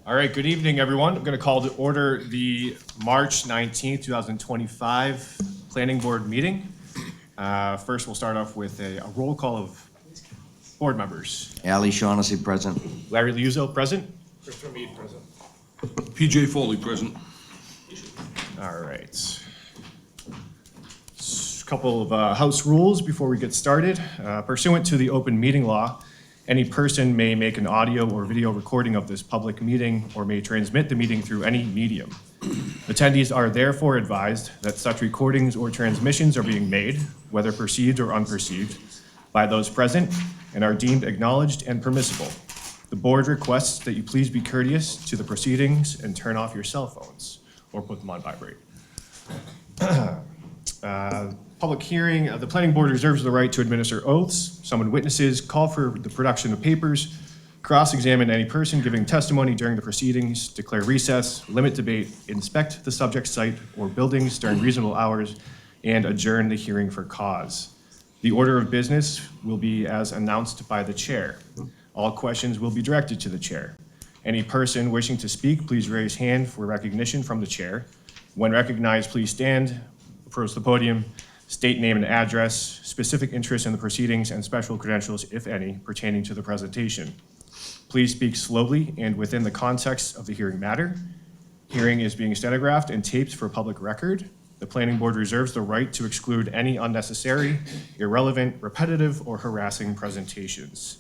All right, good evening, everyone. I'm going to call to order the March 19th, 2025 Planning Board meeting. First, we'll start off with a roll call of board members. Ali Shaughnessy, present. Larry Liuzzo, present. Christopher Meade, present. PJ Foley, present. All right. A couple of house rules before we get started. Pursuant to the open meeting law, any person may make an audio or video recording of this public meeting or may transmit the meeting through any medium. Attendees are therefore advised that such recordings or transmissions are being made, whether perceived or unperceived, by those present and are deemed acknowledged and permissible. The board requests that you please be courteous to the proceedings and turn off your cell phones or put them on vibrate. Public hearing, the planning board reserves the right to administer oaths, summon witnesses, call for the production of papers, cross-examine any person giving testimony during the proceedings, declare recess, limit debate, inspect the subject site or buildings during reasonable hours, and adjourn the hearing for cause. The order of business will be as announced by the chair. All questions will be directed to the chair. Any person wishing to speak, please raise hand for recognition from the chair. When recognized, please stand, approach the podium, state name and address, specific interest in the proceedings, and special credentials, if any, pertaining to the presentation. Please speak slowly and within the context of the hearing matter. Hearing is being stenographed and taped for public record. The planning board reserves the right to exclude any unnecessary, irrelevant, repetitive, or harassing presentations.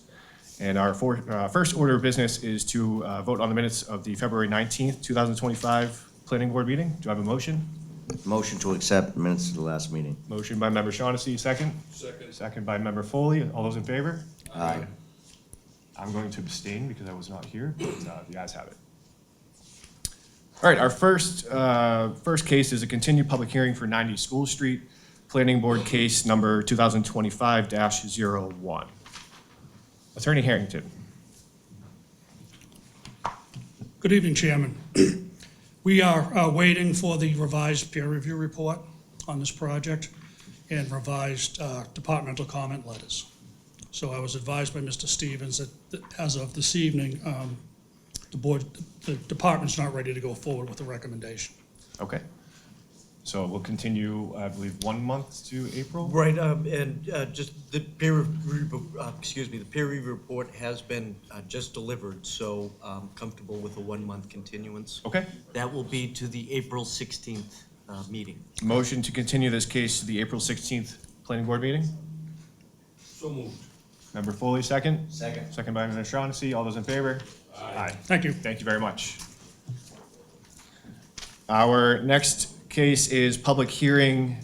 And our first order of business is to vote on the minutes of the February 19th, 2025 planning board meeting. Do I have a motion? Motion to accept minutes of the last meeting. Motion by member Shaughnessy, second. Second. Second by member Foley. All those in favor? Aye. I'm going to abstain because I was not here, but the ayes have it. All right, our first case is a continued public hearing for 90 School Street, Planning Board case number 2025-01. Attorney Harrington. Good evening, Chairman. We are waiting for the revised peer review report on this project and revised departmental comment letters. So I was advised by Mr. Stevens that as of this evening, the department's not ready to go forward with the recommendation. Okay. So we'll continue, I believe, 1 month to April? Right, and just the peer review, the peer review report has been just delivered, so I'm comfortable with a 1 month continuance. Okay. That will be to the April 16th meeting. Motion to continue this case to the April 16th planning board meeting? So moved. Member Foley, second? Second. Second by Member Shaughnessy. All those in favor? Aye. Thank you. Thank you very much. Our next case is public hearing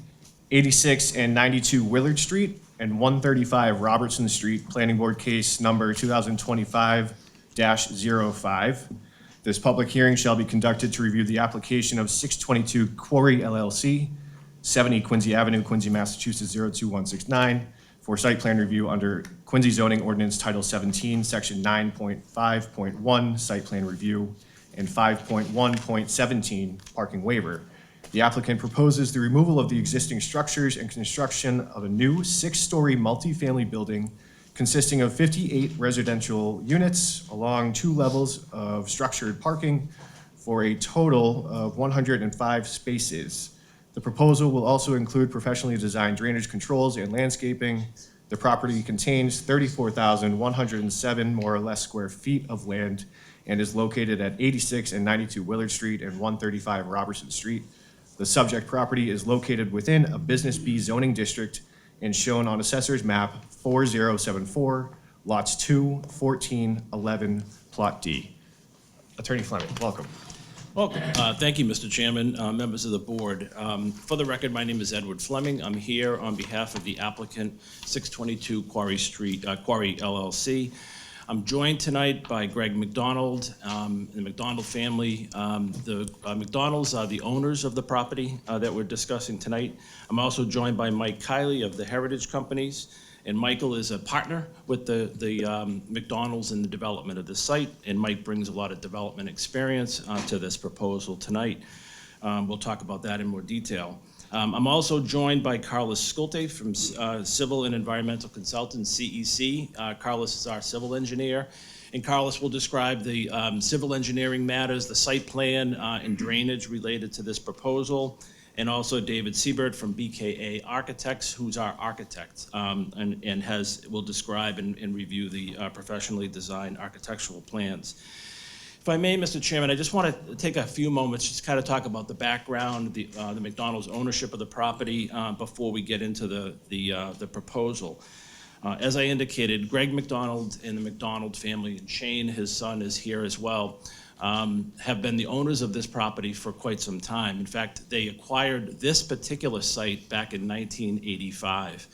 86 and 92 Willard Street and 135 Robertson Street, Planning Board case number 2025-05. This public hearing shall be conducted to review the application of 622 Quarry LLC, 70 Quincy Avenue, Quincy, Massachusetts 02169, for site plan review under Quincy Zoning Ordinance Title 17, Section 9.5.1, Site Plan Review, and 5.1.17, Parking Waiver. The applicant proposes the removal of the existing structures and construction of a new 6-story multifamily building consisting of 58 residential units along 2 levels of structured parking for a total of 105 spaces. The proposal will also include professionally designed drainage controls and landscaping. The property contains 34,107 more or less square feet of land and is located at 86 and 92 Willard Street and 135 Robertson Street. The subject property is located within a Business B zoning district and shown on Assessor's Map 4074, Lots 2, 14, 11, Plot D. Attorney Fleming, welcome. Welcome. Thank you, Mr. Chairman, members of the board. For the record, my name is Edward Fleming. I'm here on behalf of the applicant, 622 Quarry Street, Quarry LLC. I'm joined tonight by Greg McDonald, the McDonald family. The McDonalds are the owners of the property that we're discussing tonight. I'm also joined by Mike Kiley of the Heritage Companies, and Michael is a partner with the McDonald's in the development of the site, and Mike brings a lot of development experience to this proposal tonight. We'll talk about that in more detail. I'm also joined by Carlos Sculte from Civil and Environmental Consultants, CEC. Carlos is our civil engineer, and Carlos will describe the civil engineering matters, the site plan and drainage related to this proposal, and also David Siebert from BKA Architects, who's our architect, and will describe and review the professionally designed architectural plans. If I may, Mr. Chairman, I just want to take a few moments just kind of talk about the background, the McDonald's ownership of the property before we get into the proposal. As I indicated, Greg McDonald and the McDonald family, and Shane, his son, is here as well, have been the owners of this property for quite some time. In fact, they acquired this particular site back in 1985.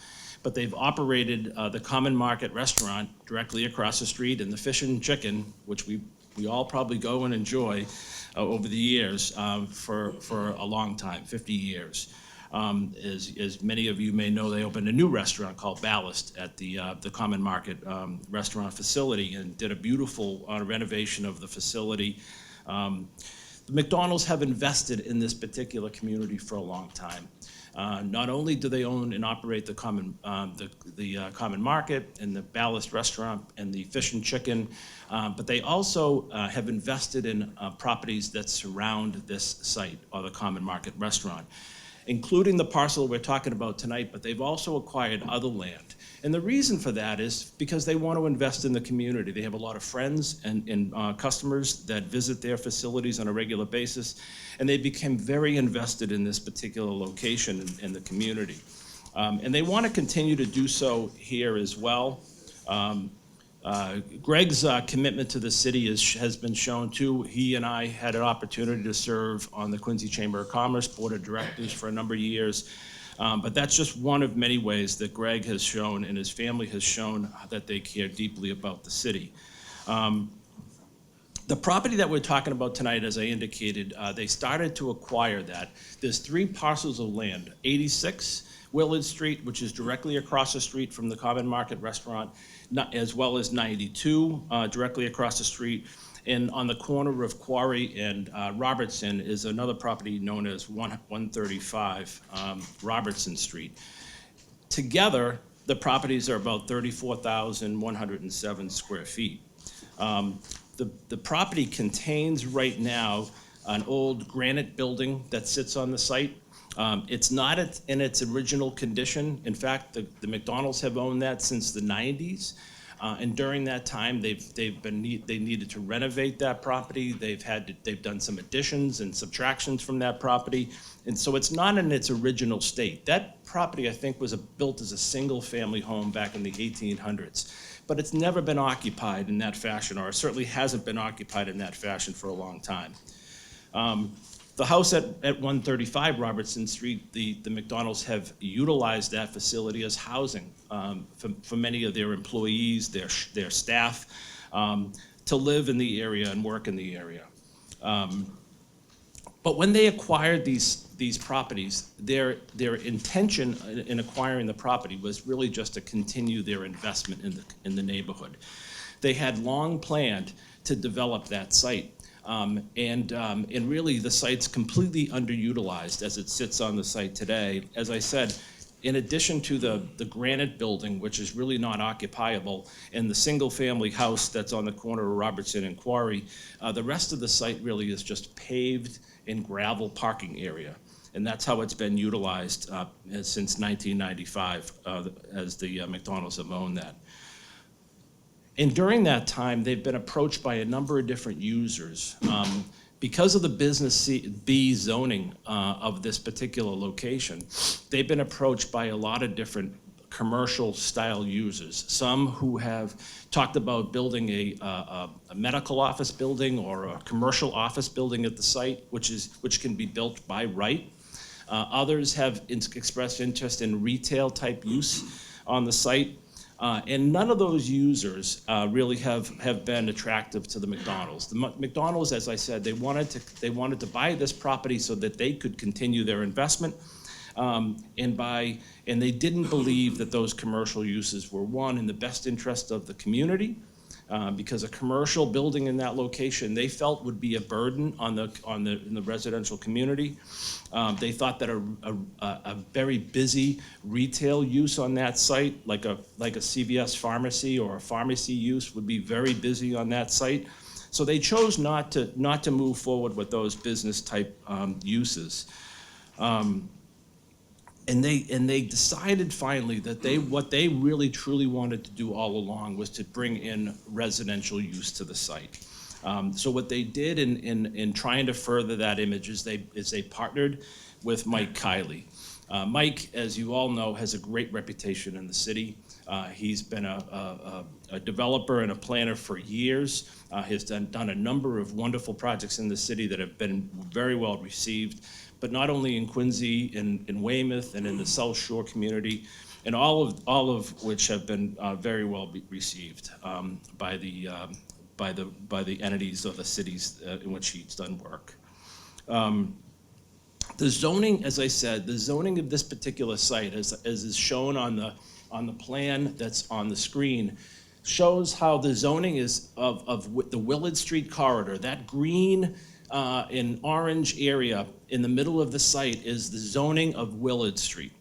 But they've operated the Common Market restaurant directly across the street and the Fish and Chicken, which we all probably go and enjoy over the years for a long time, 50 years. As many of you may know, they opened a new restaurant called Ballast at the Common Market restaurant facility and did a beautiful renovation of the facility. The McDonald's have invested in this particular community for a long time. Not only do they own and operate the Common Market and the Ballast restaurant and the Fish and Chicken, but they also have invested in properties that surround this site, or the Common Market restaurant, including the parcel we're talking about tonight, but they've also acquired other land. And the reason for that is because they want to invest in the community. They have a lot of friends and customers that visit their facilities on a regular basis, and they became very invested in this particular location in the community. And they want to continue to do so here as well. Greg's commitment to the city has been shown too. He and I had an opportunity to serve on the Quincy Chamber of Commerce Board of Directors for a number of years. But that's just one of many ways that Greg has shown and his family has shown that they care deeply about the city. The property that we're talking about tonight, as I indicated, they started to acquire that. There's 3 parcels of land, 86 Willard Street, which is directly across the street from the Common Market restaurant, as well as 92 directly across the street. And on the corner of Quarry and Robertson is another property known as 135 Robertson Street. Together, the properties are about 34,107 square feet. The property contains right now an old granite building that sits on the site. It's not in its original condition. In fact, the McDonald's have owned that since the 90s. And during that time, they needed to renovate that property. They've done some additions and subtractions from that property, and so it's not in its original state. That property, I think, was built as a single-family home back in the 1800s, but it's never been occupied in that fashion, or it certainly hasn't been occupied in that fashion for a long time. The house at 135 Robertson Street, the McDonald's have utilized that facility as housing for many of their employees, their staff, to live in the area and work in the area. But when they acquired these properties, their intention in acquiring the property was really just to continue their investment in the neighborhood. They had long planned to develop that site. And really, the site's completely underutilized as it sits on the site today. As I said, in addition to the granite building, which is really not occupiable, and the single-family house that's on the corner of Robertson and Quarry, the rest of the site really is just paved and gravel parking area. And that's how it's been utilized since 1995, as the McDonald's have owned that. And during that time, they've been approached by a number of different users. Because of the Business B zoning of this particular location, they've been approached by a lot of different commercial style users. Some who have talked about building a medical office building or a commercial office building at the site, which can be built by right. Others have expressed interest in retail type use on the site. And none of those users really have been attractive to the McDonald's. The McDonald's, as I said, they wanted to buy this property so that they could continue their investment, and they didn't believe that those commercial uses were, one, in the best interest of the community, because a commercial building in that location, they felt would be a burden in the residential community. They thought that a very busy retail use on that site, like a CVS pharmacy or a pharmacy use, would be very busy on that site. So they chose not to move forward with those business type uses. And they decided finally that what they really truly wanted to do all along was to bring in residential use to the site. So what they did in trying to further that image is they partnered with Mike Kiley. Mike, as you all know, has a great reputation in the city. He's been a developer and a planner for years. Has done a number of wonderful projects in the city that have been very well received, but not only in Quincy, in Weymouth, and in the South Shore community, and all of which have been very well received by the entities of the cities in which he's done work. The zoning, as I said, the zoning of this particular site, as is shown on the plan that's on the screen, shows how the zoning is of the Willard Street corridor. That green and orange area in the middle of the site is the zoning of Willard Street.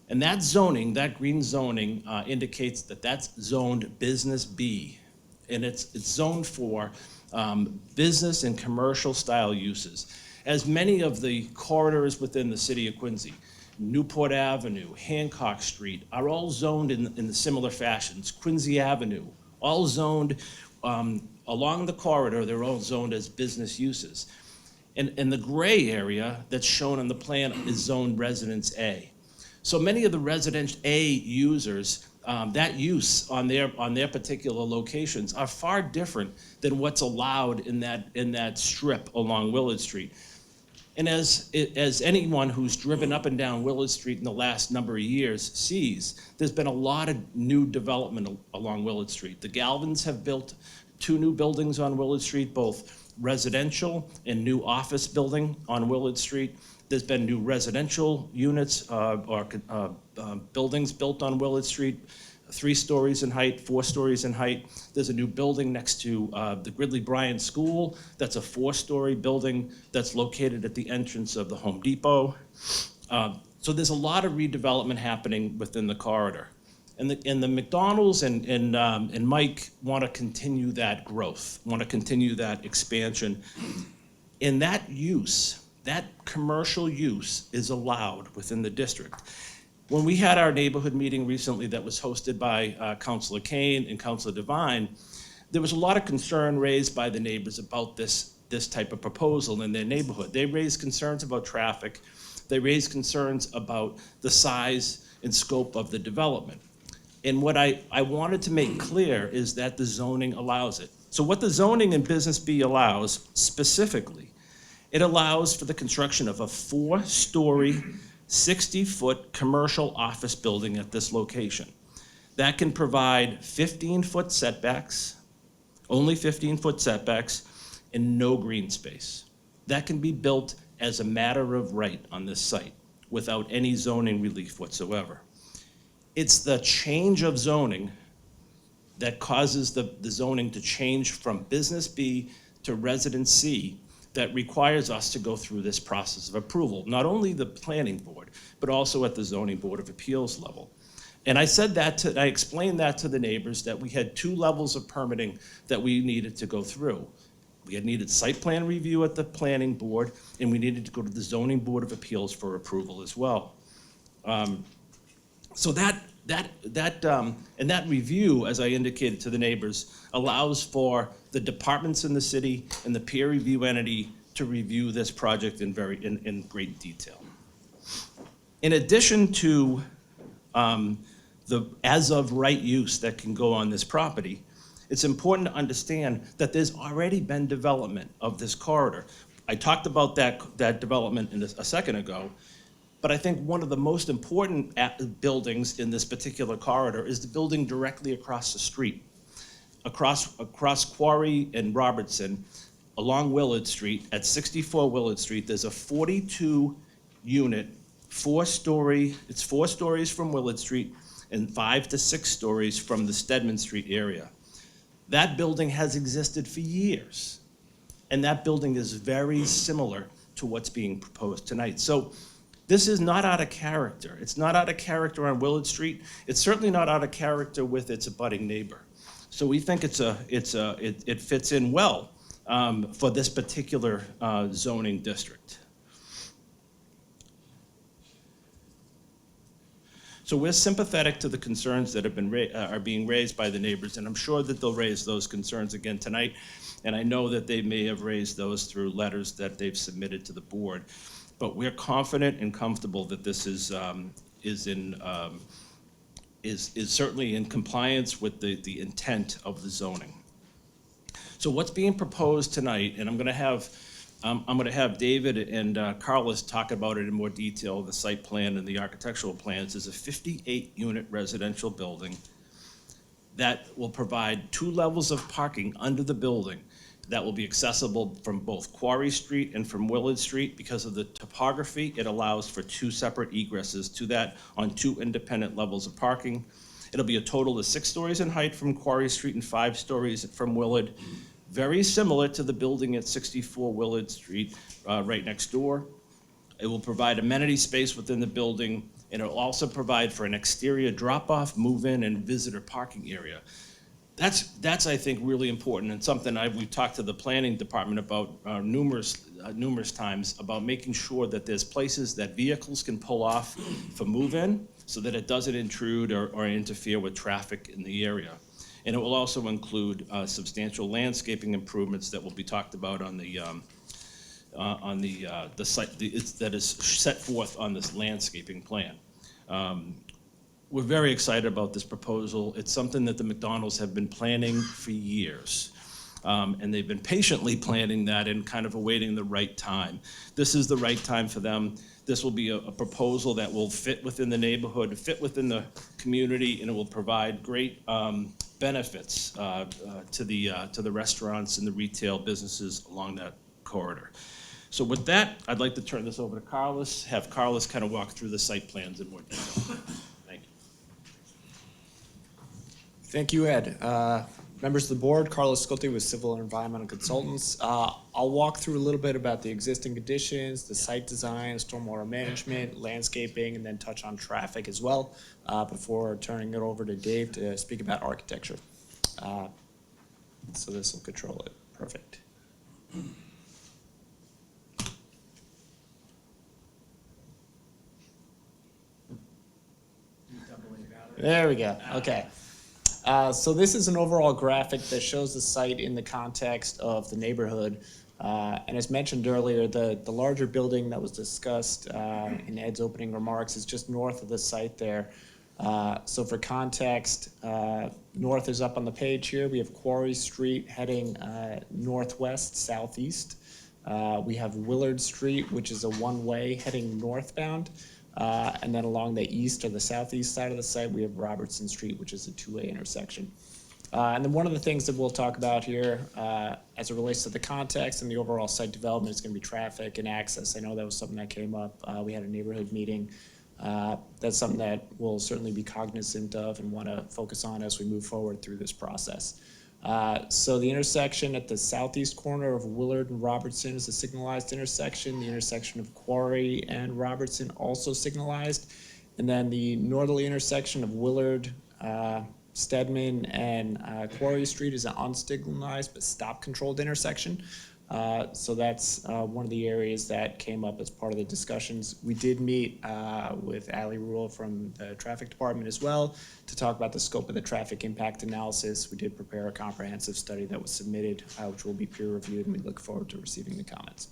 And that zoning, that green zoning, indicates that that's zoned Business B. And it's zoned for business and commercial style uses. As many of the corridors within the city of Quincy, Newport Avenue, Hancock Street, are all zoned in the similar fashions. Quincy Avenue, all zoned along the corridor, they're all zoned as business uses. And the gray area that's shown on the plan is zoned Residence A. So many of the Residence A users, that use on their particular locations are far different than what's allowed in that strip along Willard Street. And as anyone who's driven up and down Willard Street in the last number of years sees, there's been a lot of new development along Willard Street. The Galvins have built 2 new buildings on Willard Street, both residential and new office building on Willard Street. There's been new residential units or buildings built on Willard Street, 3 stories in height, 4 stories in height. There's a new building next to the Gridley Bryant School. That's a 4-story building that's located at the entrance of the Home Depot. So there's a lot of redevelopment happening within the corridor. And the McDonald's and Mike want to continue that growth, want to continue that expansion. And that use, that commercial use, is allowed within the district. When we had our neighborhood meeting recently that was hosted by Councilor Kane and Councilor Devine, there was a lot of concern raised by the neighbors about this type of proposal in their neighborhood. They raised concerns about traffic. They raised concerns about the size and scope of the development. And what I wanted to make clear is that the zoning allows it. So what the zoning in Business B allows specifically, it allows for the construction of a 4-story, 60-foot commercial office building at this location. That can provide 15-foot setbacks, only 15-foot setbacks, and no green space. That can be built as a matter of right on this site without any zoning relief whatsoever. It's the change of zoning that causes the zoning to change from Business B to Residence C that requires us to go through this process of approval, not only the planning board, but also at the zoning board of appeals level. And I explained that to the neighbors, that we had 2 levels of permitting that we needed to go through. We had needed site plan review at the planning board, and we needed to go to the zoning board of appeals for approval as well. So that review, as I indicated to the neighbors, allows for the departments in the city and the peer review entity to review this project in great detail. In addition to the as-of-right use that can go on this property, it's important to understand that there's already been development of this corridor. I talked about that development a second ago. But I think one of the most important buildings in this particular corridor is the building directly across the street. Across Quarry and Robertson, along Willard Street, at 64 Willard Street, there's a 42-unit, 4-story, it's 4 stories from Willard Street and 5 to 6 stories from the Stedman Street area. That building has existed for years, and that building is very similar to what's being proposed tonight. So this is not out of character. It's not out of character on Willard Street. It's certainly not out of character with its abutting neighbor. So we think it fits in well for this particular zoning district. So we're sympathetic to the concerns that have been are being raised by the neighbors, and I'm sure that they'll raise those concerns again tonight. And I know that they may have raised those through letters that they've submitted to the board. But we're confident and comfortable that this is certainly in compliance with the intent of the zoning. So what's being proposed tonight, and I'm going to have David and Carlos talk about it in more detail, the site plan and the architectural plans, is a 58-unit residential building that will provide 2 levels of parking under the building that will be accessible from both Quarry Street and from Willard Street. Because of the topography, it allows for 2 separate egresses to that on 2 independent levels of parking. It'll be a total of 6 stories in height from Quarry Street and 5 stories from Willard. Very similar to the building at 64 Willard Street, right next door. It will provide amenity space within the building, and it will also provide for an exterior drop-off, move-in, and visitor parking area. That's I think really important, and something we've talked to the planning department about numerous times, about making sure that there's places that vehicles can pull off for move-in, so that it doesn't intrude or interfere with traffic in the area. And it will also include substantial landscaping improvements that will be talked about on the site that is set forth on this landscaping plan. We're very excited about this proposal. It's something that the McDonald's have been planning for years. And they've been patiently planning that and kind of awaiting the right time. This is the right time for them. This will be a proposal that will fit within the neighborhood, fit within the community, and it will provide great benefits to the restaurants and the retail businesses along that corridor. So with that, I'd like to turn this over to Carlos, have Carlos kind of walk through the site plans in more detail. Thank you. Thank you, Ed. Members of the board, Carlos Scotti with Civil and Environmental Consultants. I'll walk through a little bit about the existing conditions, the site design, stormwater management, landscaping, and then touch on traffic as well before turning it over to Dave to speak about architecture. So this will control it. Perfect. There we go. Okay. So this is an overall graphic that shows the site in the context of the neighborhood. And as mentioned earlier, the larger building that was discussed in Ed's opening remarks is just north of the site there. So for context, north is up on the page here. We have Quarry Street heading northwest, southeast. We have Willard Street, which is a one-way heading northbound. And then along the east or the southeast side of the site, we have Robertson Street, which is a two-way intersection. And then one of the things that we'll talk about here as it relates to the context and the overall site development is going to be traffic and access. I know that was something that came up. We had a neighborhood meeting. That's something that we'll certainly be cognizant of and want to focus on as we move forward through this process. So the intersection at the southeast corner of Willard and Robertson is a signalized intersection. The intersection of Quarry and Robertson also signalized. And then the northerly intersection of Willard, Stedman, and Quarry Street is an unsignalized but stop-controlled intersection. So that's one of the areas that came up as part of the discussions. We did meet with Ali Rule from the traffic department as well to talk about the scope of the traffic impact analysis. We did prepare a comprehensive study that was submitted, which will be peer-reviewed, and we look forward to receiving the comments.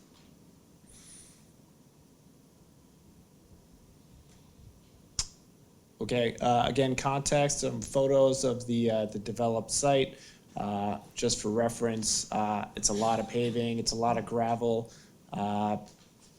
Okay, again, context, some photos of the developed site. Just for reference, it's a lot of paving, it's a lot of gravel.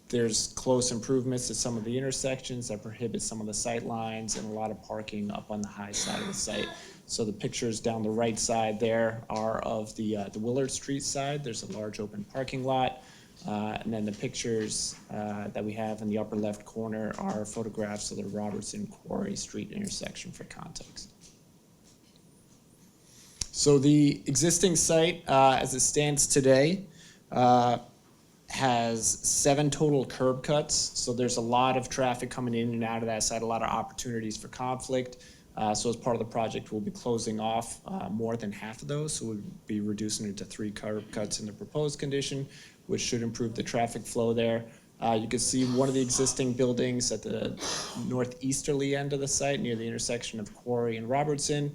There's close improvements to some of the intersections that prohibit some of the sight lines and a lot of parking up on the high side of the site. So the pictures down the right side there are of the Willard Street side. There's a large open parking lot. And then the pictures that we have in the upper left corner are photographs of the Robertson Quarry Street intersection for context. So the existing site, as it stands today, has 7 total curb cuts. So there's a lot of traffic coming in and out of that site, a lot of opportunities for conflict. So as part of the project, we'll be closing off more than half of those. So we'll be reducing it to 3 curb cuts in the proposed condition, which should improve the traffic flow there. You can see one of the existing buildings at the northeasterly end of the site near the intersection of Quarry and Robertson.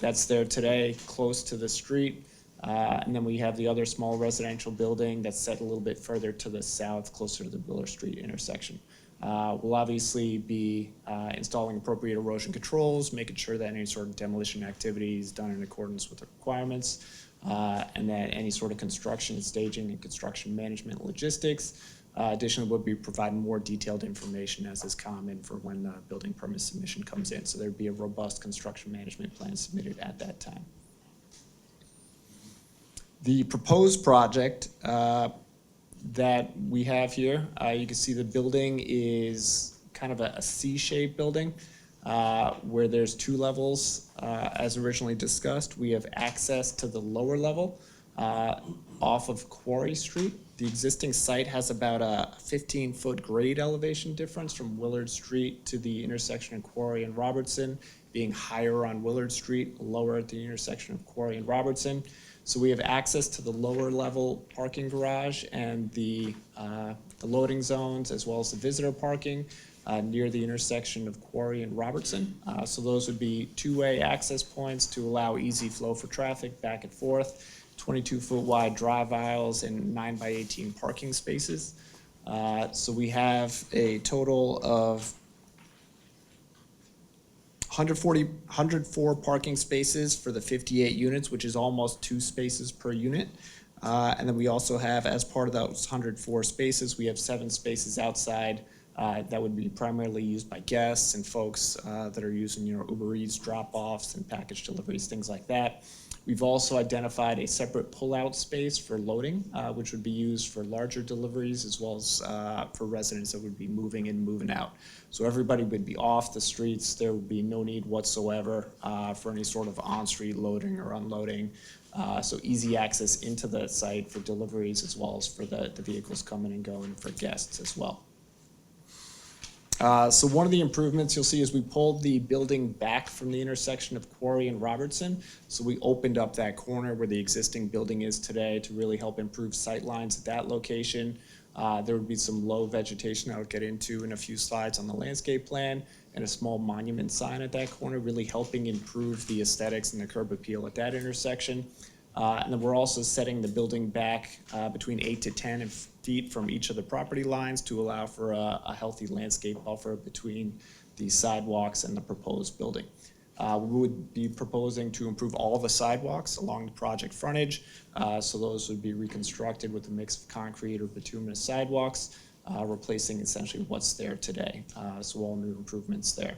That's there today, close to the street. And then we have the other small residential building that's set a little bit further to the south, closer to the Willer Street intersection. We'll obviously be installing appropriate erosion controls, making sure that any sort of demolition activity is done in accordance with the requirements, and that any sort of construction, staging, and construction management logistics. Additionally, we'll be providing more detailed information as is common for when the building permit submission comes in. So there'd be a robust construction management plan submitted at that time. The proposed project that we have here, you can see the building is kind of a C-shaped building where there's 2 levels as originally discussed. We have access to the lower level off of Quarry Street. The existing site has about a 15-foot grade elevation difference from Willard Street to the intersection of Quarry and Robertson, being higher on Willard Street, lower at the intersection of Quarry and Robertson. So we have access to the lower level parking garage and the loading zones, as well as the visitor parking near the intersection of Quarry and Robertson. So those would be 2-way access points to allow easy flow for traffic back and forth. 22-foot wide drive aisles and 9x18 parking spaces. So we have a total of 104 parking spaces for the 58 units, which is almost 2 spaces per unit. And then we also have, as part of those 104 spaces, we have 7 spaces outside that would be primarily used by guests and folks that are using, Uber Eats drop-offs and package deliveries, things like that. We've also identified a separate pull-out space for loading, which would be used for larger deliveries as well as for residents that would be moving in and moving out. So everybody would be off the streets. There would be no need whatsoever for any sort of on-street loading or unloading. So easy access into the site for deliveries as well as for the vehicles coming and going for guests as well. So one of the improvements you'll see is we pulled the building back from the intersection of Quarry and Robertson. So we opened up that corner where the existing building is today to really help improve sight lines at that location. There would be some low vegetation I'll get into in a few slides on the landscape plan, and a small monument sign at that corner, really helping improve the aesthetics and the curb appeal at that intersection. And then we're also setting the building back between 8 to 10 feet from each of the property lines to allow for a healthy landscape buffer between the sidewalks and the proposed building. We would be proposing to improve all the sidewalks along the project frontage. So those would be reconstructed with a mix of concrete or bituminous sidewalks, replacing essentially what's there today. So all new improvements there.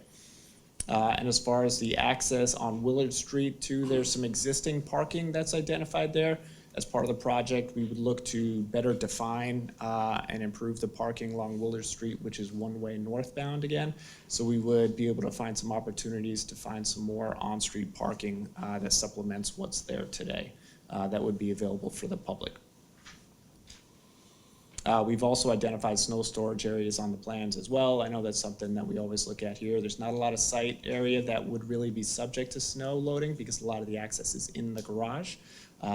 And as far as the access on Willard Street too, there's some existing parking that's identified there. As part of the project, we would look to better define and improve the parking along Willard Street, which is one-way northbound again. So we would be able to find some opportunities to find some more on-street parking that supplements what's there today that would be available for the public. We've also identified snow storage areas on the plans as well. I know that's something that we always look at here. There's not a lot of site area that would really be subject to snow loading because a lot of the access is in the garage.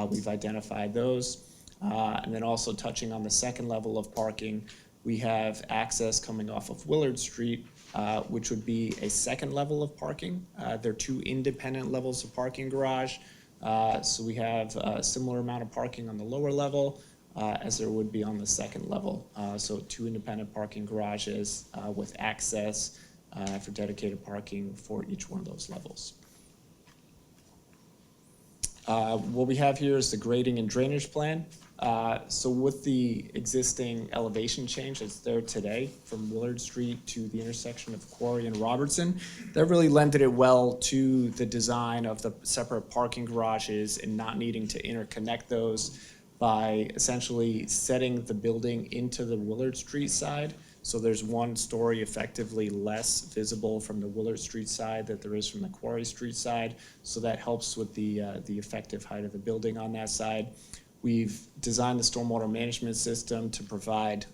We've identified those. And then also touching on the second level of parking, we have access coming off of Willard Street, which would be a second level of parking. There are 2 independent levels of parking garage. So we have a similar amount of parking on the lower level as there would be on the second level. So 2 independent parking garages with access for dedicated parking for each one of those levels. What we have here is the grading and drainage plan. So with the existing elevation change that's there today from Willard Street to the intersection of Quarry and Robertson, that really lended it well to the design of the separate parking garages and not needing to interconnect those by essentially setting the building into the Willard Street side. So there's one story effectively less visible from the Willard Street side that there is from the Quarry Street side. So that helps with the effective height of the building on that side. We've designed the stormwater management system to provide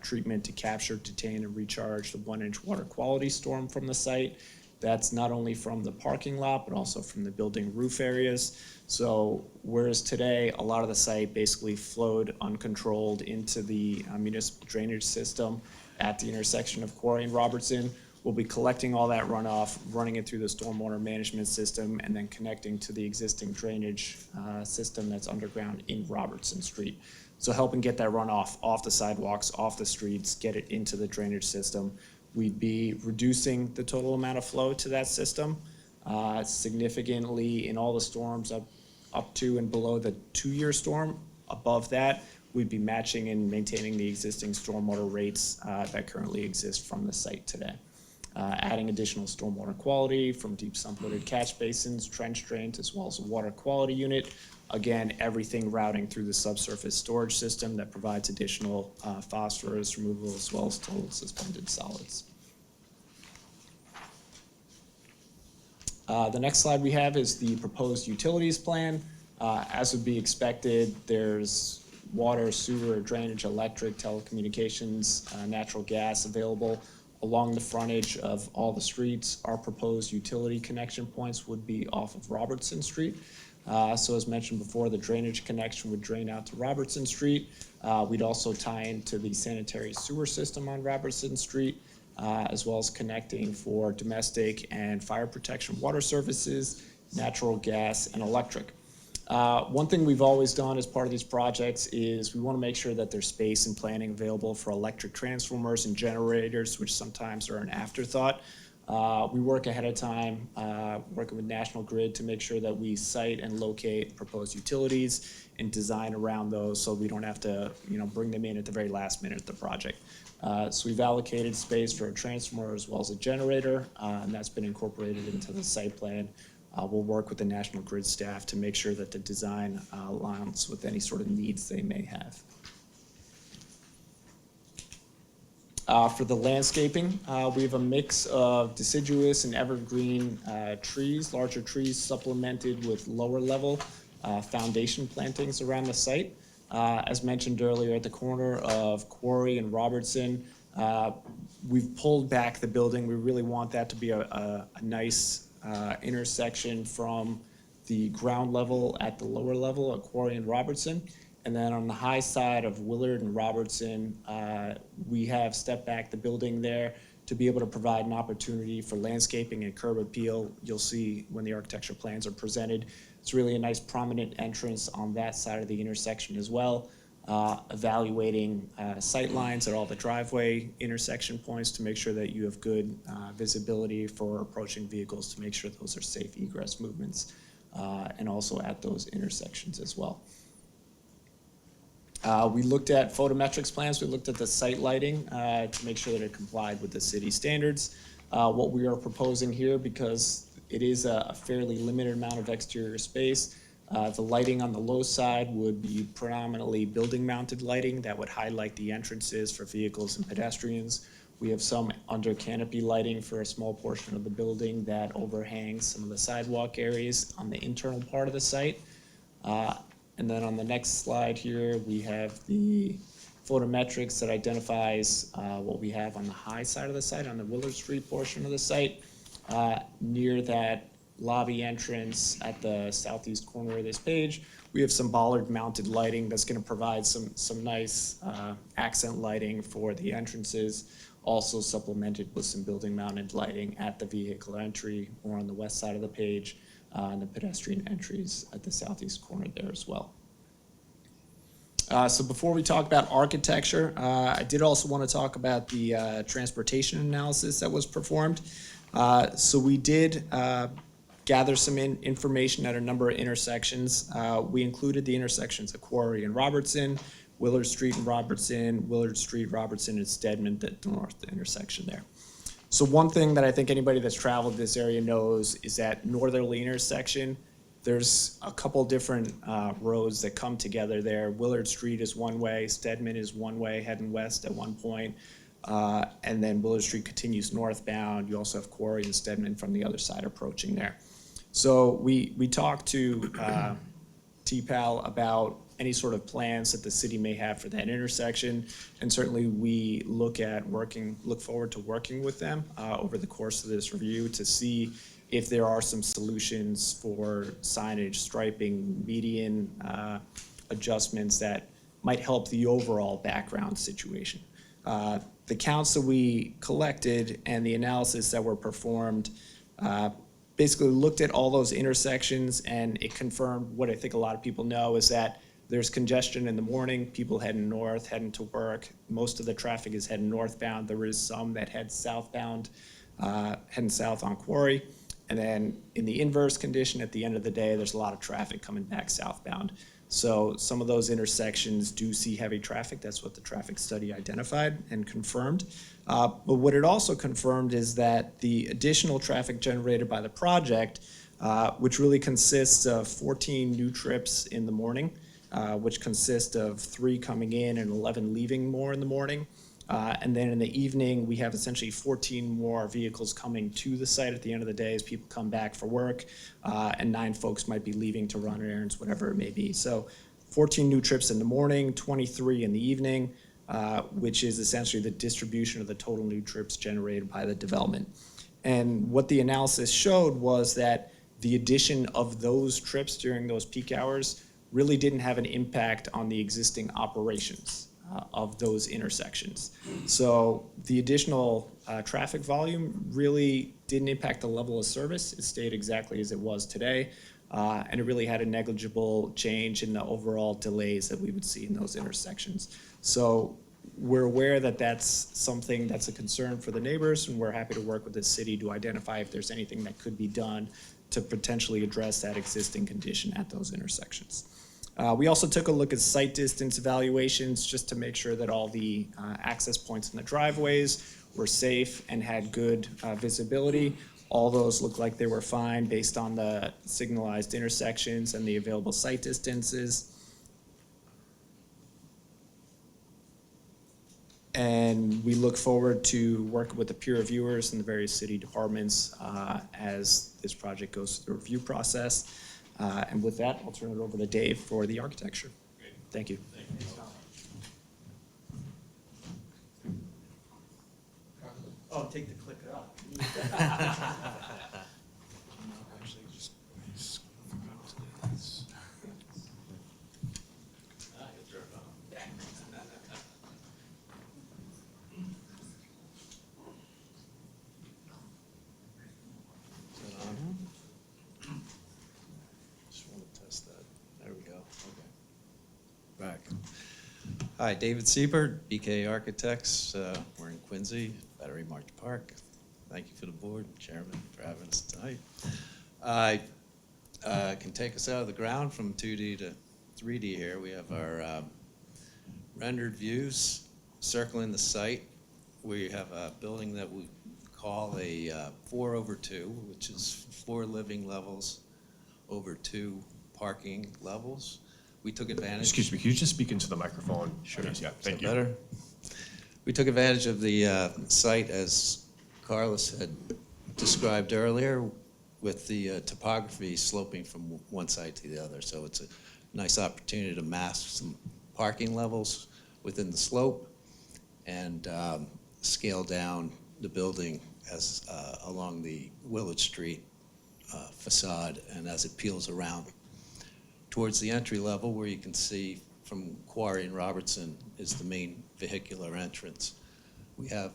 treatment to capture, detain, and recharge the 1-inch water quality storm from the site. That's not only from the parking lot, but also from the building roof areas. So whereas today, a lot of the site basically flowed uncontrolled into the municipal drainage system at the intersection of Quarry and Robertson, we'll be collecting all that runoff, running it through the stormwater management system, and then connecting to the existing drainage system that's underground in Robertson Street. So helping get that runoff off the sidewalks, off the streets, get it into the drainage system. We'd be reducing the total amount of flow to that system significantly in all the storms up to and below the 2-year storm. Above that, we'd be matching and maintaining the existing stormwater rates that currently exist from the site today. Adding additional stormwater quality from deep sump-loaded catch basins, trench drains, as well as a water quality unit. Again, everything routing through the subsurface storage system that provides additional phosphorus removal as well as total suspended solids. The next slide we have is the proposed utilities plan. As would be expected, there's water, sewer, drainage, electric, telecommunications, natural gas available along the frontage of all the streets. Our proposed utility connection points would be off of Robertson Street. So as mentioned before, the drainage connection would drain out to Robertson Street. We'd also tie into the sanitary sewer system on Robertson Street, as well as connecting for domestic and fire protection water services, natural gas, and electric. One thing we've always done as part of these projects is we want to make sure that there's space and planning available for electric transformers and generators, which sometimes are an afterthought. We work ahead of time, working with National Grid to make sure that we site and locate proposed utilities and design around those so we don't have to, bring them in at the very last minute of the project. So we've allocated space for a transformer as well as a generator, and that's been incorporated into the site plan. We'll work with the National Grid staff to make sure that the design aligns with any sort of needs they may have. For the landscaping, we have a mix of deciduous and evergreen trees, larger trees supplemented with lower level foundation plantings around the site. As mentioned earlier, at the corner of Quarry and Robertson, we've pulled back the building. We really want that to be a nice intersection from the ground level at the lower level at Quarry and Robertson. And then on the high side of Willard and Robertson, we have stepped back the building there to be able to provide an opportunity for landscaping and curb appeal. You'll see when the architecture plans are presented, it's really a nice prominent entrance on that side of the intersection as well. Evaluating sight lines at all the driveway intersection points to make sure that you have good visibility for approaching vehicles to make sure those are safe egress movements, and also at those intersections as well. We looked at photometrics plans. We looked at the site lighting to make sure that it complied with the city standards. What we are proposing here, because it is a fairly limited amount of exterior space, the lighting on the low side would be predominantly building-mounted lighting that would highlight the entrances for vehicles and pedestrians. We have some under canopy lighting for a small portion of the building that overhangs some of the sidewalk areas on the internal part of the site. And then on the next slide here, we have the photometrics that identifies what we have on the high side of the site, on the Willard Street portion of the site. Near that lobby entrance at the southeast corner of this page, we have some bollard-mounted lighting that's going to provide some nice accent lighting for the entrances, also supplemented with some building-mounted lighting at the vehicle entry or on the west side of the page, and the pedestrian entries at the southeast corner there as well. So before we talk about architecture, I did also want to talk about the transportation analysis that was performed. So we did gather some information at a number of intersections. We included the intersections of Quarry and Robertson, Willard Street and Robertson, Willard Street, Robertson, and Stedman, the north intersection there. So one thing that I think anybody that's traveled this area knows is that northerly intersection, there's a couple different roads that come together there. Willard Street is one way, Stedman is one way heading west at one point. And then Willard Street continues northbound. You also have Quarry and Stedman from the other side approaching there. So we talked to TPAL about any sort of plans that the city may have for that intersection. And certainly we look forward to working with them over the course of this review to see if there are some solutions for signage, striping, median adjustments that might help the overall background situation. The counts that we collected and the analysis that were performed basically looked at all those intersections, and it confirmed what I think a lot of people know is that there's congestion in the morning, people heading north, heading to work. Most of the traffic is heading northbound. There is some that head southbound, heading south on Quarry. And then in the inverse condition, at the end of the day, there's a lot of traffic coming back southbound. So some of those intersections do see heavy traffic. That's what the traffic study identified and confirmed. But what it also confirmed is that the additional traffic generated by the project, which really consists of 14 new trips in the morning, which consist of 3 coming in and 11 leaving more in the morning. And then in the evening, we have essentially 14 more vehicles coming to the site at the end of the day as people come back for work, and 9 folks might be leaving to run errands, whatever it may be. So 14 new trips in the morning, 23 in the evening, which is essentially the distribution of the total new trips generated by the development. And what the analysis showed was that the addition of those trips during those peak hours really didn't have an impact on the existing operations of those intersections. So the additional traffic volume really didn't impact the level of service. It stayed exactly as it was today. And it really had a negligible change in the overall delays that we would see in those intersections. So we're aware that that's something that's a concern for the neighbors, and we're happy to work with the city to identify if there's anything that could be done to potentially address that existing condition at those intersections. We also took a look at site distance evaluations just to make sure that all the access points in the driveways were safe and had good visibility. All those looked like they were fine based on the signalized intersections and the available site distances. And we look forward to working with the peer reviewers and the various city departments as this project goes through the review process. And with that, I'll turn it over to Dave for the architecture. Great. Thank you. Oh, take the clicker out. Just want to test that. There we go. Okay. Back. Hi, David Siebert, BK Architects. We're in Quincy, Battery March Park. Thank you for the board, Chairman, for having us tonight. I can take us out of the ground from 2D to 3D here. We have our rendered views circling the site. We have a building that we call a 4/2, which is 4 living levels over 2 parking levels. We took advantage. Excuse me, can you just speak into the microphone? Sure. Please? Yeah, Is thank that you. better? We took advantage of the site, as Carlos had described earlier, with the topography sloping from one side to the other. So it's a nice opportunity to mask some parking levels within the slope and scale down the building as along the Willard Street facade and as it peels around. Towards the entry level, where you can see from Quarry and Robertson is the main vehicular entrance. We have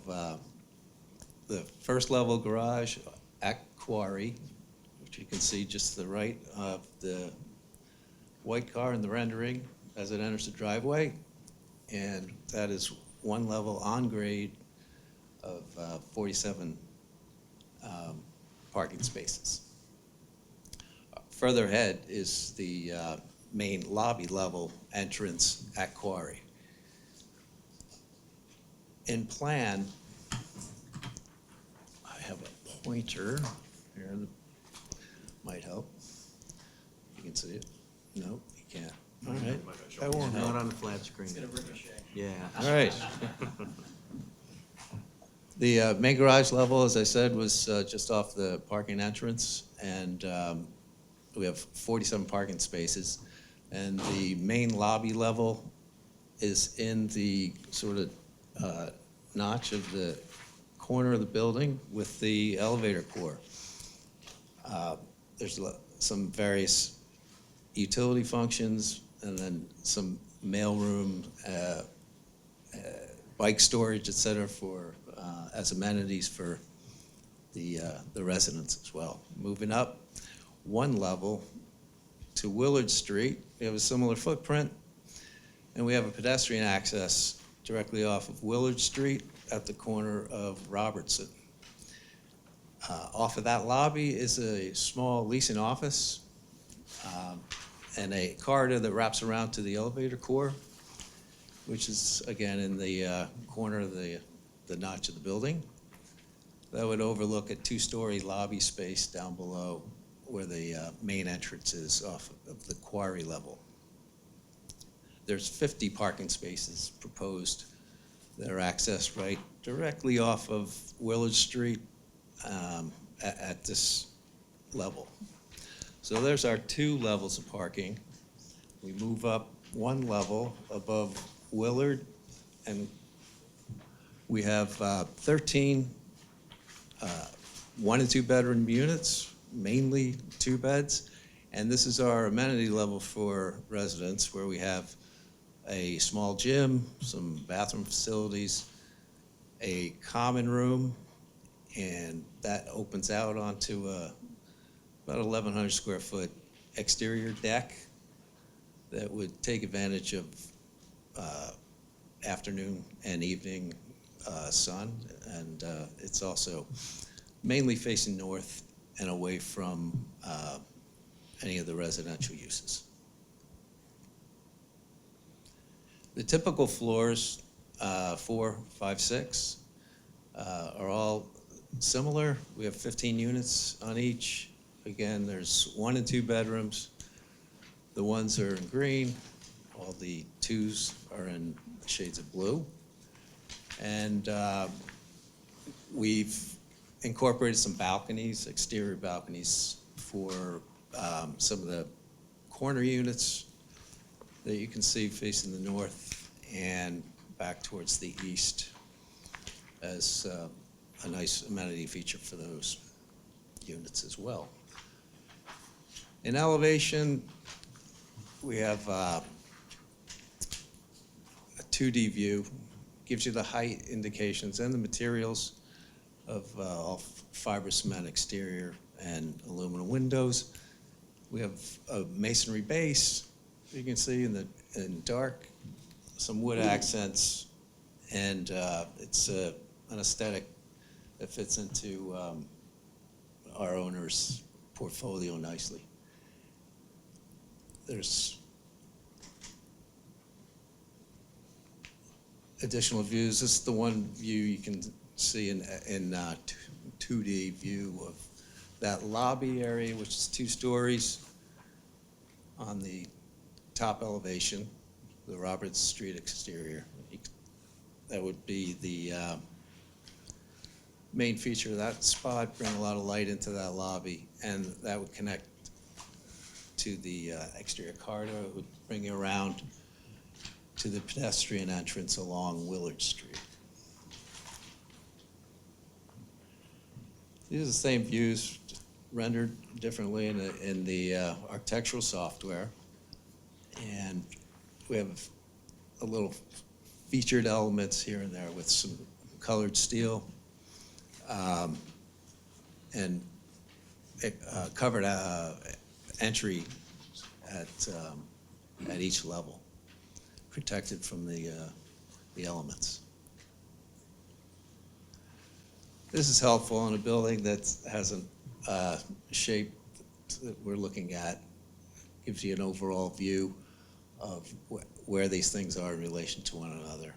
the first level garage at Quarry, which you can see just to the right of the white car in the rendering as it enters the driveway. And that is one level on grade of 47 parking spaces. Further ahead is the main lobby level entrance at Quarry. In plan, I have a pointer here that might help. You can see it? No, you can't. All right, that won't Not help. on the flat screen. It's gonna ricochet. Yeah. All right. The main garage level, as I said, was just off the parking entrance, and we have 47 parking spaces. And the main lobby level is in the sort of notch of the corner of the building with the elevator core. There's some various utility functions, and then some mailroom, bike storage, et cetera, for as amenities for the residents as well. Moving up one level to Willard Street, we have a similar footprint, and we have a pedestrian access directly off of Willard Street at the corner of Robertson. Off of that lobby is a small leasing office and a corridor that wraps around to the elevator core, which is, again, in the corner of the notch of the building. That would overlook a two-story lobby space down below where the main entrance is off of the quarry level. There's 50 parking spaces proposed that are accessed right directly off of Willard Street at this level. So there's our 2 levels of parking. We move up 1 level above Willard, and we have 13 1- and 2-bedroom units, mainly 2 beds. And this is our amenity level for residents, where we have a small gym, some bathroom facilities, a common room, and that opens out onto about 1,100 square foot exterior deck that would take advantage of afternoon and evening sun, and it's also mainly facing north and away from any of the residential uses. The typical floors, 4, 5, 6, are all similar. We have 15 units on each. Again, there's 1 and 2 bedrooms. The 1s are in green. All the 2s are in shades of blue. And we've incorporated some balconies, exterior balconies, for some of the corner units that you can see facing the north and back towards the east as a nice amenity feature for those units as well. In elevation, we have a 2D view, gives you the height indications and the materials of all fiber cement exterior and aluminum windows. We have a masonry base, you can see in dark, some wood accents, and it's an aesthetic that fits into our owner's portfolio nicely. There's additional views. This is the one view you can see in 2D view of that lobby area, which is 2 stories on the top elevation, the Roberts Street exterior. That would be the main feature of that spot, bring a lot of light into that lobby, and that would connect to the exterior corridor. It would bring you around to the pedestrian entrance along Willard Street. These are the same views, rendered differently in the architectural software. And we have a little featured elements here and there with some colored steel and covered entry at each level, protected from the elements. This is helpful in a building that has a shape that we're looking at. Gives you an overall view of where these things are in relation to one another.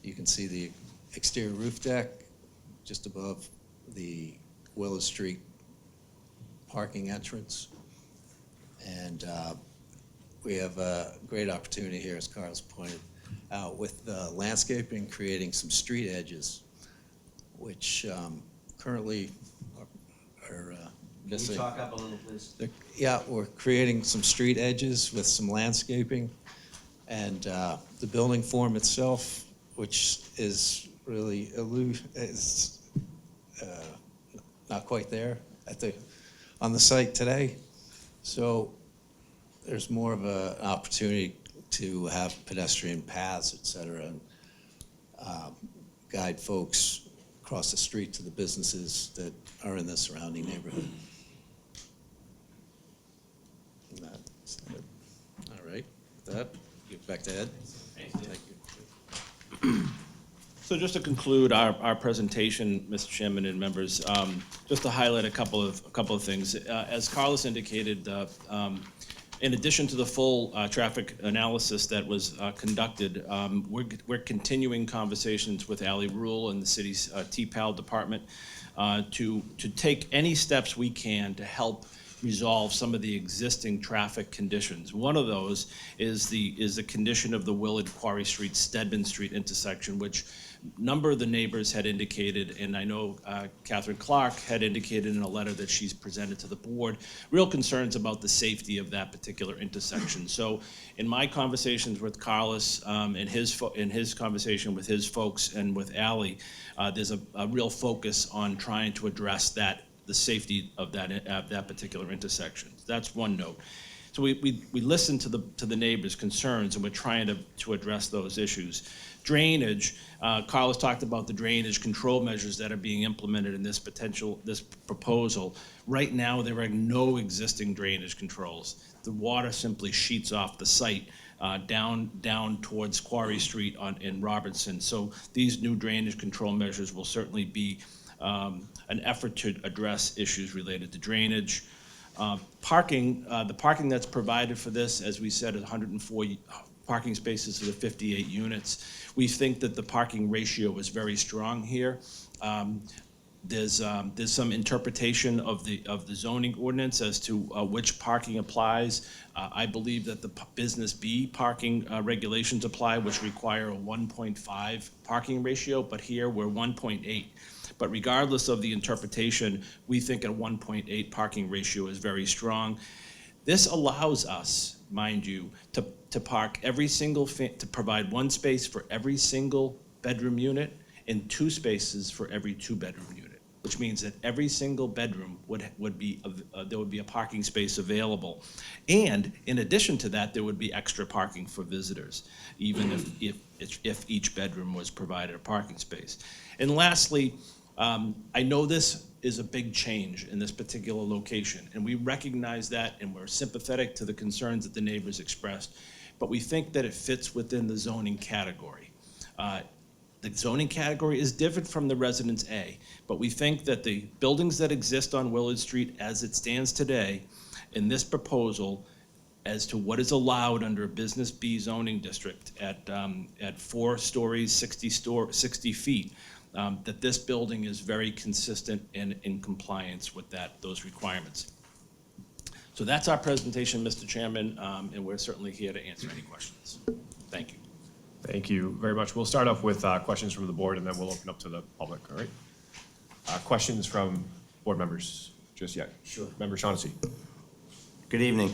You can see the exterior roof deck just above the Willard Street parking entrance. And we have a great opportunity here, as Carlos pointed out, with landscaping, creating some street edges which currently are Can you missing. talk up a little, please? Yeah, we're creating some street edges with some landscaping, and the building form itself, which is really is not quite there on the site today. So there's more of an opportunity to have pedestrian paths, et cetera, and guide folks across the street to the businesses that are in the surrounding neighborhood. And that's it. All right, with that, give it back to Ed. Thank you. So just to conclude our presentation, Mr. Chairman and members, just to highlight a couple of things. As Carlos indicated, in addition to the full traffic analysis that was conducted, we're continuing conversations with Ali Rule and the city's TPAL department to take any steps we can to help resolve some of the existing traffic conditions. One of those is the condition of the Willard Quarry Street, Stedman Street intersection, which a number of the neighbors had indicated, and I know Catherine Clark had indicated in a letter that she's presented to the board, real concerns about the safety of that particular intersection. So in my conversations with Carlos, in his conversation with his folks and with Ally, there's a real focus on trying to address the safety of that particular intersection. That's one note. So we listened to the neighbors' concerns, and we're trying to address those issues. Drainage, Carlos talked about the drainage control measures that are being implemented in this proposal. Right now, there are no existing drainage controls. The water simply sheets off the site down towards Quarry Street in Robertson. So these new drainage control measures will certainly be an effort to address issues related to drainage. Parking, the parking that's provided for this, as we said, is 104 parking spaces for the 58 units. We think that the parking ratio is very strong here. There's some interpretation of the zoning ordinance as to which parking applies. I believe that the Business B parking regulations apply, which require a 1.5 parking ratio, but here we're 1.8. But regardless of the interpretation, we think a 1.8 parking ratio is very strong. This allows us, mind you, to park to provide one space for every single bedroom unit and two spaces for every two-bedroom unit, which means that every single bedroom would be there would be a parking space available. And in addition to that, there would be extra parking for visitors, even if each bedroom was provided a parking space. And lastly, I know this is a big change in this particular location, and we recognize that, and we're sympathetic to the concerns that the neighbors expressed, but we think that it fits within the zoning category. The zoning category is different from the Residence A, but we think that the buildings that exist on Willard Street as it stands today in this proposal as to what is allowed under a Business B zoning district at 4 stories, 60 feet, that this building is very consistent and in compliance with those requirements. So that's our presentation, Mr. Chairman, and we're certainly here to answer any questions. Thank you. Thank you very much. We'll start off with questions from the board, and then we'll open up to the public, all right? Questions from board members just yet? Sure. Member Shaughnessy. Good evening.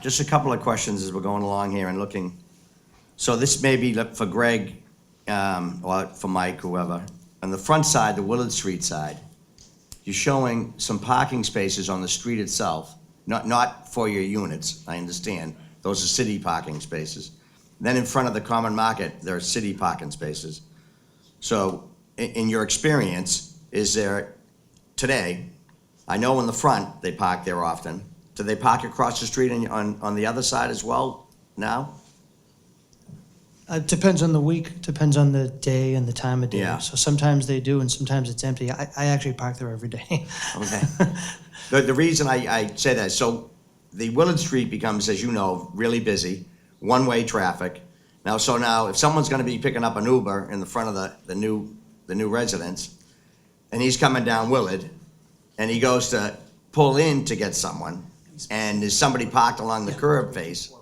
Just a couple of questions as we're going along here and looking. So this may be for Greg or for Mike, whoever. On the front side, the Willard Street side, you're showing some parking spaces on the street itself, not for your units, I understand. Those are city parking spaces. Then in front of the common market, there are city parking spaces. So in your experience, is there today, I know in the front they park there often, do they park across the street on the other side as well now? It depends on the week, depends on the day and the time of day. Yeah. So sometimes they do and sometimes it's empty. I actually park there every day. Okay. The reason I say that, so the Willard Street becomes, as you know, really busy, one-way traffic. Now if someone's gonna be picking up an Uber in the front of the new residence, and he's coming down Willard, and he goes to pull in to get someone, and there's somebody parked along the curb face.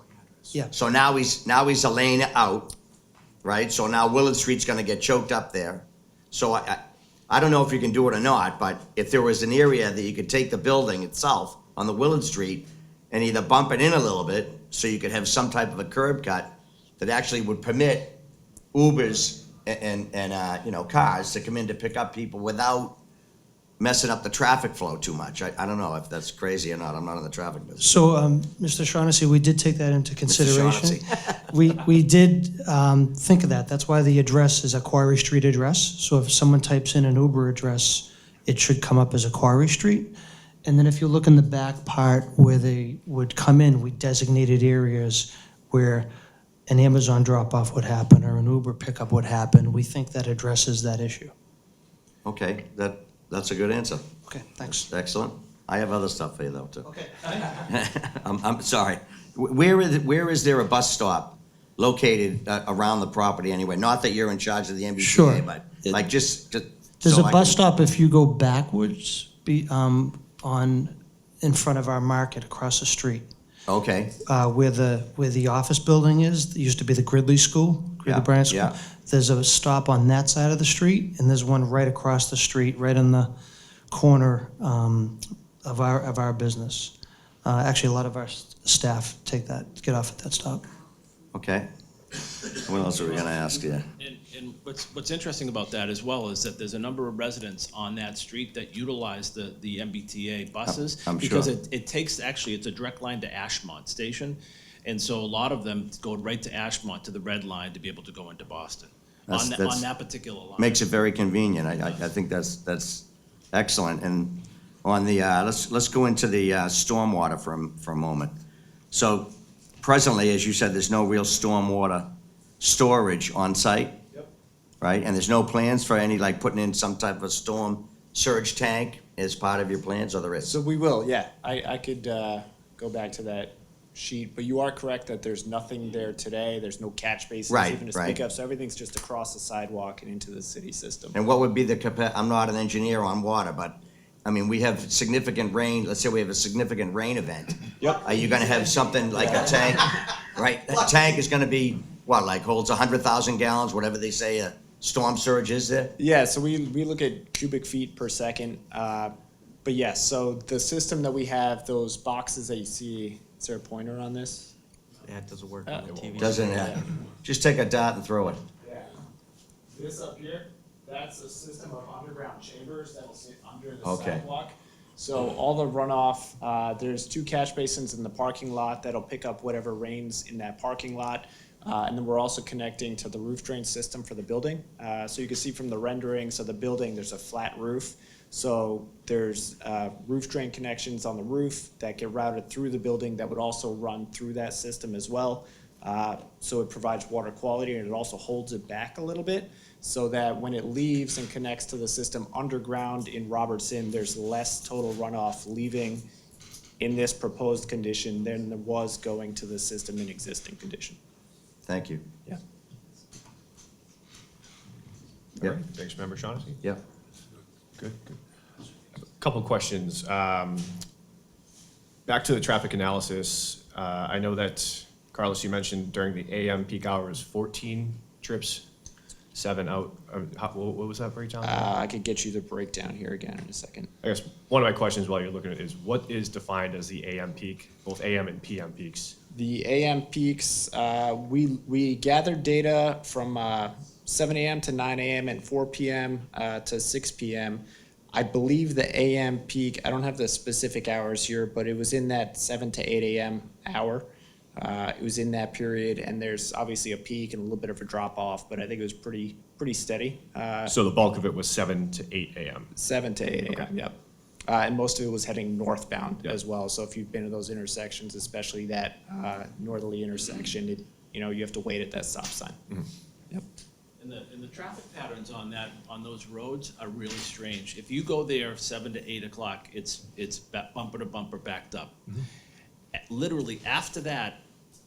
Yeah. So now he's a lane out, right? So now Willard Street's gonna get choked up there. So I don't know if you can do it or not, but if there was an area that you could take the building itself on the Willard Street and either bump it in a little bit so you could have some type of a curb cut that actually would permit Ubers and you know, cars to come in to pick up people without messing up the traffic flow too much. I don't know if that's crazy or not. I'm not in the traffic business. So, Mr. Shaughnessy, we did take that into consideration. Shaughnessy. We did think of that. That's why the address is a Quarry Street address. So if someone types in an Uber address, it should come up as a Quarry Street. And then if you look in the back part where they would come in, we designated areas where an Amazon drop-off would happen or an Uber pickup would happen. We think that addresses that issue. Okay, that's a good answer. Okay, thanks. Excellent. I have other stuff for you though, too. Okay. I'm sorry. Where is there a bus stop located around the property anyway? Not that you're in charge of the MBTA, Sure. but like just There's so a I bus can- stop if you go backwards, in front of our market across the street. Okay, Where the office building is, it used to be the Gridley School, Yeah, Gridley Bryant School. yeah. There's a stop on that side of the street, and there's one right across the street, right in the corner of our business. Actually, a lot of our staff get off at that stop. okay. What else are we gonna ask you? And what's interesting about that as well is that there's a number of residents on that street that utilize the MBTA buses. I'm Because sure. it takes, actually, it's a direct line to Ashmont Station. And so a lot of them go right to Ashmont, to the red line, to be able to go into Boston. That's- On that particular line. Makes it very convenient. I think that's excellent. And on the, let's go into the stormwater for a moment. So presently, as you said, there's no real stormwater storage on site? Yep. Right? And there's no plans for any, like, putting in some type of storm surge tank as part of your plans, or there is? So we will, yeah. I could go back to that sheet, but you are correct that there's nothing there today. There's no catch basins Right, even to right. speak of, so everything's just across the sidewalk and into the city system. And what would be the I'm not an engineer on water, but, I mean, we have significant rain, let's say we have a significant rain event. Yep. Are you gonna have something like a tank, right? That tank is gonna be, what, like holds 100,000 gallons, whatever they say a storm surge is there? Yeah, so we look at cubic feet per second. But yes, so the system that we have, those boxes that you see, is there a pointer on this? Yeah, it doesn't work on the TV. Doesn't it? Just take a dart and throw it. Yeah. This up here, that's a system of underground chambers that'll sit under the Okay. sidewalk. So all the runoff, there's 2 catch basins in the parking lot that'll pick up whatever rains in that parking lot. And then we're also connecting to the roof drain system for the building. So you can see from the rendering, so the building, there's a flat roof. So there's roof drain connections on the roof that get routed through the building that would also run through that system as well. So it provides water quality, and it also holds it back a little bit so that when it leaves and connects to the system underground in Robertson, there's less total runoff leaving in this proposed condition than there was going to the system in existing condition. Thank you. Yeah. All right, thanks, Member Shaughnessy. Yep. Good, good. Couple questions. Back to the traffic analysis. I know that, Carlos, you mentioned during the AM peak hours, 14 trips, 7 out. What was that breakdown? I could get you the breakdown here again in a second. I guess one of my questions while you're looking at it is, what is defined as the AM peak, both AM and PM peaks? The AM peaks, we gathered data from 7 a.m. to 9 a.m. and 4 p.m. To 6 p.m. I believe the AM peak, I don't have the specific hours here, but it was in that 7 to 8 a.m. hour. It was in that period, and there's obviously a peak and a little bit of a drop off, but I think it was pretty steady. So the bulk of it was 7 to 8 AM. 7 to 8 a.m. Okay. Yep. And most of it was heading northbound Yep. as well. So if you've been to those intersections, especially that northerly intersection, you have to wait at that stop sign. Yep. And the traffic patterns on those roads are really strange. If you go there 7 to 8 o'clock, it's bumper to bumper backed up. Literally after that,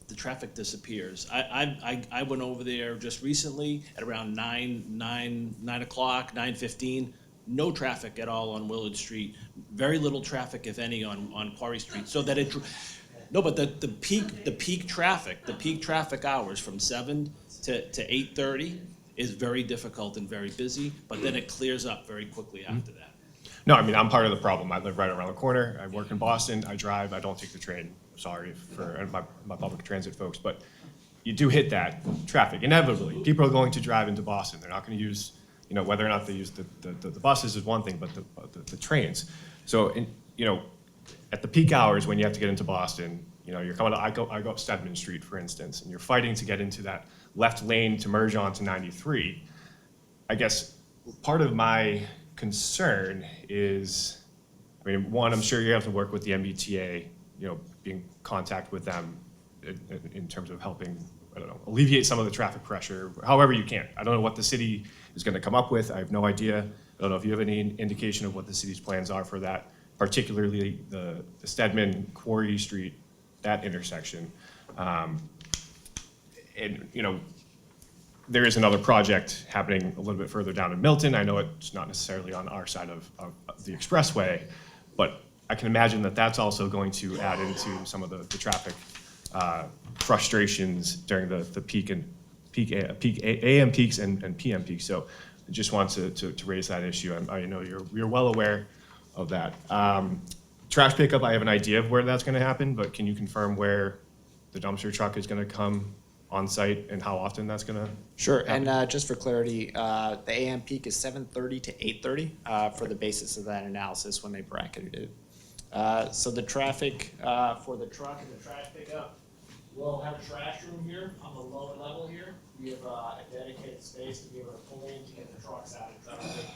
the traffic disappears. I went over there just recently at around 9 o'clock, 9:15. No traffic at all on Willard Street. Very little traffic, if any, on Quarry Street. So that no, but the peak traffic hours from 7 to 8:30 is very difficult and very busy, but then it clears up very quickly after that. No, I mean, I'm part of the problem. I live right around the corner. I work in Boston. I drive. I don't take the train. Sorry for my public transit folks, but you do hit that traffic inevitably. People are going to drive into Boston. They're not going to use, whether or not they use the buses is one thing, but the trains. So, at the peak hours when you have to get into Boston, you're coming. I go up Stedman Street, for instance, and you're fighting to get into that left lane to merge onto 93. I guess part of my concern is, one, I'm sure you have to work with the MBTA, be in contact with them in terms of helping, alleviate some of the traffic pressure, however you can. I don't know what the city is going to come up with. I have no idea. I don't know if you have any indication of what the city's plans are for that, particularly the Stedman, Quarry Street, that intersection. There is another project happening a little bit further down in Milton. I know it's not necessarily on our side of the expressway, but I can imagine that that's also going to add into some of the traffic frustrations during the peak AM peaks and PM peaks. So I just want to raise that issue. I know you're well aware of that. Trash pickup, I have an idea of where that's going to happen, but can you confirm where the dumpster truck is going to come on site and how often that's going to? Sure, and just for clarity, the AM peak is 7:30 to 8:30 for the basis of that analysis when they bracketed it. So the traffic for the truck and the trash pickup, we'll have a trash room here on the lower level here. We have a dedicated space to be able to pull in to get the trucks out of traffic.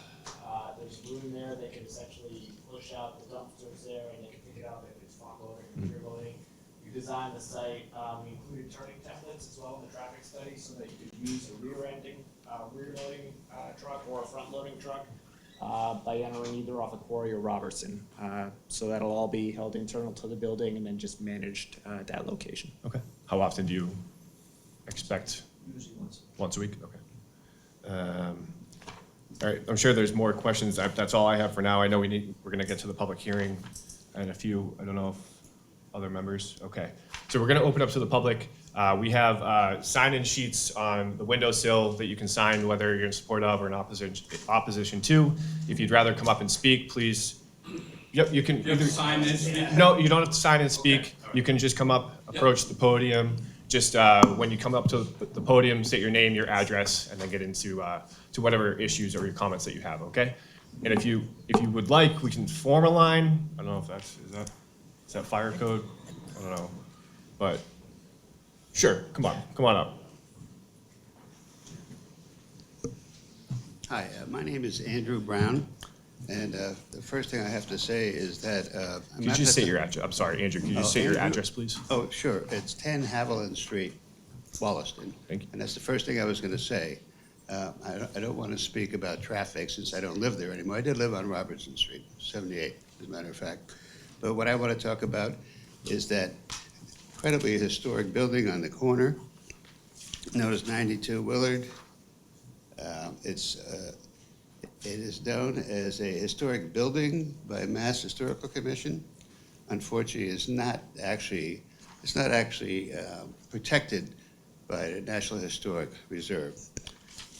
There's room there. They can essentially push out the dumpsters there and they can pick it up if it's front loading or rear loading. We designed the site, we included turning templates as well in the traffic study so that you could use a rear loading truck or a front loading truck by entering either off of Quarry or Robertson. So that'll all be held internal to the building and then just managed at that location. Okay. How often do you expect? Usually Once a week? Okay. All right, I'm sure there's more questions. That's all I have for now. I know we're going to get to the public hearing and a few, I don't know if other members, okay. So we're going to open up to the public. We have sign-in sheets on the windowsill that you can sign whether you're in support of or in opposition to. If you'd rather come up and speak, please. Yep, you can. You have to sign this? No, you don't have to sign and speak. You can just come up, approach the podium. Just when you come up to the podium, state your name, your address, and then get into to whatever issues or your comments that you have, okay? And if you would like, we can form a line. I don't know if is that fire code? I don't know, but sure, come on up. Hi, my name is Andrew Brown, and the first thing I have to say is that I'm Could you not just that- state your address? I'm sorry, Andrew, could you just state your Andrew- address, please? Oh, sure. It's 10 Haviland Street, Wollaston. Thank you. And that's the first thing I was going to say. I don't want to speak about traffic since I don't live there anymore. I did live on Robertson Street, 78, as a matter of fact. But what I want to talk about is that incredibly historic building on the corner, known as 92 Willard. It is known as a historic building by Mass Historical Commission. Unfortunately, it's not actually protected by the National Historic Reserve.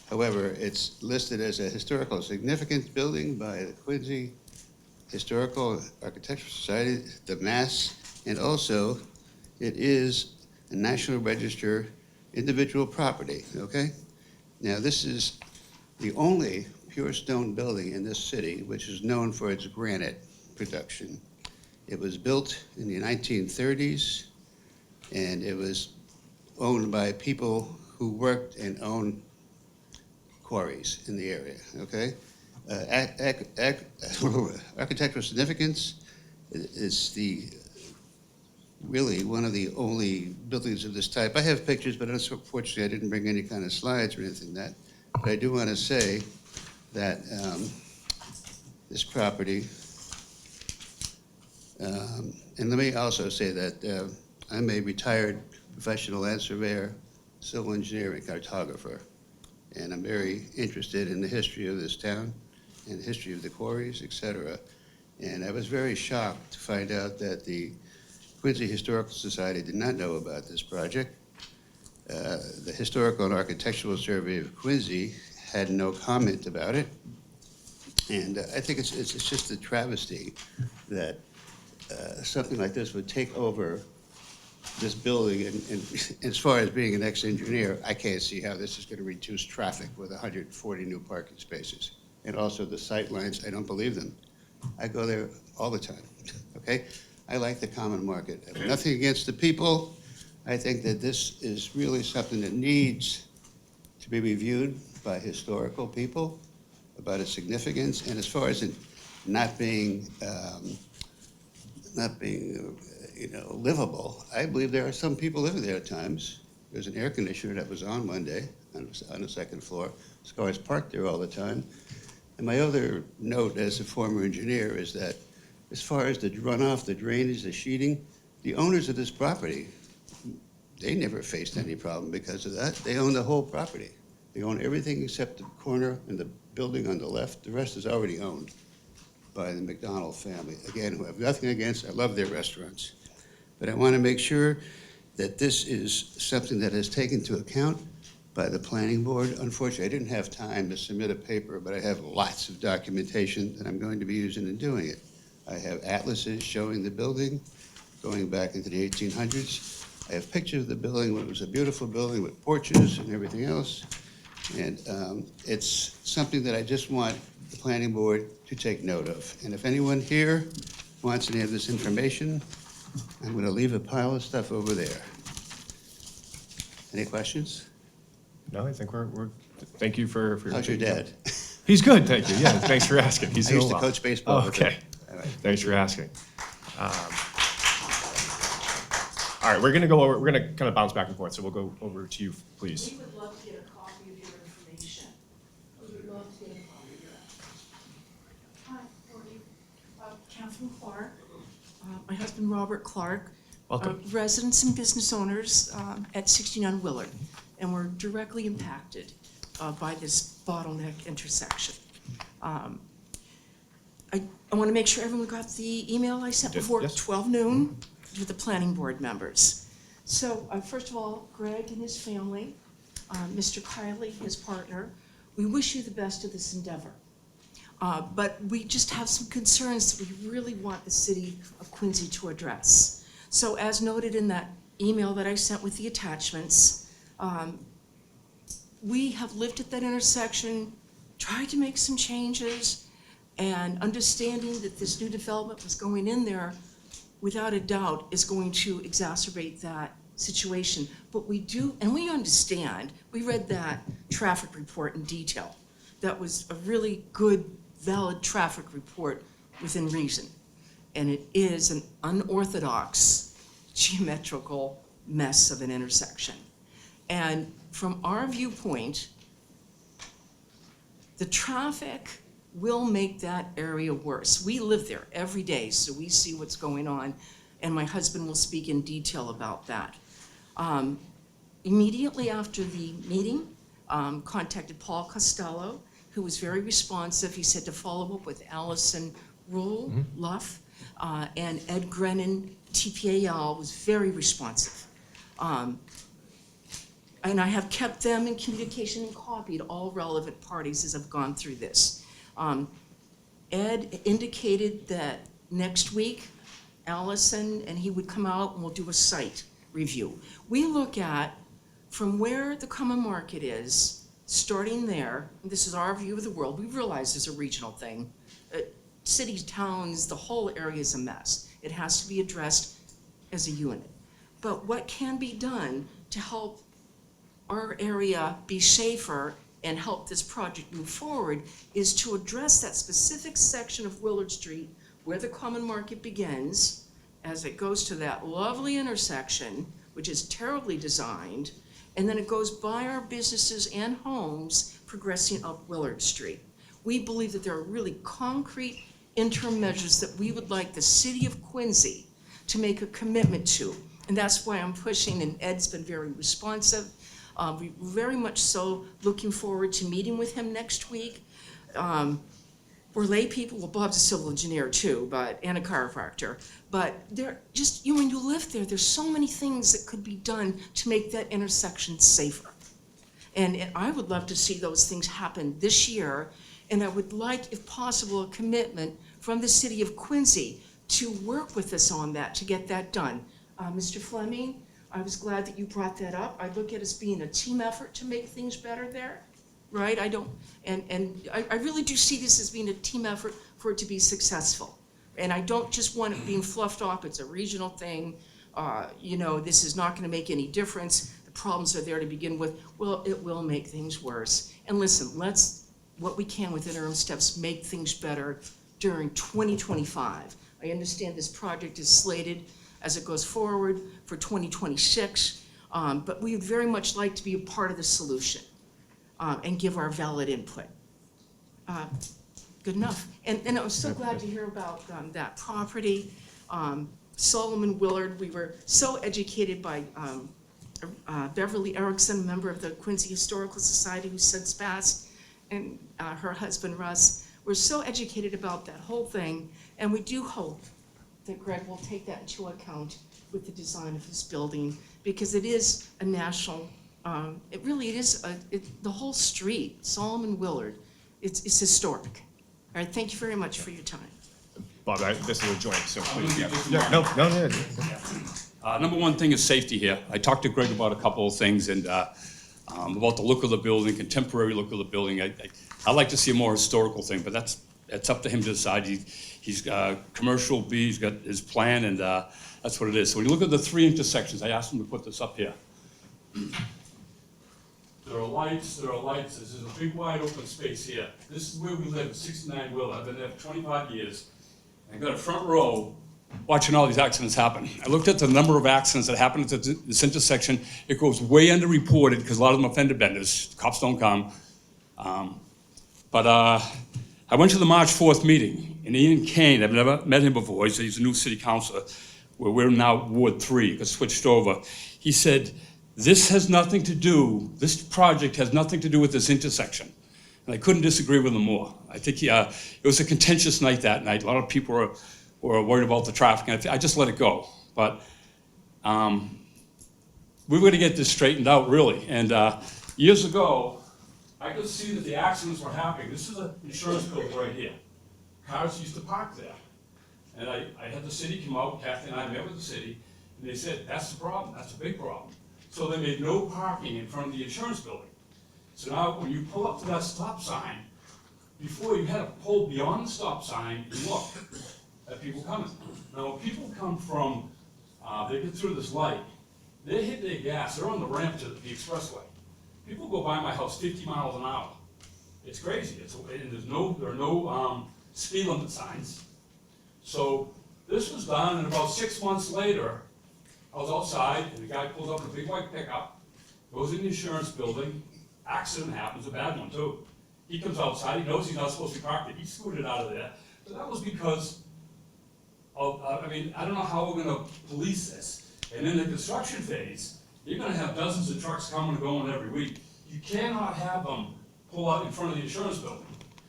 However, it's listed as a historical significance building by the Quincy Historical Architectural Society, the Mass, and also it is a National Register individual property, okay? Now, this is the only pure stone building in this city which is known for its granite production. It was built in the 1930s, and it was owned by people who worked and owned quarries in the area, okay? Architectural significance is really one of the only buildings of this type. I have pictures, but unfortunately I didn't bring any kind of slides or anything like that. But I do want to say that this property, and let me also say that I'm a retired professional land surveyor, civil engineer, and cartographer. And I'm very interested in the history of this town and the history of the quarries, et cetera. And I was very shocked to find out that the Quincy Historical Society did not know about this project. The Historical and Architectural Survey of Quincy had no comment about it. And I think it's just a travesty that something like this would take over this building. And as far as being an ex-engineer, I can't see how this is going to reduce traffic with 140 new parking spaces. And also the sight lines, I don't believe them. I go there all the time, okay? I like the common market. I have nothing against the people. I think that this is really something that needs to be reviewed by historical people about its significance. And as far as it not being livable, I believe there are some people living there at times. There's an air conditioner that was on one day on the second floor. Cars parked there all the time. And my other note as a former engineer is that as far as the runoff, the drainage, the sheeting, the owners of this property, they never faced any problem because of that. They own the whole property. They own everything except the corner and the building on the left. The rest is already owned by the McDonald family. Again, who I have nothing against, I love their restaurants. But I want to make sure that this is something that is taken into account by the planning board. Unfortunately, I didn't have time to submit a paper, but I have lots of documentation that I'm going to be using in doing it. I have atlases showing the building going back into the 1800s. I have pictures of the building when it was a beautiful building with porches and everything else. And it's something that I just want the planning board to take note of. And if anyone here wants any of this information, I'm going to leave a pile of stuff over there. Any questions? No, I think we're thank you for. How's your dad? He's good, thank you. Yeah, thanks for asking. He's I doing used to well. coach baseball Oh, with him. okay. All right. Thanks for asking. All right, we're gonna kind of bounce back and forth, so we'll go over to you, please. We would love to get a copy of your information. We would love to get a copy of your. Hi, how are you? Catherine Clark, my husband Robert Clark. Welcome. Residents and business owners at 69 Willard, and we're directly impacted by this bottleneck intersection. I want to make sure everyone got the email I sent Did, before yes. 12 noon to the planning board members. So first of all, Greg and his family, Mr. Kiley, his partner, we wish you the best of this endeavor. But we just have some concerns that we really want the city of Quincy to address. So as noted in that email that I sent with the attachments, we have lived at that intersection, tried to make some changes, and understanding that this new development was going in there, without a doubt, is going to exacerbate that situation. But we do, and we understand, we read that traffic report in detail. That was a really good, valid traffic report within reason. And it is an unorthodox geometrical mess of an intersection. And from our viewpoint, the traffic will make that area worse. We live there every day, so we see what's going on, and my husband will speak in detail about that. Immediately after the meeting, contacted Paul Costello, who was very responsive. He said to follow up with Allison Rule, Luff, and Ed Grennan, TPAL, was very responsive. And I have kept them in communication and copied all relevant parties as I've gone through this. Ed indicated that next week, Allison and he would come out and we'll do a site review. We look at from where the common market is, starting there, and this is our view of the world, we realize it's a regional thing. Cities, towns, the whole area is a mess. It has to be addressed as a unit. But what can be done to help our area be safer and help this project move forward is to address that specific section of Willard Street where the common market begins as it goes to that lovely intersection, which is terribly designed, and then it goes by our businesses and homes progressing up Willard Street. We believe that there are really concrete interim measures that we would like the city of Quincy to make a commitment to. And that's why I'm pushing, and Ed's been very responsive. We very much so looking forward to meeting with him next week. we're lay people, well, Bob's a civil engineer too, and a chiropractor. But there, just, when you live there, there's so many things that could be done to make that intersection safer. And I would love to see those things happen this year. And I would like, if possible, a commitment from the city of Quincy to work with us on that, to get that done. Mr. Fleming, I was glad that you brought that up. I look at it as being a team effort to make things better there, right? I really do see this as being a team effort for it to be successful. And I don't just want it being fluffed off, it's a regional thing. This is not gonna make any difference. The problems are there to begin with. Well, it will make things worse. And listen, let's, what we can with interim steps, make things better during 2025. I understand this project is slated as it goes forward for 2026, but we would very much like to be a part of the solution and give our valid input. Good enough. And I was so glad to hear about that property. Solomon Willard, we were so educated by Beverly Erickson, a member of the Quincy Historical Society who since passed, and her husband Russ. We're so educated about that whole thing, and we do hope that Greg will take that into account with the design of his building, because it is a national, it is the whole street, Solomon Willard, it's historic. All right, thank you very much for your time. Bob, this is a joint, so I'm please, gonna yeah. get this Yeah, one. no. Number one thing is safety here. I talked to Greg about a couple of things and about the look of the building, contemporary look of the building. I like to see a more historical thing, but that's up to him to decide. He's commercial B, he's got his plan, and that's what it is. So when you look at the three intersections, I asked him to put this up here. There are lights, this is a big wide open space here. This is where we live, 69 Will. I've been there for 25 years. I got a front row watching all these accidents happen. I looked at the number of accidents that happened at this intersection. It goes way underreported because a lot of them are fender benders. Cops don't come. But I went to the March 4th meeting, and Ian Kane, I've never met him before, he's a new city councilor, where we're now Ward 3, got switched over. He said, this project has nothing to do with this intersection. And I couldn't disagree with him more. I think it was a contentious night that night. A lot of people were worried about the traffic, and I just let it go. But we were gonna get this straightened out, really. And years ago, I could see that the accidents were happening. This is an insurance building right here. Cars used to park there. And I had the city come out, Kathy and I met with the city, and they said, that's the problem, that's a big problem. So they made no parking in front of the insurance building. So now when you pull up to that stop sign, before you had to pull beyond the stop sign and look at people coming. Now when people come from, they get through this light, they hit their gas, they're on the ramp to the expressway. People go by my house 50 miles an hour. It's crazy. And there are no speed limit signs. So this was done, and about 6 months later, I was outside, and the guy pulls up in a big white pickup, goes in the insurance building, accident happens, a bad one too. He comes outside, he knows he's not supposed to be parked there, he scooted out of there. But that was because of, I don't know how we're gonna police this. And in the construction phase, you're gonna have dozens of trucks coming and going every week. You cannot have them pull out in front of the insurance building.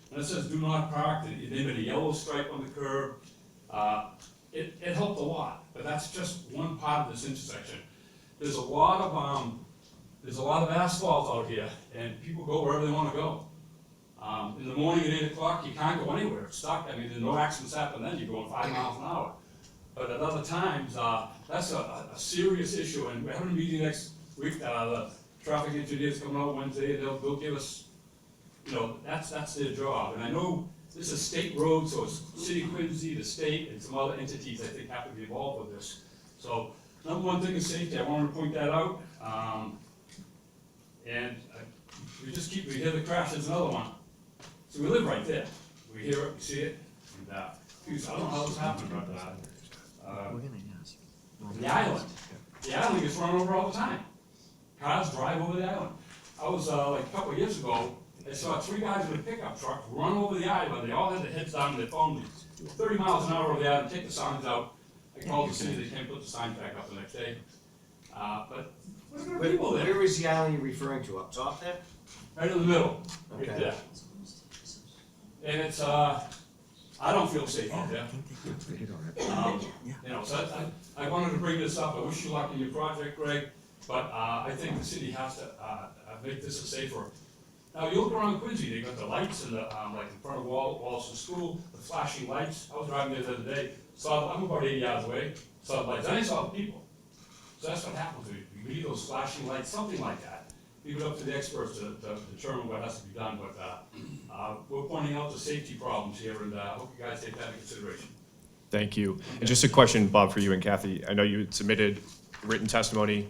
And it says do not park, they made a yellow stripe on the curb. It helped a lot, but that's just one part of this intersection. There's a lot of asphalt out here, and people go wherever they wanna go. In the morning at 8 o'clock, you can't go anywhere, it's stuck. There's no accidents happen then, you're going 5 miles an hour. But at other times, that's a serious issue, and we're having a meeting next week, the traffic engineers coming out Wednesday, and they'll give us, that's their job. And I know this is a state road, so it's City of Quincy, the state, and some other entities I think have to be involved with this. So, number one thing is safety, I wanted to point that out. We hear the crash, there's another one. So we live right there. We hear it, we see it, and I don't know how this happened, but the island gets run over all the time. Cars drive over the island. I was like a couple of years ago, I saw 3 guys with a pickup truck run over the island. They all had their heads down to their phone, 30 miles an hour over the island, take the signs out. I called the city, they can't put the signs back up the next day. But there are people there. Where is the island you're referring to? Up top there? Right in the middle, right Okay. there. and it's, I don't feel safe out there. You know, so I wanted to bring this up. I wish you luck in your project, Greg, but I think the city has to make this a safer. Now, you look around Quincy, they got the lights in the, like in front of Wallaston School, the flashing lights. I was driving there the other day, I'm about 80 yards away, saw the lights, I didn't saw the people. So that's what happens, we need those flashing lights, something like that. Leave it up to the experts to determine what has to be done, but we're pointing out the safety problems here, and I hope you guys take that into consideration. Thank you. And just a question, Bob, for you and Kathy. I know you had submitted written testimony.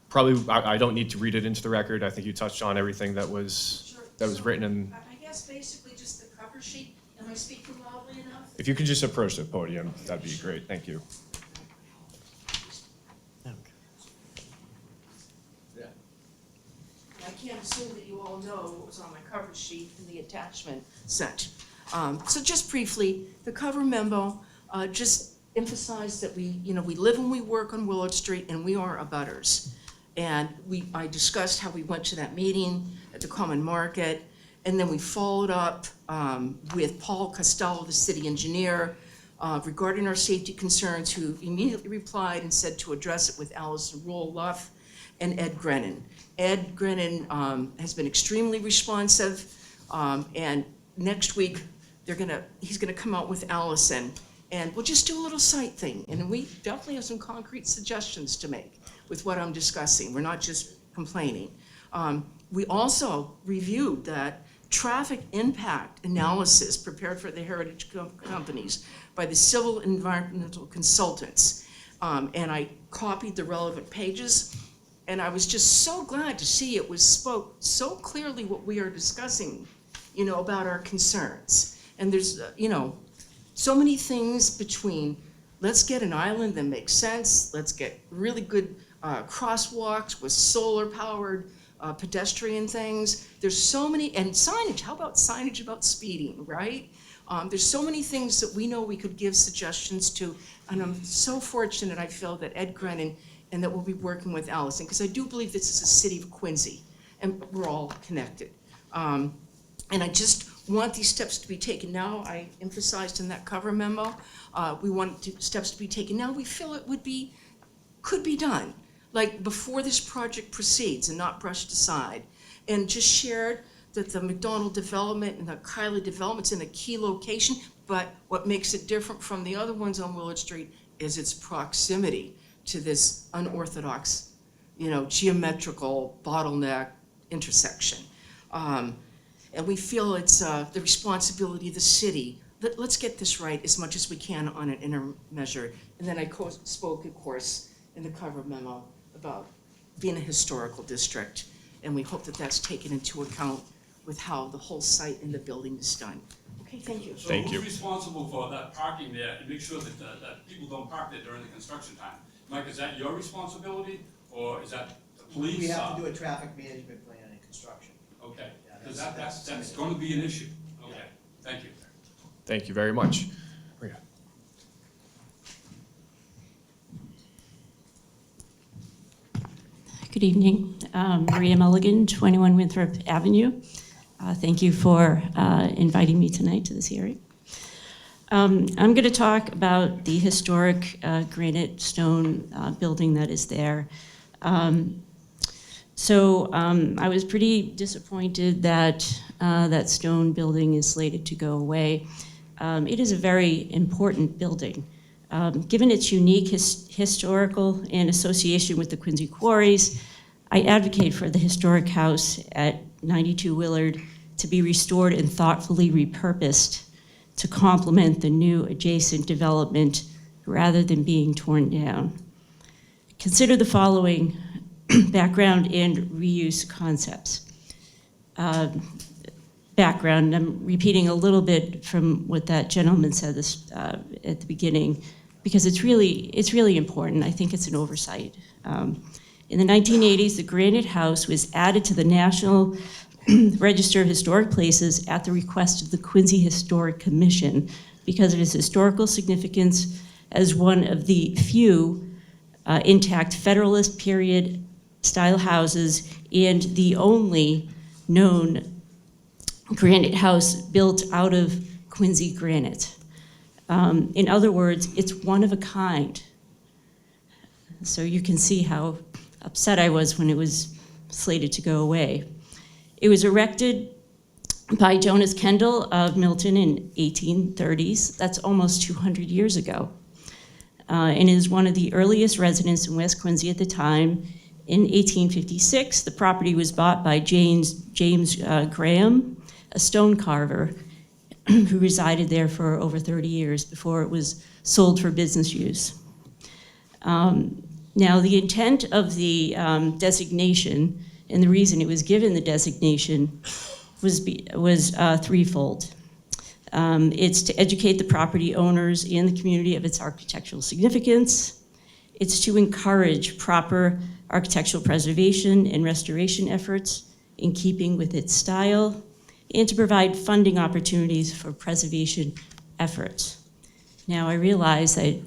Probably, I don't need to read it into the record. I think you touched on everything that was written. And I guess basically just the cover sheet. Am I speaking loudly enough? if you could just approach the podium, that'd be great. Thank you. I can't assume that you all know what was on my cover sheet in the attachment set. So just briefly, the cover memo just emphasized that we live and we work on Willard Street, and we are abutters. And I discussed how we went to that meeting at the Common Market, and then we followed up with Paul Costello, the city engineer, regarding our safety concerns, who immediately replied and said to address it with Allison Roloff and Ed Grennan. Ed Grennan has been extremely responsive, and next week he's gonna come out with Allison, and we'll just do a little site thing. And we definitely have some concrete suggestions to make with what I'm discussing. We're not just complaining. We also reviewed that traffic impact analysis prepared for the heritage companies by the civil environmental consultants. And I copied the relevant pages. And I was just so glad to see it was spoke so clearly what we are discussing, about our concerns. And there's, so many things between, let's get an island that makes sense, let's get really good crosswalks with solar-powered pedestrian things. There's so many, and signage, how about signage about speeding, right? There's so many things that we know we could give suggestions to, and I'm so fortunate, I feel, that Ed Grennan and that we'll be working with Allison, because I do believe this is a city of Quincy, and we're all connected. And I just want these steps to be taken now. I emphasized in that cover memo, we want steps to be taken now. We feel it could be done, like before this project proceeds and not brushed aside. And just shared that the McDonald development and the Kylie development's in a key location, but what makes it different from the other ones on Willard Street is its proximity to this unorthodox, geometrical bottleneck intersection. And we feel it's the responsibility of the city. Let's get this right as much as we can on an inner measure. And then I spoke, of course, in the cover memo about being a historical district. And we hope that that's taken into account with how the whole site and the building is done. Okay, thank you. Thank So you. who's responsible for that parking there and make sure that, that people don't park there during the construction time? Mike, is that your responsibility, or is that the police? We have to do a traffic management plan in construction. Okay, Yeah, because that's- that's going to be an issue. Okay, thank you. Thank you very much. Maria. Good evening. Maria Mulligan, 21 Winthrop Avenue. Thank you for inviting me tonight to this hearing. I'm going to talk about the historic granite stone building that is there. I was pretty disappointed that that stone building is slated to go away. It is a very important building. Given its unique historical and association with the Quincy Quarries, I advocate for the historic house at 92 Willard to be restored and thoughtfully repurposed to complement the new adjacent development rather than being torn down. Consider the following background and reuse concepts. Background, I'm repeating a little bit from what that gentleman said at the beginning, because it's really important. I think it's an oversight. In the 1980s, the Granite House was added to the National Register of Historic Places at the request of the Quincy Historic Commission because of its historical significance as one of the few intact Federalist period style houses and the only known granite house built out of Quincy granite. In other words, it's one of a kind. So you can see how upset I was when it was slated to go away. It was erected by Jonas Kendall of Milton in 1830s. That's almost 200 years ago. And is one of the earliest residents in West Quincy at the time. In 1856, the property was bought by James Graham, a stone carver, who resided there for over 30 years before it was sold for business use. Now, the intent of the designation and the reason it was given the designation was threefold. It's to educate the property owners and the community of its architectural significance. It's to encourage proper architectural preservation and restoration efforts in keeping with its style, and to provide funding opportunities for preservation efforts. Now, I realize that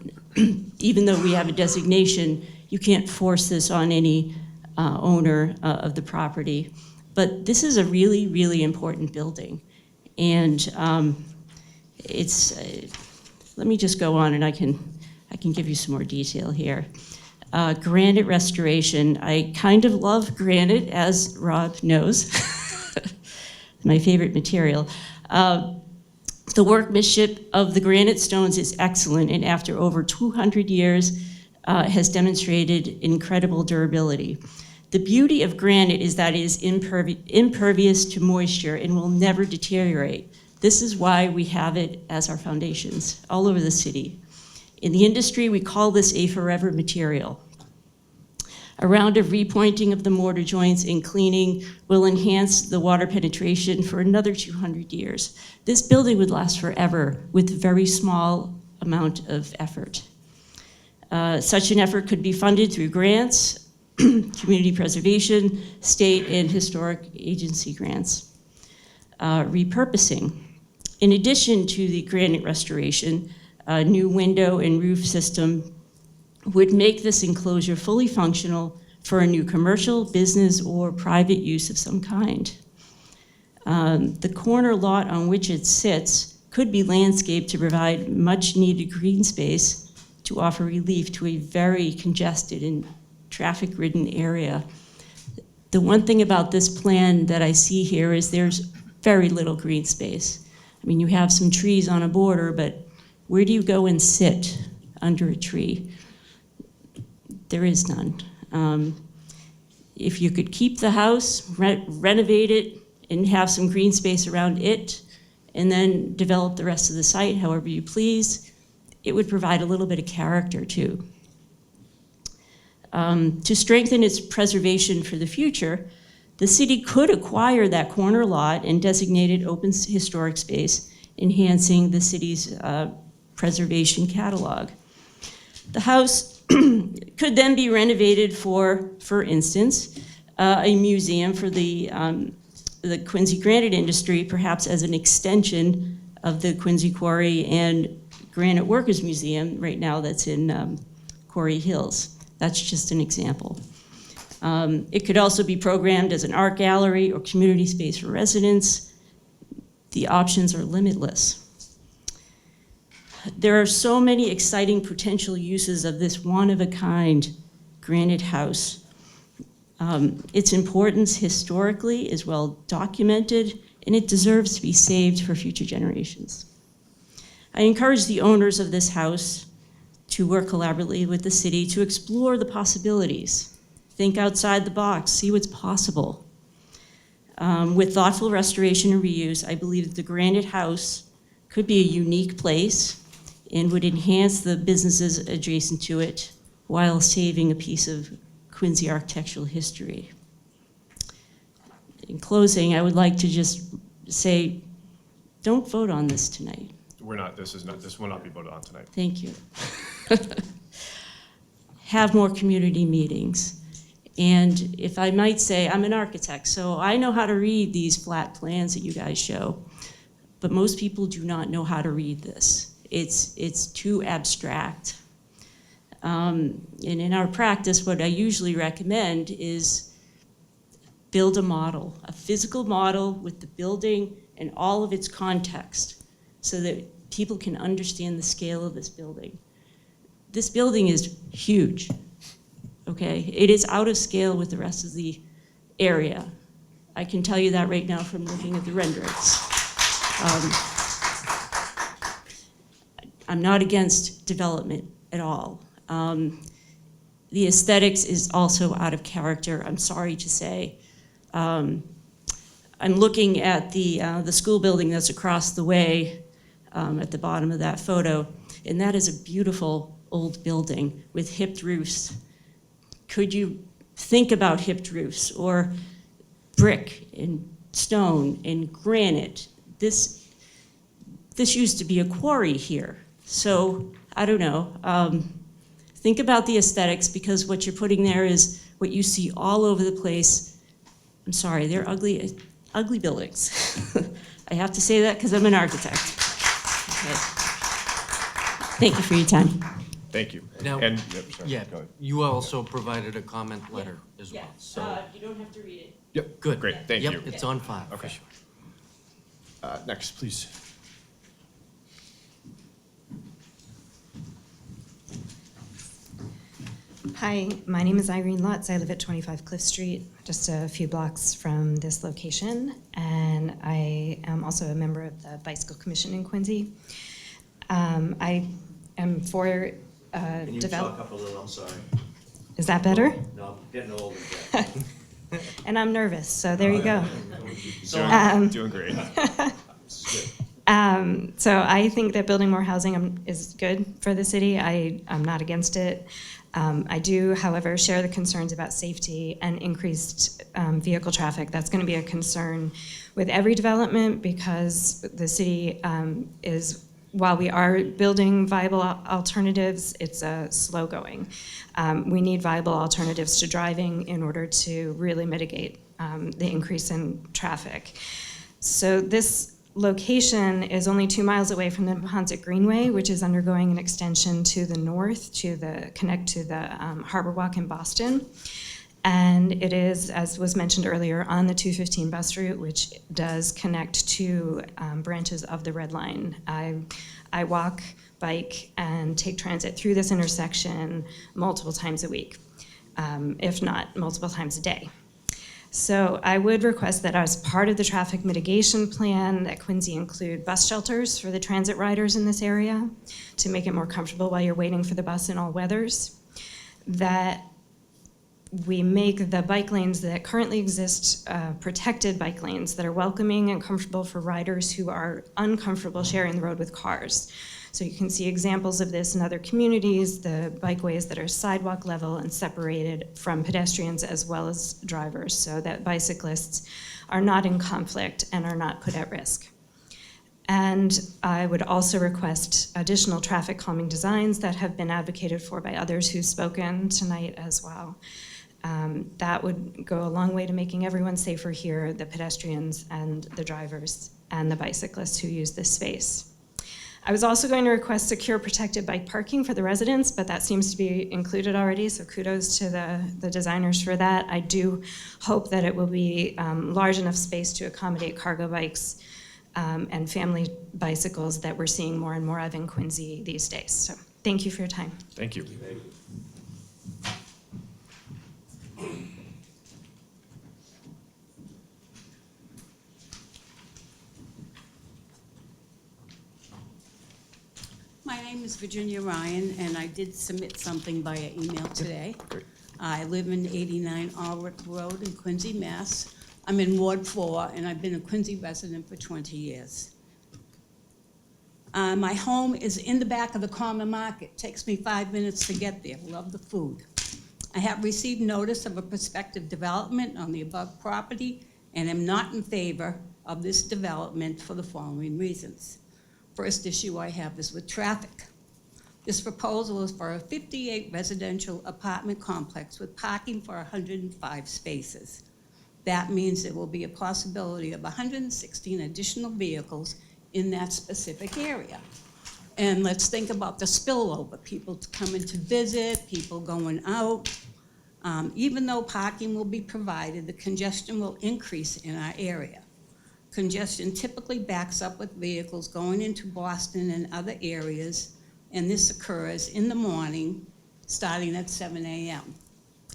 even though we have a designation, you can't force this on any owner of the property. But this is a really, really important building. And let me just go on and I can give you some more detail here. Granite restoration. I kind of love granite, as Rob knows. My favorite material. The workmanship of the granite stones is excellent, and after over 200 years, has demonstrated incredible durability. The beauty of granite is that it is impervious to moisture and will never deteriorate. This is why we have it as our foundations all over the city. In the industry, we call this a forever material. A round of repointing of the mortar joints and cleaning will enhance the water penetration for another 200 years. This building would last forever with very small amount of effort. Such an effort could be funded through grants, community preservation, state and historic agency grants. Repurposing. In addition to the granite restoration, a new window and roof system would make this enclosure fully functional for a new commercial, business, or private use of some kind. The corner lot on which it sits could be landscaped to provide much-needed green space to offer relief to a very congested and traffic-ridden area. The one thing about this plan that I see here is there's very little green space. I mean, you have some trees on a border, but where do you go and sit under a tree? There is none. If you could keep the house, renovate it, and have some green space around it, and then develop the rest of the site however you please, it would provide a little bit of character too. To strengthen its preservation for the future, the city could acquire that corner lot and designate it open historic space, enhancing the city's preservation catalog. The house could then be renovated for instance, a museum for the Quincy granite industry, perhaps as an extension of the Quincy Quarry and Granite Workers Museum right now that's in Quarry Hills. That's just an example. It could also be programmed as an art gallery or community space for residents. The options are limitless. There are so many exciting potential uses of this one-of-a-kind granite house. Its importance historically is well documented, and it deserves to be saved for future generations. I encourage the owners of this house to work collaboratively with the city to explore the possibilities. Think outside the box, see what's possible. With thoughtful restoration and reuse, I believe that the granite house could be a unique place and would enhance the businesses adjacent to it while saving a piece of Quincy architectural history. In closing, I would like to just say, don't vote on this tonight. This will not be voted on tonight. Thank you. Have more community meetings. And if I might say, I'm an architect, so I know how to read these flat plans that you guys show, but most people do not know how to read this. It's too abstract. And in our practice, what I usually recommend is build a model, a physical model with the building and all of its context so that people can understand the scale of this building. This building is huge, okay? It is out of scale with the rest of the area. I can tell you that right now from looking at the renderings. I'm not against development at all. The aesthetics is also out of character, I'm sorry to say. I'm looking at the school building that's across the way at the bottom of that photo, and that is a beautiful old building with hipped roofs. Could you think about hipped roofs or brick and stone and granite? This used to be a quarry here, so I don't know. Think about the aesthetics, because what you're putting there is what you see all over the place. I'm sorry, they're ugly, ugly buildings. I have to say that because I'm an architect. Okay. Thank you for your time. Thank you. Now, And, yep, sorry, yeah, go ahead. you also provided a comment letter as well, so. You don't have to read it. Yep, Good. great, thank you. Yep, it's on file, for Okay. sure. Next, please. Hi, my name is Irene Lutz. I live at 25 Cliff Street, just a few blocks from this location, and I am also a member of the Bicycle Commission in Quincy. I am for Can you develop. talk up a little, I'm sorry? Is that better? No, I'm getting older, Jack. And I'm nervous, so there you go. Doing great. So I think that building more housing is good for the city. I'm not against it. I do, however, share the concerns about safety and increased vehicle traffic. That's going to be a concern with every development, because the city is, while we are building viable alternatives, it's slow going. We need viable alternatives to driving in order to really mitigate the increase in traffic. So this location is only 2 miles away from the Neponset Greenway, which is undergoing an extension to the north to connect to the Harbor Walk in Boston. And it is, as was mentioned earlier, on the 215 bus route, which does connect to branches of the Red Line. I walk, bike, and take transit through this intersection multiple times a week, if not multiple times a day. So I would request that as part of the traffic mitigation plan, that Quincy include bus shelters for the transit riders in this area to make it more comfortable while you're waiting for the bus in all weathers. That we make the bike lanes that currently exist protected bike lanes that are welcoming and comfortable for riders who are uncomfortable sharing the road with cars. So you can see examples of this in other communities, the bikeways that are sidewalk level and separated from pedestrians as well as drivers, so that bicyclists are not in conflict and are not put at risk. And I would also request additional traffic calming designs that have been advocated for by others who've spoken tonight as well. That would go a long way to making everyone safer here, the pedestrians and the drivers and the bicyclists who use this space. I was also going to request secure protected bike parking for the residents, but that seems to be included already, so kudos to the designers for that. I do hope that it will be large enough space to accommodate cargo bikes and family bicycles that we're seeing more and more of in Quincy these days. So thank you for your time. Thank you. My name is Virginia Ryan, and I did submit something via email today. Great. I live in 89 Ulrich Road in Quincy, Mass. I'm in Ward 4, and I've been a Quincy resident for 20 years. My home is in the back of the Common Market. Takes me 5 minutes to get there. Love the food. I have received notice of a prospective development on the above property, and am not in favor of this development for the following reasons. First issue I have is with traffic. This proposal is for a 58 residential apartment complex with parking for 105 spaces. That means there will be a possibility of 116 additional vehicles in that specific area. And let's think about the spillover, people coming to visit, people going out. Even though parking will be provided, the congestion will increase in our area. congestion typically backs up with vehicles going into Boston and other areas, and this occurs in the morning, starting at 7 a.m.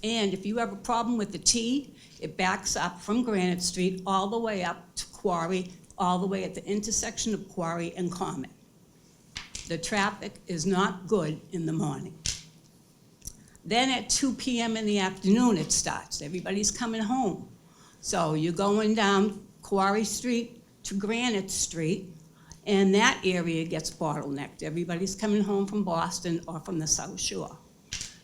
And if you have a problem with the T, it backs up from Granite Street all the way up to Quarry, all the way at the intersection of Quarry and Common. The traffic is not good in the morning. Then at 2 p.m. in the afternoon, it starts. Everybody's coming home. So you're going down Quarry Street to Granite Street, and that area gets bottlenecked. Everybody's coming home from Boston or from the South Shore.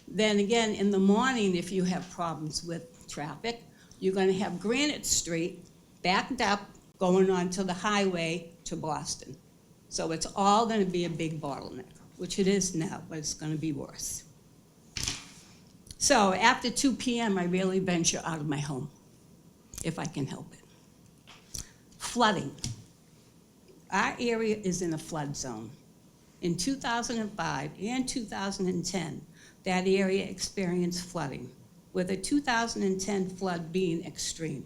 Then again, in the morning, if you have problems with traffic, you're going to have Granite Street backed up going onto the highway to Boston. So it's all going to be a big bottleneck, which it is now, but it's going to be worse. So after 2 p.m., I rarely venture out of my home, if I can help it. Flooding. Our area is in a flood zone. In 2005 and 2010, that area experienced flooding, with the 2010 flood being extreme.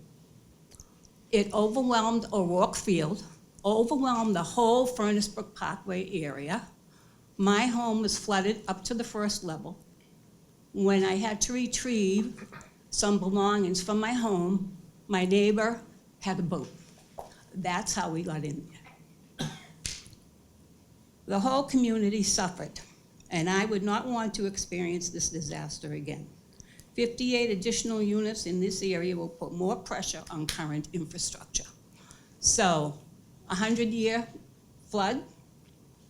It overwhelmed O'Rourke Field, overwhelmed the whole Furnace Brook Parkway area. My home was flooded up to the first level. When I had to retrieve some belongings from my home, my neighbor had a boat. That's how we got in there. The whole community suffered, and I would not want to experience this disaster again. 58 additional units in this area will put more pressure on current infrastructure. So, 100-year flood,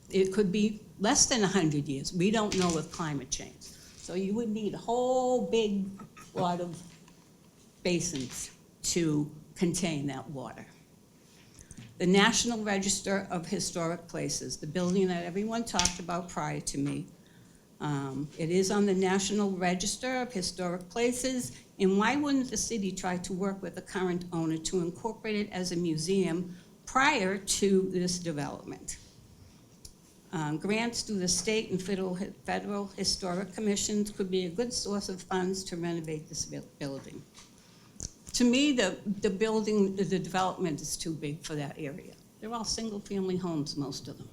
it could be less than 100 years. We don't know with climate change. So you would need a whole big lot of basins to contain that water. The National Register of Historic Places, the building that everyone talked about prior to me, it is on the National Register of Historic Places, and why wouldn't the city try to work with the current owner to incorporate it as a museum prior to this development? Grants through the state and federal historic commissions could be a good source of funds to renovate this building. To me, the development is too big for that area. They're all single-family homes, most of them.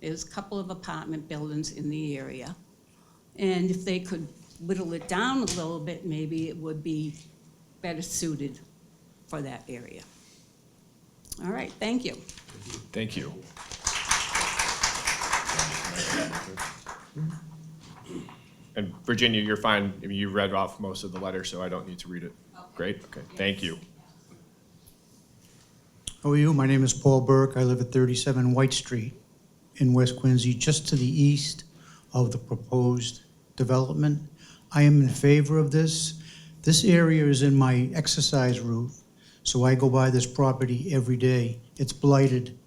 There's a couple of apartment buildings in the area. And if they could whittle it down a little bit, maybe it would be better suited for that area. All right, thank you. Thank you. And Virginia, you're fine. I mean, you read off most of the letter, so I don't need to read it. Okay. Great, okay, thank you. How are you? My name is Paul Burke. I live at 37 White Street in West Quincy, just to the east of the proposed development. I am in favor of this. This area is in my exercise route, so I go by this property every day. It's blighted.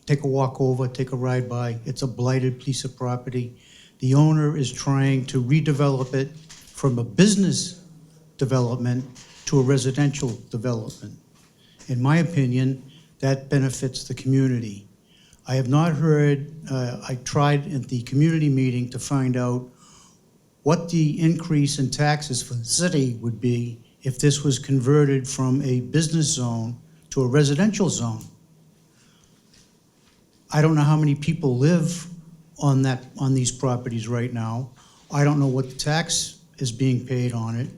Take a walk over, take a ride by. It's a blighted piece of property. The owner is trying to redevelop it from a business development to a residential development. In my opinion, that benefits the community. I have not heard, I tried at the community meeting to find out what the increase in taxes for the city would be if this was converted from a business zone to a residential zone. I don't know how many people live on these properties right now. I don't know what the tax is being paid on it,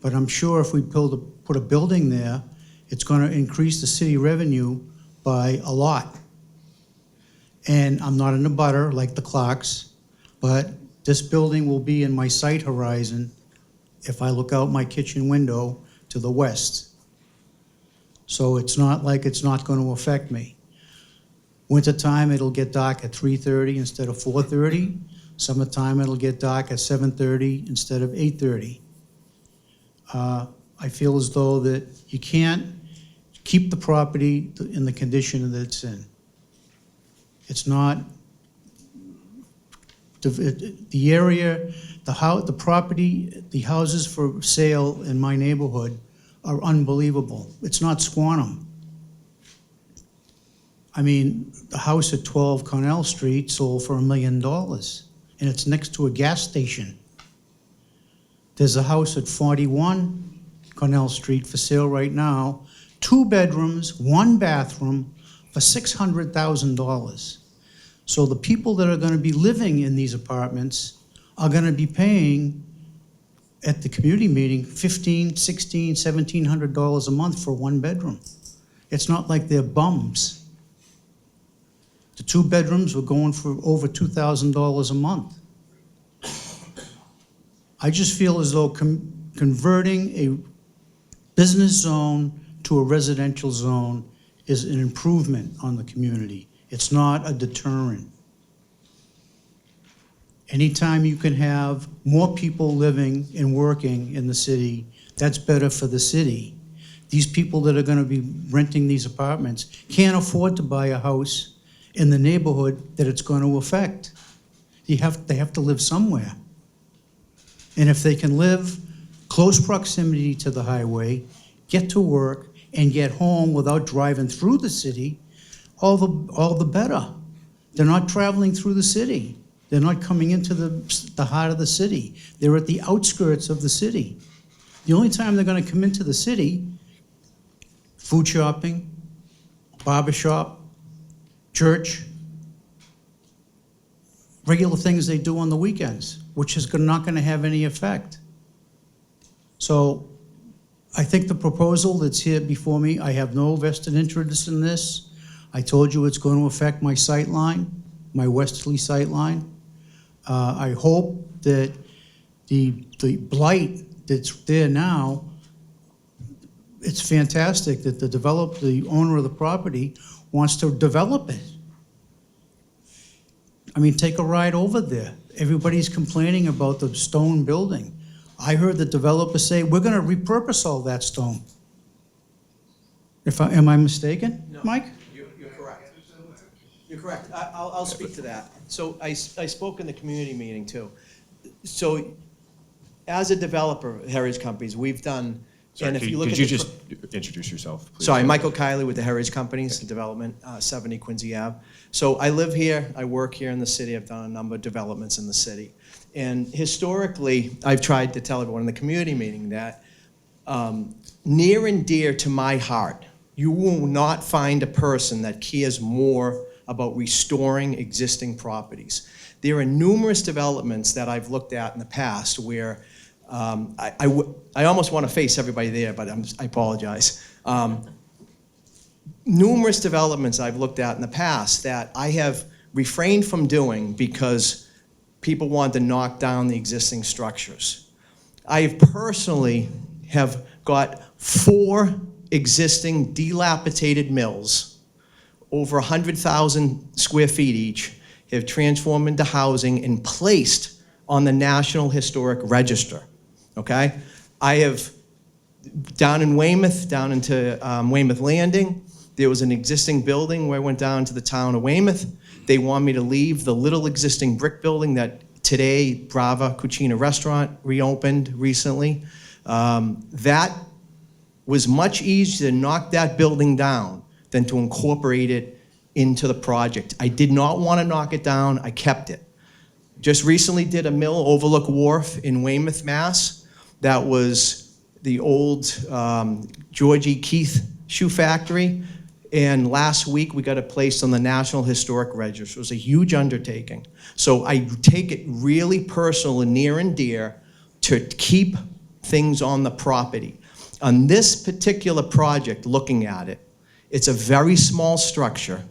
but I'm sure if we put a building there, it's going to increase the city revenue by a lot. And I'm not in a butter like the Clarks, but this building will be in my sight horizon if I look out my kitchen window to the west. So it's not like it's not going to affect me. Wintertime, it'll get dark at 3:30 instead of 4:30. Summertime, it'll get dark at 7:30 instead of 8:30. I feel as though that you can't keep the property in the condition that it's in. It's not, the area, the property, the houses for sale in my neighborhood are unbelievable. It's not Squantum. I mean, the house at 12 Cornell Street sold for $1 million, and it's next to a gas station. There's a house at 41 Cornell Street for sale right now, 2 bedrooms, 1 bathroom for $600,000. So the people that are gonna be living in these apartments are gonna be paying at the community meeting $1,500, $1,600, $1,700 a month for 1 bedroom. It's not like they're bums. The 2 bedrooms were going for over $2,000 a month. I just feel as though converting a business zone to a residential zone is an improvement on the community. It's not a deterrent. Anytime you can have more people living and working in the city, that's better for the city. These people that are gonna be renting these apartments can't afford to buy a house in the neighborhood that it's gonna affect. They have to live somewhere. And if they can live close proximity to the highway, get to work, and get home without driving through the city, all the better. They're not traveling through the city. They're not coming into the heart of the city. They're at the outskirts of the city. The only time they're gonna come into the city, food shopping, barber shop, church, regular things they do on the weekends, which is not gonna have any effect. So I think the proposal that's here before me, I have no vested interest in this. I told you it's going to affect my sight line, my westerly sight line. I hope that the blight that's there now, it's fantastic that the owner of the property wants to develop it. I mean, take a ride over there. Everybody's complaining about the stone building. I heard the developer say, we're gonna repurpose all that stone. Am I mistaken, Mike? You're correct. You're correct. I'll speak to that. So I spoke in the community meeting too. So as a developer, Heritage Companies, we've done, and if you look at Could you just introduce yourself, please? Sorry, Michael Kiley with the Heritage Companies Development, 70 Quincy Ave. So I live here, I work here in the city, I've done a number of developments in the city. And historically, I've tried to tell everyone in the community meeting that near and dear to my heart, you will not find a person that cares more about restoring existing properties. There are numerous developments that I've looked at in the past where I almost want to face everybody there, but I apologize. Numerous developments I've looked at in the past that I have refrained from doing because people want to knock down the existing structures. I personally have got 4 existing dilapidated mills, over 100,000 square feet each, have transformed into housing and placed on the National Historic Register, okay? I have, down in Weymouth, down into Weymouth Landing, there was an existing building where I went down to the town of Weymouth. They want me to leave the little existing brick building that today Brava Cucina Restaurant reopened recently. That was much easier to knock that building down than to incorporate it into the project. I did not want to knock it down, I kept it. Just recently did a mill, Overlook Wharf in Weymouth, Mass. That was the old George E. Keith shoe factory. And last week, we got it placed on the National Historic Register. It was a huge undertaking. So I take it really personal and near and dear to keep things on the property. On this particular project, looking at it, it's a very small structure.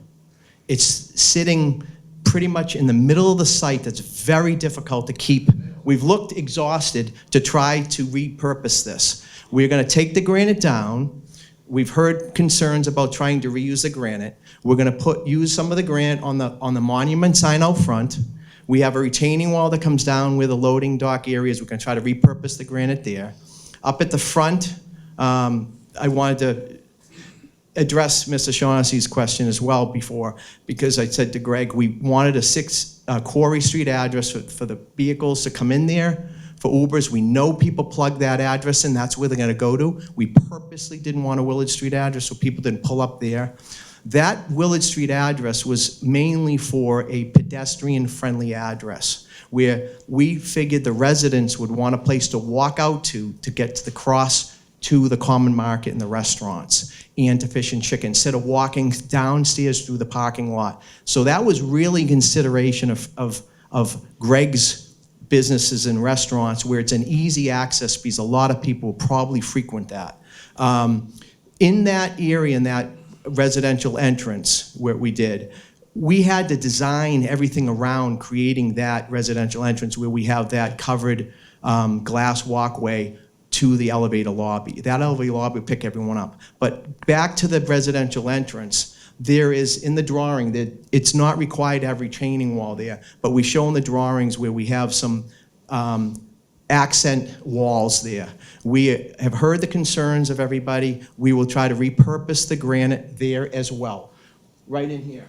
It's sitting pretty much in the middle of the site that's very difficult to keep. We've looked exhausted to try to repurpose this. We're gonna take the granite down. We've heard concerns about trying to reuse the granite. We're gonna use some of the granite on the monument sign out front. We have a retaining wall that comes down where the loading dock areas. We're gonna try to repurpose the granite there. Up at the front, I wanted to address Mr. Shaughnessy's question as well before, because I said to Greg, we wanted a 6 Quarry Street address for the vehicles to come in there. For Ubers, we know people plug that address in, that's where they're gonna go to. We purposely didn't want a Willard Street address so people didn't pull up there. That Willard Street address was mainly for a pedestrian-friendly address, where we figured the residents would want a place to walk out to get to the cross to the common market and the restaurants and to Fish and Chicken, instead of walking downstairs through the parking lot. So that was really consideration of Greg's businesses and restaurants, where it's an easy access because a lot of people probably frequent that. In that area, in that residential entrance where we had to design everything around creating that residential entrance where we have that covered glass walkway to the elevator lobby. That elevator lobby will pick everyone up. But back to the residential entrance, there is, in the drawing, that it's not required to have retaining wall there, but we show in the drawings where we have some accent walls there. We have heard the concerns of everybody. We will try to repurpose the granite there as well, right in here.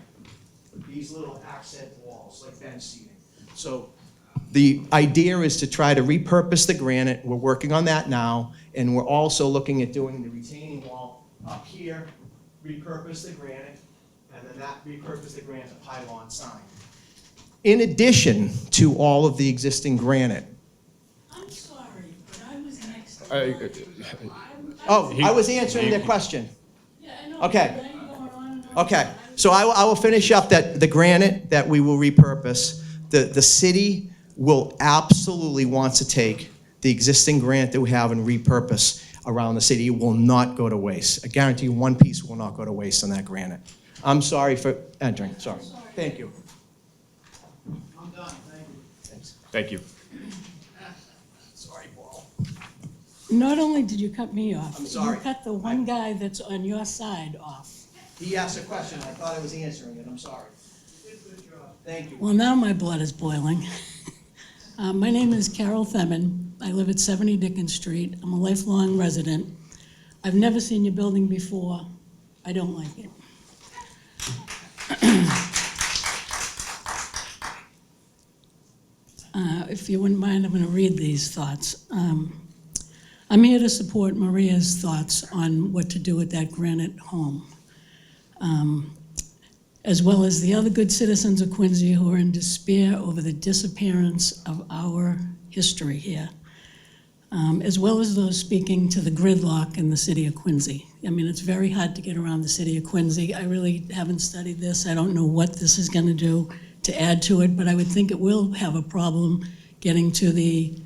These little accent walls, like bench seating. So the idea is to try to repurpose the granite. We're working on that now, and we're also looking at doing the retaining wall up here, repurpose the granite, and then that repurpose the granite pylon sign. In addition to all of the existing granite. I'm sorry, but I was next. Oh, I was answering their question. Yeah, I know. Okay. Then you're going on and on. Okay, so I will finish up the granite that we will repurpose. The city will absolutely want to take the existing granite that we have and repurpose around the city. It will not go to waste. I guarantee you one piece will not go to waste on that granite. I'm sorry for entering, sorry. Thank you. I'm done, thank you. Thanks. Thank you. Sorry, Paul. Not only did you cut me off, I'm sorry. you cut the one guy that's on your side off. He asked a question, I thought I was answering it, I'm sorry. Thank you. Well, now my blood is boiling. My name is Carol Themin. I live at 70 Dickens Street. I'm a lifelong resident. I've never seen your building before. I don't like it. If you wouldn't mind, I'm going to read these thoughts. I'm here to support Maria's thoughts on what to do with that granite home, as well as the other good citizens of Quincy who are in despair over the disappearance of our history here, as well as those speaking to the gridlock in the city of Quincy. I mean, it's very hard to get around the city of Quincy. I really haven't studied this. I don't know what this is going to do to add to it, but I would think it will have a problem getting to the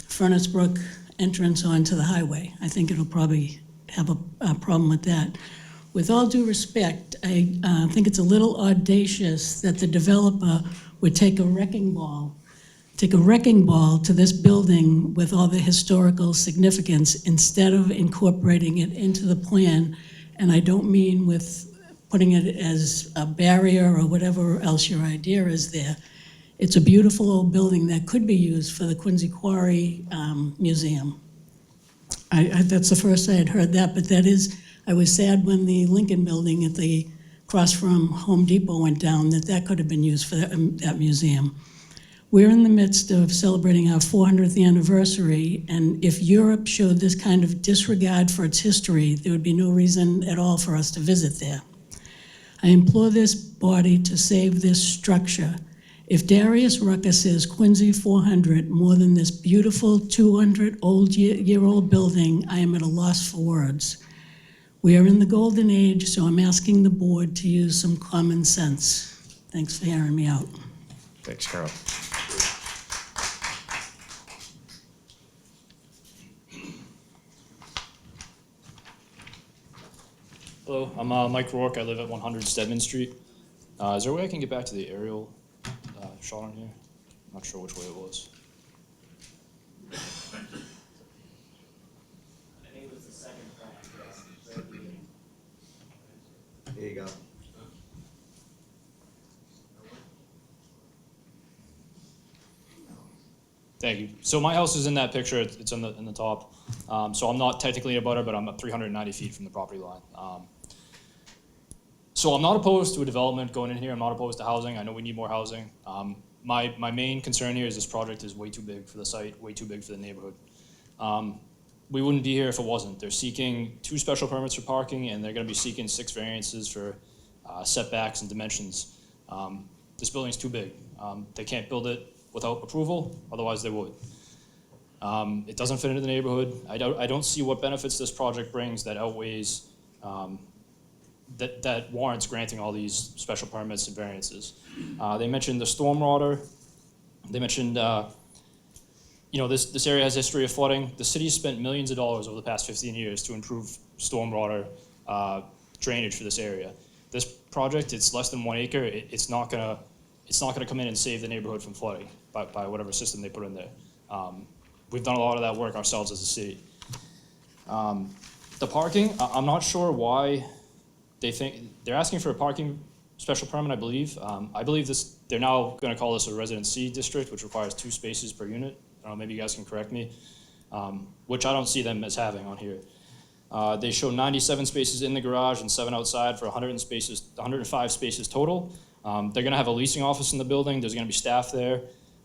Furnace Brook entrance onto the highway. I think it'll probably have a problem with that. With all due respect, I think it's a little audacious that the developer would take a wrecking ball to this building with all the historical significance instead of incorporating it into the plan. And I don't mean with putting it as a barrier or whatever else your idea is there. It's a beautiful old building that could be used for the Quincy Quarry Museum. That's the first I had heard that, but I was sad when the Lincoln Building at the across from Home Depot went down, that could have been used for that museum. We're in the midst of celebrating our 400th anniversary, and if Europe showed this kind of disregard for its history, there would be no reason at all for us to visit there. I implore this body to save this structure. If Darius Rucker says Quincy 400 more than this beautiful 200-year-old building, I am at a loss for words. We are in the golden age, so I'm asking the board to use some common sense. Thanks for hearing me out. Thanks, Carol. Hello, I'm Mike Rourke. I live at 100 Stedman Street. Is there a way I can get back to the aerial shot on here? I'm not sure which way it was. I think it was the second plan, There you go. Thank you. So my house is in that picture. It's in the top. So I'm not technically a butter, but I'm at 390 feet from the property line. So I'm not opposed to a development going in here. I'm not opposed to housing. I know we need more housing. My main concern here is this project is way too big for the site, way too big for the neighborhood. We wouldn't be here if it wasn't. They're seeking 2 special permits for parking, and they're going to be seeking 6 variances for setbacks and dimensions. This building's too big. They can't build it without approval, otherwise they would. It doesn't fit into the neighborhood. I don't see what benefits this project brings that outweighs, that warrants granting all these special permits and variances. They mentioned the stormwater. They mentioned, this area has a history of flooding. The city spent millions of dollars over the past 15 years to improve stormwater drainage for this area. This project, it's less than 1 acre. It's not gonna come in and save the neighborhood from flooding by whatever system they put in there. We've done a lot of that work ourselves as a city. The parking, I'm not sure why they're asking for a parking special permit, I believe. I believe they're now gonna call this a Residence C district, which requires 2 spaces per unit. I don't know, maybe you guys can correct me, which I don't see them as having on here. They show 97 spaces in the garage and 7 outside for 105 spaces total. They're gonna have a leasing office in the building. There's gonna be staff there.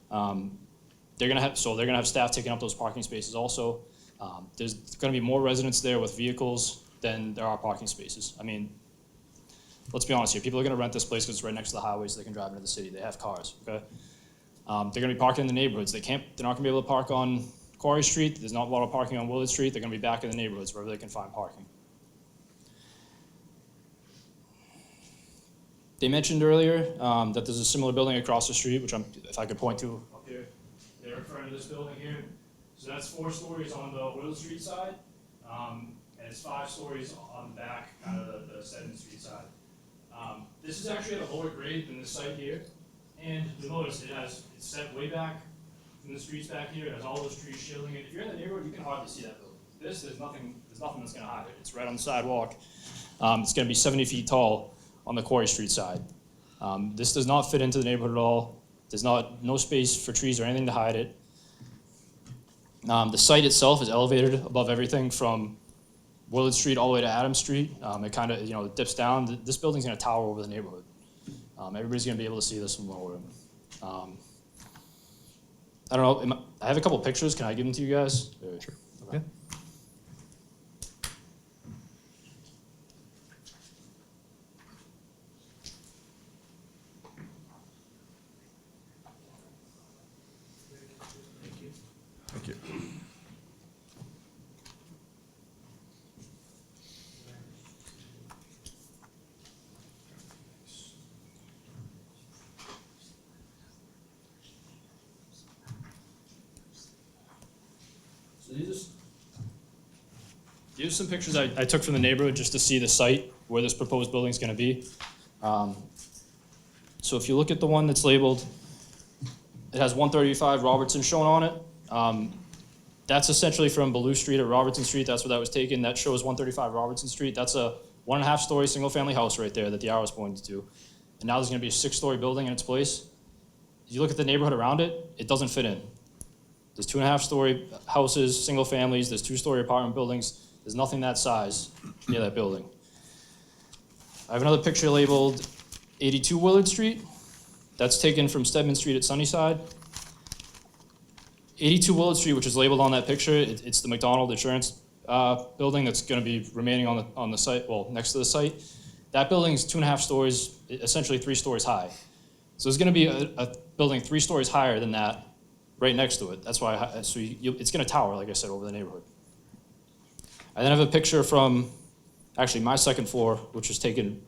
They're gonna have staff taking up those parking spaces also. There's gonna be more residents there with vehicles than there are parking spaces. I mean, let's be honest here. People are gonna rent this place because it's right next to the highway, so they can drive into the city. They have cars, okay? They're gonna be parking in the neighborhoods. They're not gonna be able to park on Quarry Street. There's not a lot of parking on Willard Street. They're gonna be back in the neighborhoods wherever they can find parking. They mentioned earlier that there's a similar building across the street, which if I could point to up here, they're referring to this building here. So that's 4 stories on the Willard Street side, and it's 5 stories on the back, kind of the 7th Street side. This is actually at a lower grade than this site here, and you'll notice it's set way back from the streets back here. It has all those trees shielding it. If you're in the neighborhood, you can hardly see that building. There's nothing that's gonna hide it. It's right on the sidewalk. It's gonna be 70 feet tall on the Quarry Street side. This does not fit into the neighborhood at all. There's no space for trees or anything to hide it. The site itself is elevated above everything from Willard Street all the way to Adams Street. It kind of dips down. This building's gonna tower over the neighborhood. Everybody's gonna be able to see this from lower. I don't know, I have a couple pictures. Can I give them to you guys? Sure. Okay. Yeah. Thank you. So these are some pictures I took from the neighborhood just to see the site where this proposed building's gonna be. So if you look at the one that's labeled, it has 135 Robertson shown on it. That's essentially from Ballou Street at Robertson Street. That's where that was taken. That shows 135 Robertson Street. That's a 1.5-story single-family house right there that the arrow's pointing to. And now there's gonna be a 6-story building in its place. If you look at the neighborhood around it, it doesn't fit in. There's 2.5-story houses, single families. There's 2-story apartment buildings. There's nothing that size near that building. I have another picture labeled 82 Willard Street. That's taken from Stedman Street at Sunnyside. 82 Willard Street, which is labeled on that picture, it's the McDonald Insurance building that's going to be remaining on the site, well, next to the site. That building is 2.5 stories, essentially 3 stories high. So there's going to be a building 3 stories higher than that right next to it. That's why, it's going to tower, like I said, over the neighborhood. I then have a picture from, actually, my second floor, which was taken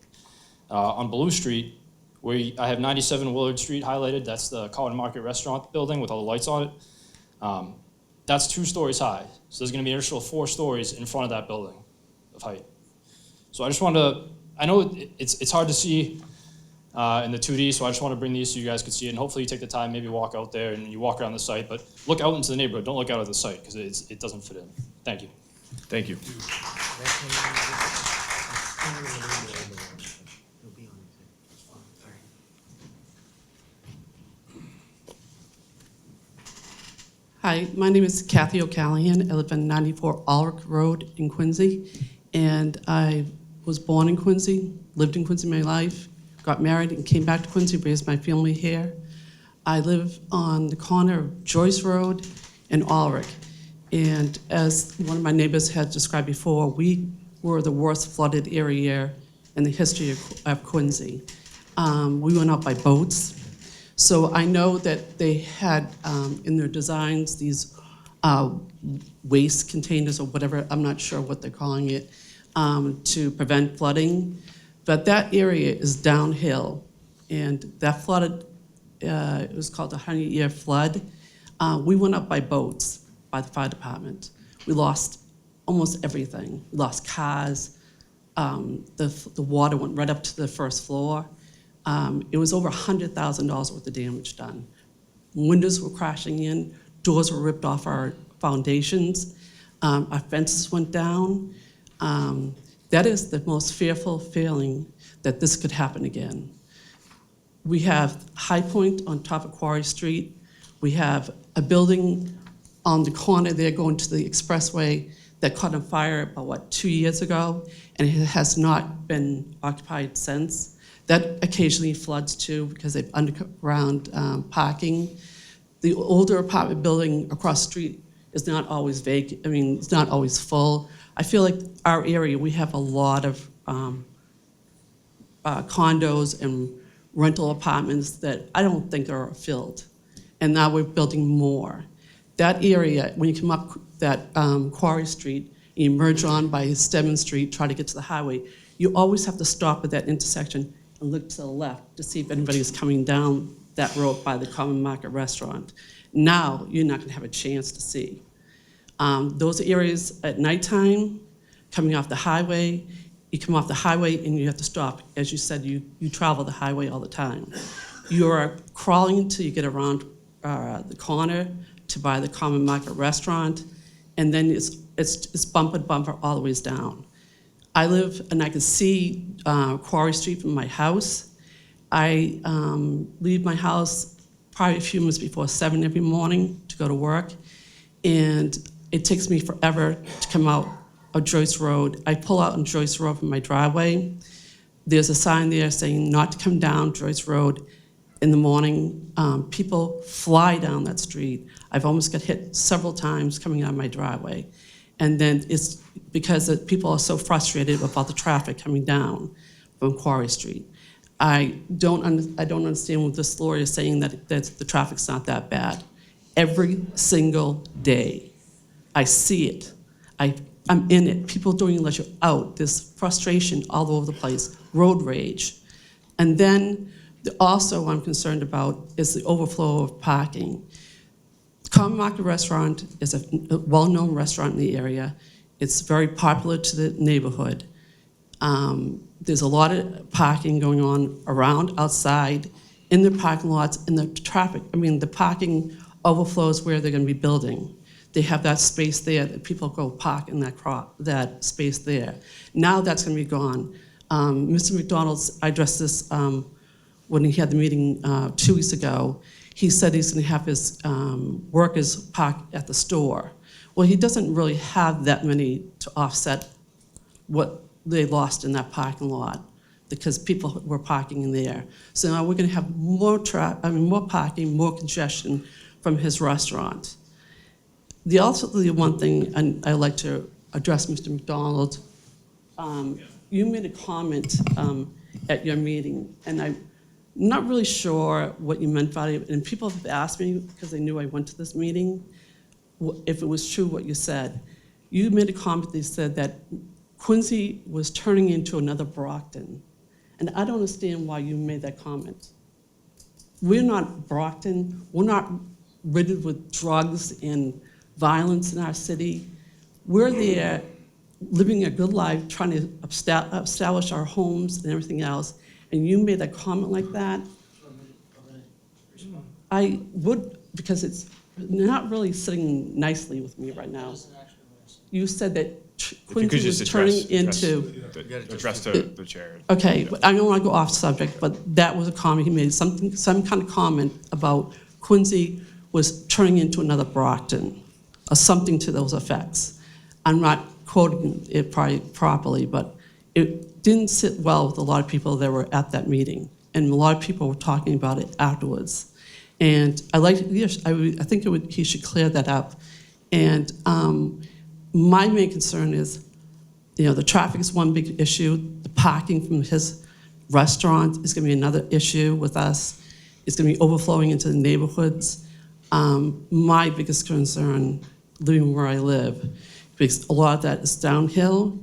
on Ballou Street, where I have 97 Willard Street highlighted. That's the Cotton Market Restaurant building with all the lights on it. That's 2 stories high. So there's gonna be an additional 4 stories in front of that building of height. So I just wanted to, I know it's hard to see in the 2D, so I just want to bring these so you guys can see it, and hopefully you take the time, maybe walk out there and you walk around the site, but look out into the neighborhood, don't look out at the site, because it doesn't fit in. Thank you. Thank you. Hi, my name is Kathy O'Callahan. I live on 94 Ulrich Road in Quincy, and I was born in Quincy, lived in Quincy my life, got married and came back to Quincy, raised my family here. I live on the corner of Joyce Road and Ulrich, and as one of my neighbors had described before, we were the worst flooded area in the history of Quincy. We went out by boats. So I know that they had in their designs these waste containers or whatever, I'm not sure what they're calling it, to prevent flooding. But that area is downhill, and that flooded, it was called the 100-year flood. We went up by boats by the fire department. We lost almost everything. We lost cars. The water went right up to the first floor. It was over $100,000 worth of damage done. Windows were crashing in, doors were ripped off our foundations, our fences went down. That is the most fearful feeling that this could happen again. We have High Point on top of Quarry Street. We have a building on the corner there going to the expressway that caught on fire about, 2 years ago, and it has not been occupied since. That occasionally floods too because they've underground parking. The older apartment building across the street is not always vacant, it's not always full. I feel like our area, we have a lot of condos and rental apartments that I don't think are filled. And now we're building more. That area, when you come up that Quarry Street, and you merge on by Stedman Street, try to get to the highway, you always have to stop at that intersection and look to the left to see if anybody's coming down that road by the Common Market Restaurant. Now, you're not gonna have a chance to see. Those areas at nighttime, coming off the highway, you come off the highway and you have to stop. As you said, you travel the highway all the time. You are crawling until you get around the corner to buy the Common Market Restaurant, and then it's bumper all the ways down. I live and I can see Quarry Street from my house. I leave my house probably a few minutes before 7 every morning to go to work, and it takes me forever to come out of Joyce Road. I pull out on Joyce Road from my driveway. There's a sign there saying not to come down Joyce Road in the morning. People fly down that street. I've almost got hit several times coming out of my driveway. And then it's because people are so frustrated about the traffic coming down from Quarry Street. I don't understand what this lawyer is saying that the traffic's not that bad. Every single day, I see it. I'm in it. People don't even let you out. There's frustration all over the place, road rage. And then also what I'm concerned about is the overflow of parking. Common Market Restaurant is a well-known restaurant in the area. It's very popular to the neighborhood. There's a lot of parking going on around, outside, in the parking lots, in the traffic. The parking overflows where they're gonna be building. They have that space there that people go park in that space there. Now that's gonna be gone. Mr. McDonald's addressed this when he had the meeting 2 weeks ago. He said he's gonna have his workers park at the store. Well, he doesn't really have that many to offset what they lost in that parking lot because people were parking in there. So now we're gonna have more parking, more congestion from his restaurant. The one thing, and I'd like to address Mr. McDonald, you made a comment at your meeting, and I'm not really sure what you meant by it, and people have asked me, because they knew I went to this meeting, if it was true what you said. You made a comment that said that Quincy was turning into another Brockton, and I don't understand why you made that comment. We're not Brockton, we're not riddled with drugs and violence in our city. We're there living a good life, trying to establish our homes and everything else, and you made a comment like that. I would, because it's not really sitting nicely with me right now. You said that Quincy was turning into... Address to the chair. Okay, but I don't want to go off subject, but that was a comment he made, some kind of comment about Quincy was turning into another Brockton, or something to those effects. I'm not quoting it properly, but it didn't sit well with a lot of people that were at that meeting, and a lot of people were talking about it afterwards. And I think he should clear that up. And my main concern is, the traffic is one big issue. The parking from his restaurant is going to be another issue with us. It's going to be overflowing into the neighborhoods. My biggest concern, living where I live, because a lot of that is downhill,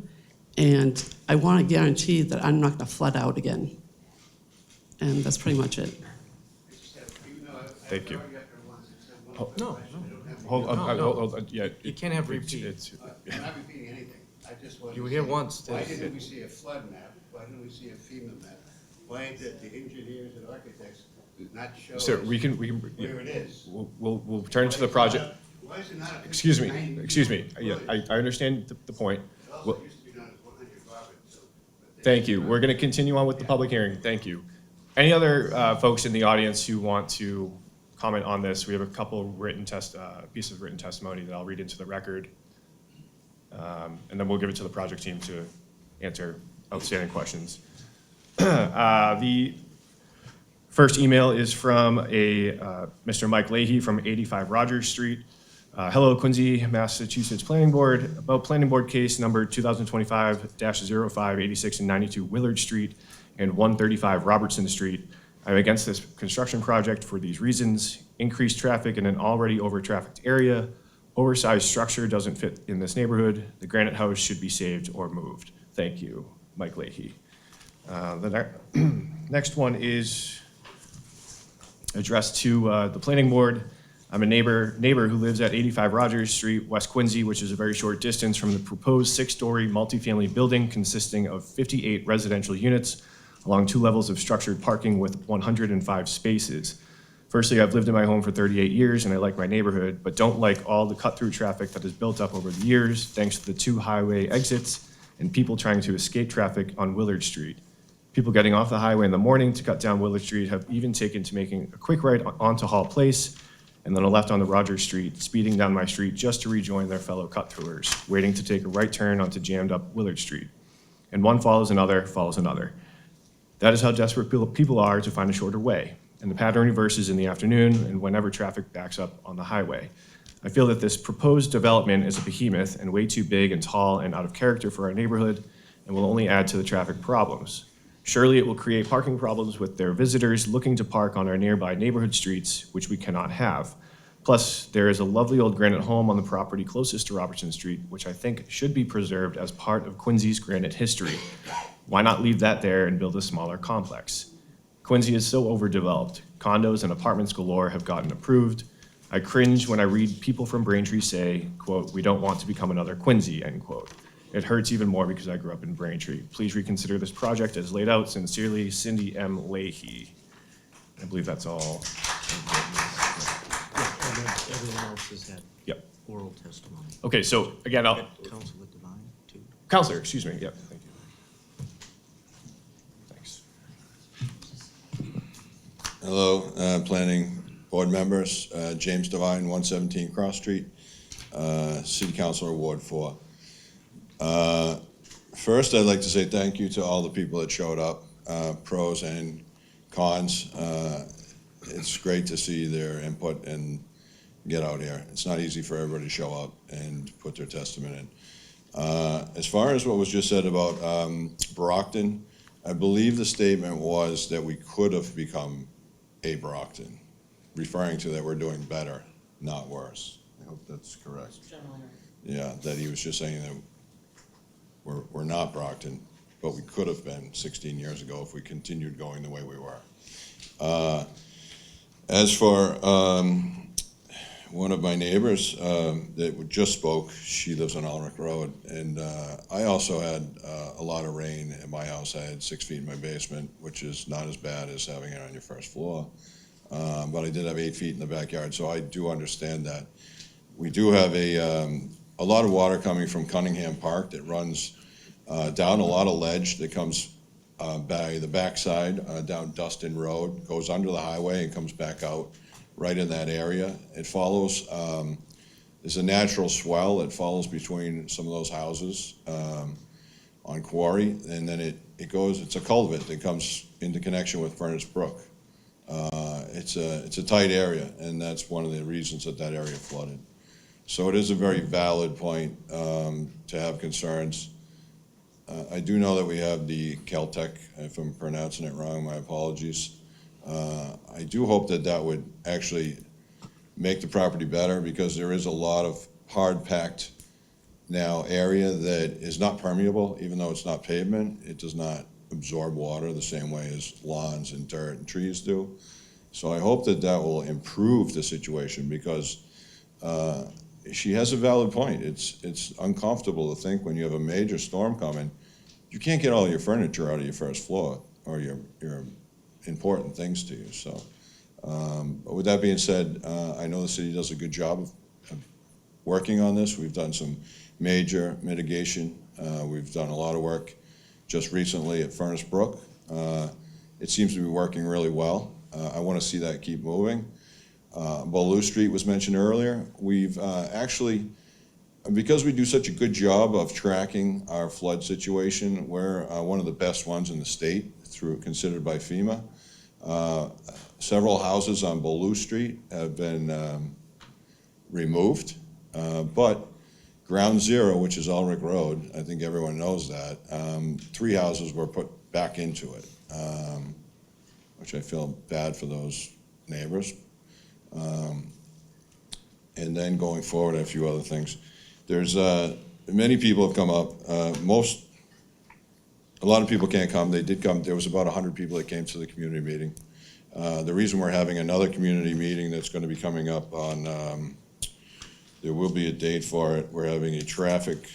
and I want to guarantee that I'm not going to flood out again. And that's pretty much it. Thank you. No, Hold on, No, no. hold on, yeah. You can't have repeat. I'm not repeating anything. I just want to You were here say, once. Why didn't we see a flood map? Why didn't we see a FEMA map? Why did the engineers and architects not show us Sir, we can, where it is? we'll turn to the project. Why is it not a Excuse me, 59? excuse me. Yeah, I understand the point. It also Well, used to be known as 100 Robert, so. Thank you. We're going to continue on with the public hearing. Thank you. Any other folks in the audience who want to comment on this? We have a couple pieces of written testimony that I'll read into the record. And then we'll give it to the project team to answer outstanding questions. The first email is from Mr. Mike Leahy from 85 Rogers Street. Hello, Quincy, Massachusetts Planning Board. About Planning Board case number 2025-05, 86 and 92 Willard Street and 135 Robertson Street. I'm against this construction project for these reasons: increased traffic in an already over-trafficked area, oversized structure doesn't fit in this neighborhood, the Granite House should be saved or moved. Thank you, Mike Leahy. The next one is addressed to the Planning Board. I'm a neighbor who lives at 85 Rogers Street, West Quincy, which is a very short distance from the proposed 6-story multifamily building consisting of 58 residential units along 2 levels of structured parking with 105 spaces. Firstly, I've lived in my home for 38 years and I like my neighborhood, but don't like all the cut-through traffic that has built up over the years thanks to the 2 highway exits and people trying to escape traffic on Willard Street. People getting off the highway in the morning to cut down Willard Street have even taken to making a quick ride onto Hall Place and then a left on the Rogers Street, speeding down my street just to rejoin their fellow cut-throughers, waiting to take a right turn onto jammed-up Willard Street. And one follows another, follows another. That is how desperate people are to find a shorter way. And the pattern reverses in the afternoon and whenever traffic backs up on the highway. I feel that this proposed development is a behemoth and way too big and tall and out of character for our neighborhood and will only add to the traffic problems. Surely it will create parking problems with their visitors looking to park on our nearby neighborhood streets, which we cannot have. Plus, there is a lovely old granite home on the property closest to Robertson Street, which I think should be preserved as part of Quincy's granite history. Why not leave that there and build a smaller complex? Quincy is so overdeveloped. Condos and apartments galore have gotten approved. I cringe when I read people from Braintree say, quote, "We don't want to become another Quincy," end quote. It hurts even more because I grew up in Braintree. Please reconsider this project as laid out. Sincerely, Cindy M. Leahy. I believe that's all. Everyone else has had Yep. oral testimony. Okay, so again, Councilor Devine, too. Counselor, excuse me, yep, thank you. Thanks. Hello, planning board members, James Devine, 117 Cross Street, City Councilor, Ward 4. First, I'd like to say thank you to all the people that showed up, pros and cons. It's great to see their input and get out here. It's not easy for everybody to show up and put their testament in. As far as what was just said about Brockton, I believe the statement was that we could have become a Brockton, referring to that we're doing better, not worse. I hope that's correct. Yeah, that he was just saying that we're not Brockton, but we could have been 16 years ago if we continued going the way we were. As for one of my neighbors that just spoke, she lives on Ulrich Road, and I also had a lot of rain at my house. I had 6 feet in my basement, which is not as bad as having it on your first floor. But I did have 8 feet in the backyard, so I do understand that. We do have a lot of water coming from Cunningham Park that runs down a lot of ledge that comes by the backside down Dustin Road, goes under the highway and comes back out right in that area. It follows, there's a natural swell that follows between some of those houses on Quarry, and then it goes, it's a culvert that comes into connection with Furnace Brook. It's a tight area, and that's one of the reasons that area flooded. So it is a very valid point to have concerns. I do know that we have the Caltech, if I'm pronouncing it wrong, my apologies. I do hope that would actually make the property better, because there is a lot of hard-packed now area that is not permeable, even though it's not pavement. It does not absorb water the same way as lawns and dirt and trees do. So I hope that that will improve the situation, because she has a valid point. It's uncomfortable to think when you have a major storm coming, you can't get all your furniture out of your first floor or your important things to you. So, but with that being said, I know the city does a good job of working on this. We've done some major mitigation. We've done a lot of work just recently at Furnace Brook. It seems to be working really well. I want to see that keep moving. Beaulieu Street was mentioned earlier. We've actually, because we do such a good job of tracking our flood situation, we're one of the best ones in the state, considered by FEMA. Several houses on Beaulieu Street have been removed, but Ground Zero, which is Ulrich Road, I think everyone knows that, 3 houses were put back into it, which I feel bad for those neighbors. And then going forward, a few other things. There's many people have come up. A lot of people can't come. They did come. There was about 100 people that came to the community meeting. The reason we're having another community meeting that's going to be coming up on, there will be a date for it. We're having a traffic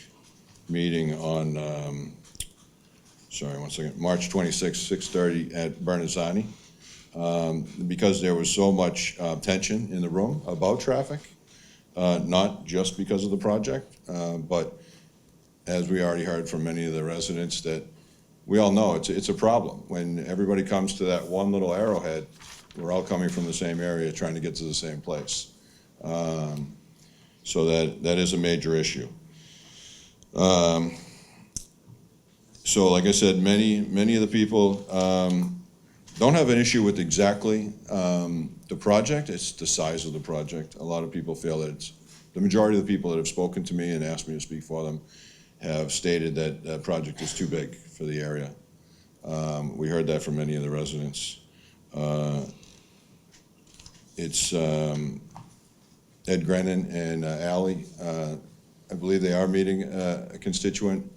meeting on, sorry, one second, March 26th, 6:30 at Bernazzani. Because there was so much tension in the room about traffic, not just because of the project, but as we already heard from many of the residents, that we all know it's a problem. When everybody comes to that one little arrowhead, we're all coming from the same area trying to get to the same place. So that is a major issue. So like I said, many of the people don't have an issue with exactly the project, it's the size of the project. A lot of people feel that the majority of the people that have spoken to me and asked me to speak for them have stated that that project is too big for the area. We heard that from many of the residents. It's Ed Grennan and Ally, I believe they are meeting a constituent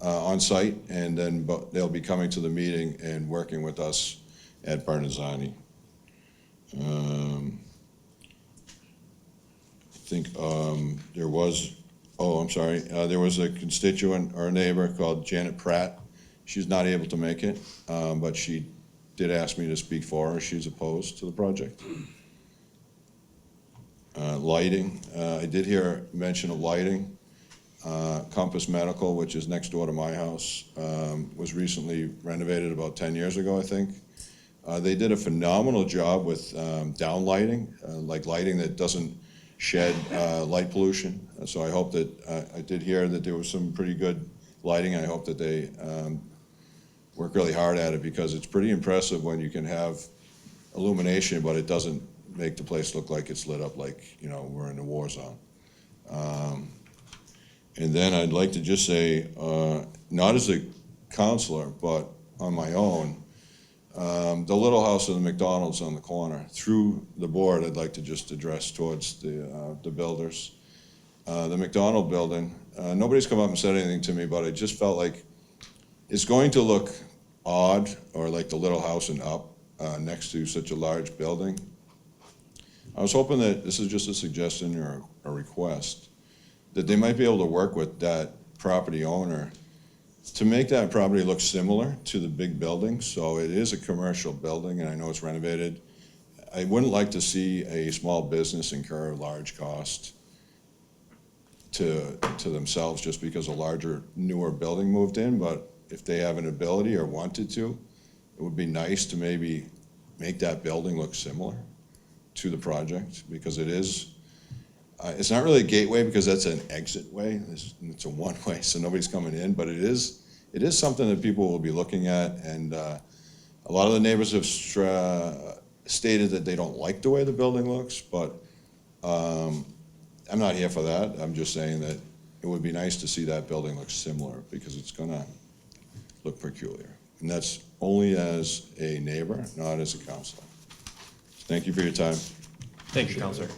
on site, and then they'll be coming to the meeting and working with us at Bernazzani. I think there was, I'm sorry, there was a constituent or a neighbor called Janet Pratt. She's not able to make it, but she did ask me to speak for her. She's opposed to the project. Lighting, I did hear mention of lighting. Compass Medical, which is next door to my house, was recently renovated about 10 years ago, I think. They did a phenomenal job with downlighting, like lighting that doesn't shed light pollution. So I hope that, I did hear that there was some pretty good lighting. I hope that they work really hard at it, because it's pretty impressive when you can have illumination, but it doesn't make the place look like it's lit up like, you know, we're in a war zone. And then I'd like to just say, not as a counselor, but on my own, the little house of the McDonald's on the corner, through the board, I'd like to just address towards the builders. The McDonald building, nobody's come up and said anything to me, but I just felt like it's going to look odd, or like the little house and up, next to such a large building. I was hoping that, this is just a suggestion or a request, that they might be able to work with that property owner to make that property look similar to the big building. So it is a commercial building, and I know it's renovated. I wouldn't like to see a small business incur a large cost to themselves just because a larger, newer building moved in, but if they have an ability or wanted to, it would be nice to maybe make that building look similar to the project, because it is, it's not really a gateway because that's an exit way. It's a one-way, so nobody's coming in, but it is something that people will be looking at, and a lot of the neighbors have stated that they don't like the way the building looks, but I'm not here for that. I'm just saying that it would be nice to see that building look similar, because it's gonna look peculiar. And that's only as a neighbor, not as a counselor. Thank you for your time. Thank you, Counselor.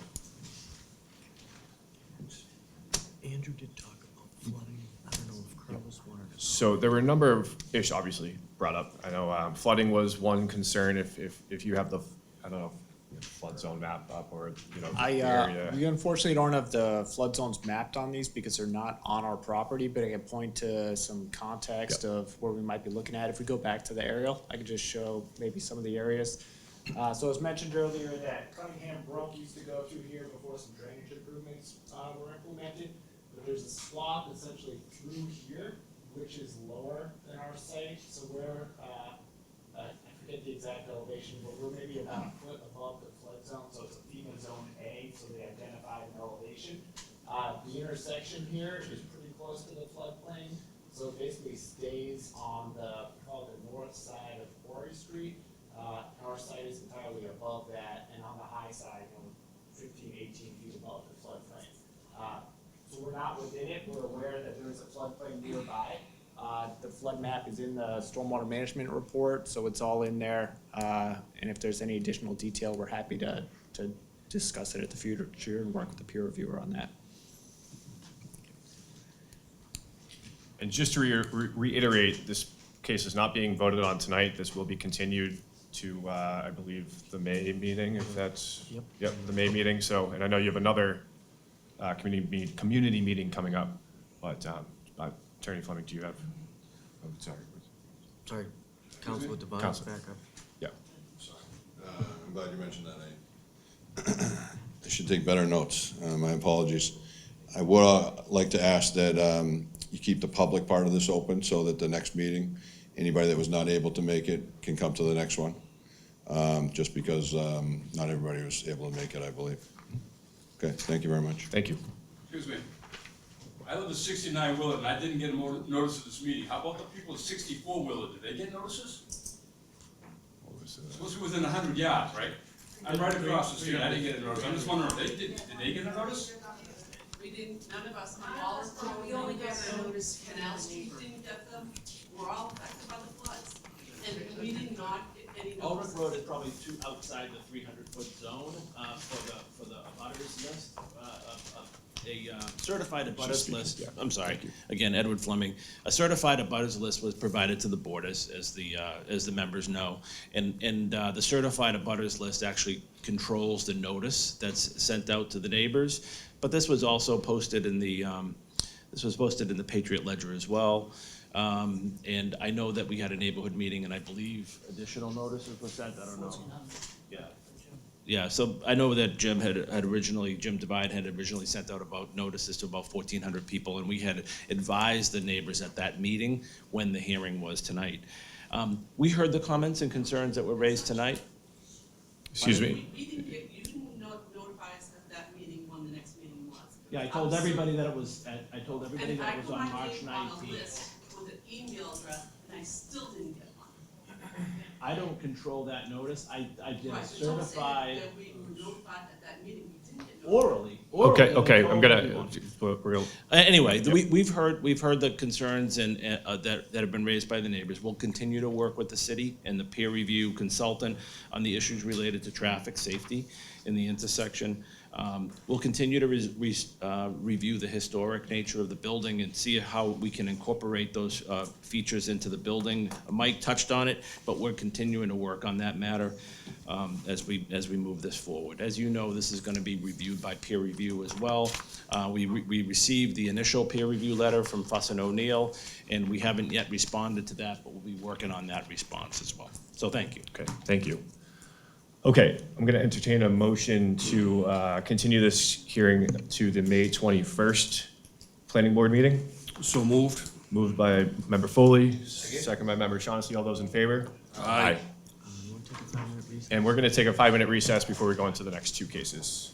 Andrew did talk about flooding. I don't know if Carlos wanted to. So there were a number of issues obviously brought up. I know flooding was one concern. If you have the, I don't know, flood zone map up or, you know, the area. We unfortunately don't have the flood zones mapped on these because they're not on our property, but I can point to some context of where we might be looking at. If we go back to the aerial, I could just show maybe some of the areas. So as mentioned earlier, that Cunningham Brook used to go through here before some drainage improvements were implemented. But there's a swath essentially through here, which is lower than our site. So we're, I forget the exact elevation, but we're maybe about a foot above the flood zone. So it's a FEMA zone A, so they identified an elevation. The intersection here is pretty close to the floodplain. So it basically stays on the, call it the north side of Quarry Street. Our site is entirely above that, and on the high side, 15, 18 feet above the floodplain. So we're not within it, we're aware that there's a floodplain nearby. The flood map is in the stormwater management report, so it's all in there. And if there's any additional detail, we're happy to discuss it at the future and work with the peer reviewer on that. And just to reiterate, this case is not being voted on tonight. This will be continued to, I believe, the May meeting, if that's. Yep, the May meeting. So, and I know you have another community meeting coming up, but Attorney Fleming, do you have? Oh, sorry. Sorry, Councilor Devine, Council. back up. Yeah. Sorry. I'm glad you mentioned that. I should take better notes. My apologies. I would like to ask that you keep the public part of this open so that the next meeting, anybody that was not able to make it can come to the next one. Just because not everybody was able to make it, I believe. Okay, thank you very much. Thank you. Excuse me. I live at 69 Willard, and I didn't get a notice of this meeting. How about the people at 64 Willard? Did they get notices? Supposed to be within 100 yards, right? I'm right across the street. I didn't get a notice. I'm just wondering, did they get a notice? We didn't, none of us, all of us, we only got a notice, Canal Street didn't get them, we're all affected by the floods. And we did not get any notice. Ulrich Road is probably outside the 300-foot zone for the abutters list. A certified abutters list, I'm sorry, again, Edward Fleming. A certified abutters list was provided to the board, as the members know. And the certified abutters list actually controls the notice that's sent out to the neighbors. But this was also posted in the, Patriot Ledger as well. And I know that we had a neighborhood meeting, and I believe additional notices were sent, I don't know. Yeah. Yeah, so I know that Jim Divide had originally sent out about notices to about 1,400 people, and we had advised the neighbors at that meeting when the hearing was tonight. We heard the comments and concerns that were raised tonight. Excuse me? You didn't notify us at that meeting when the next meeting was. Yeah, I told everybody that it was, on March 19th. And I put my name on a list with an email address, and I still didn't get one. I don't control that notice. I did Right, a but don't say certified that we were notified at that meeting, we didn't get notified. orally. Okay, I'm gonna, Orally. Anyway, we've heard the concerns and that have been raised by the neighbors. We'll continue to work with the city and the peer review consultant on the issues related to traffic safety in the intersection. We'll continue to review the historic nature of the building and see how we can incorporate those features into the building. Mike touched on it, but we're continuing to work on that matter as we move this forward. As you know, this is going to be reviewed by peer review as well. We received the initial peer review letter from Fuss and O'Neill, and we haven't yet responded to that, but we'll be working on that response as well. So thank you. Okay, thank you. Okay, I'm going to entertain a motion to continue this hearing to the May 21st Planning Board meeting. So moved. Moved by Member Foley, second by Member Shaughnessy. All those in favor? Aye. You want to take a 5-minute recess? And we're going to take a 5-minute recess before we go into the next two cases.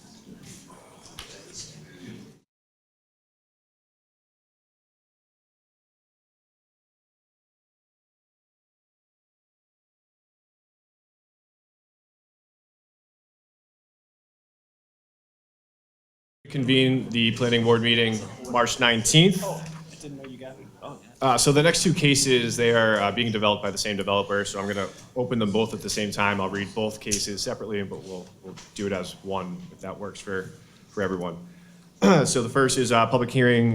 Convene the Planning Board meeting March 19th. I didn't know you got it. Oh, yeah. So the next two cases, they are being developed by the same developer, so I'm going to open them both at the same time. I'll read both cases separately, but we'll do it as one if that works for everyone. So the first is public hearing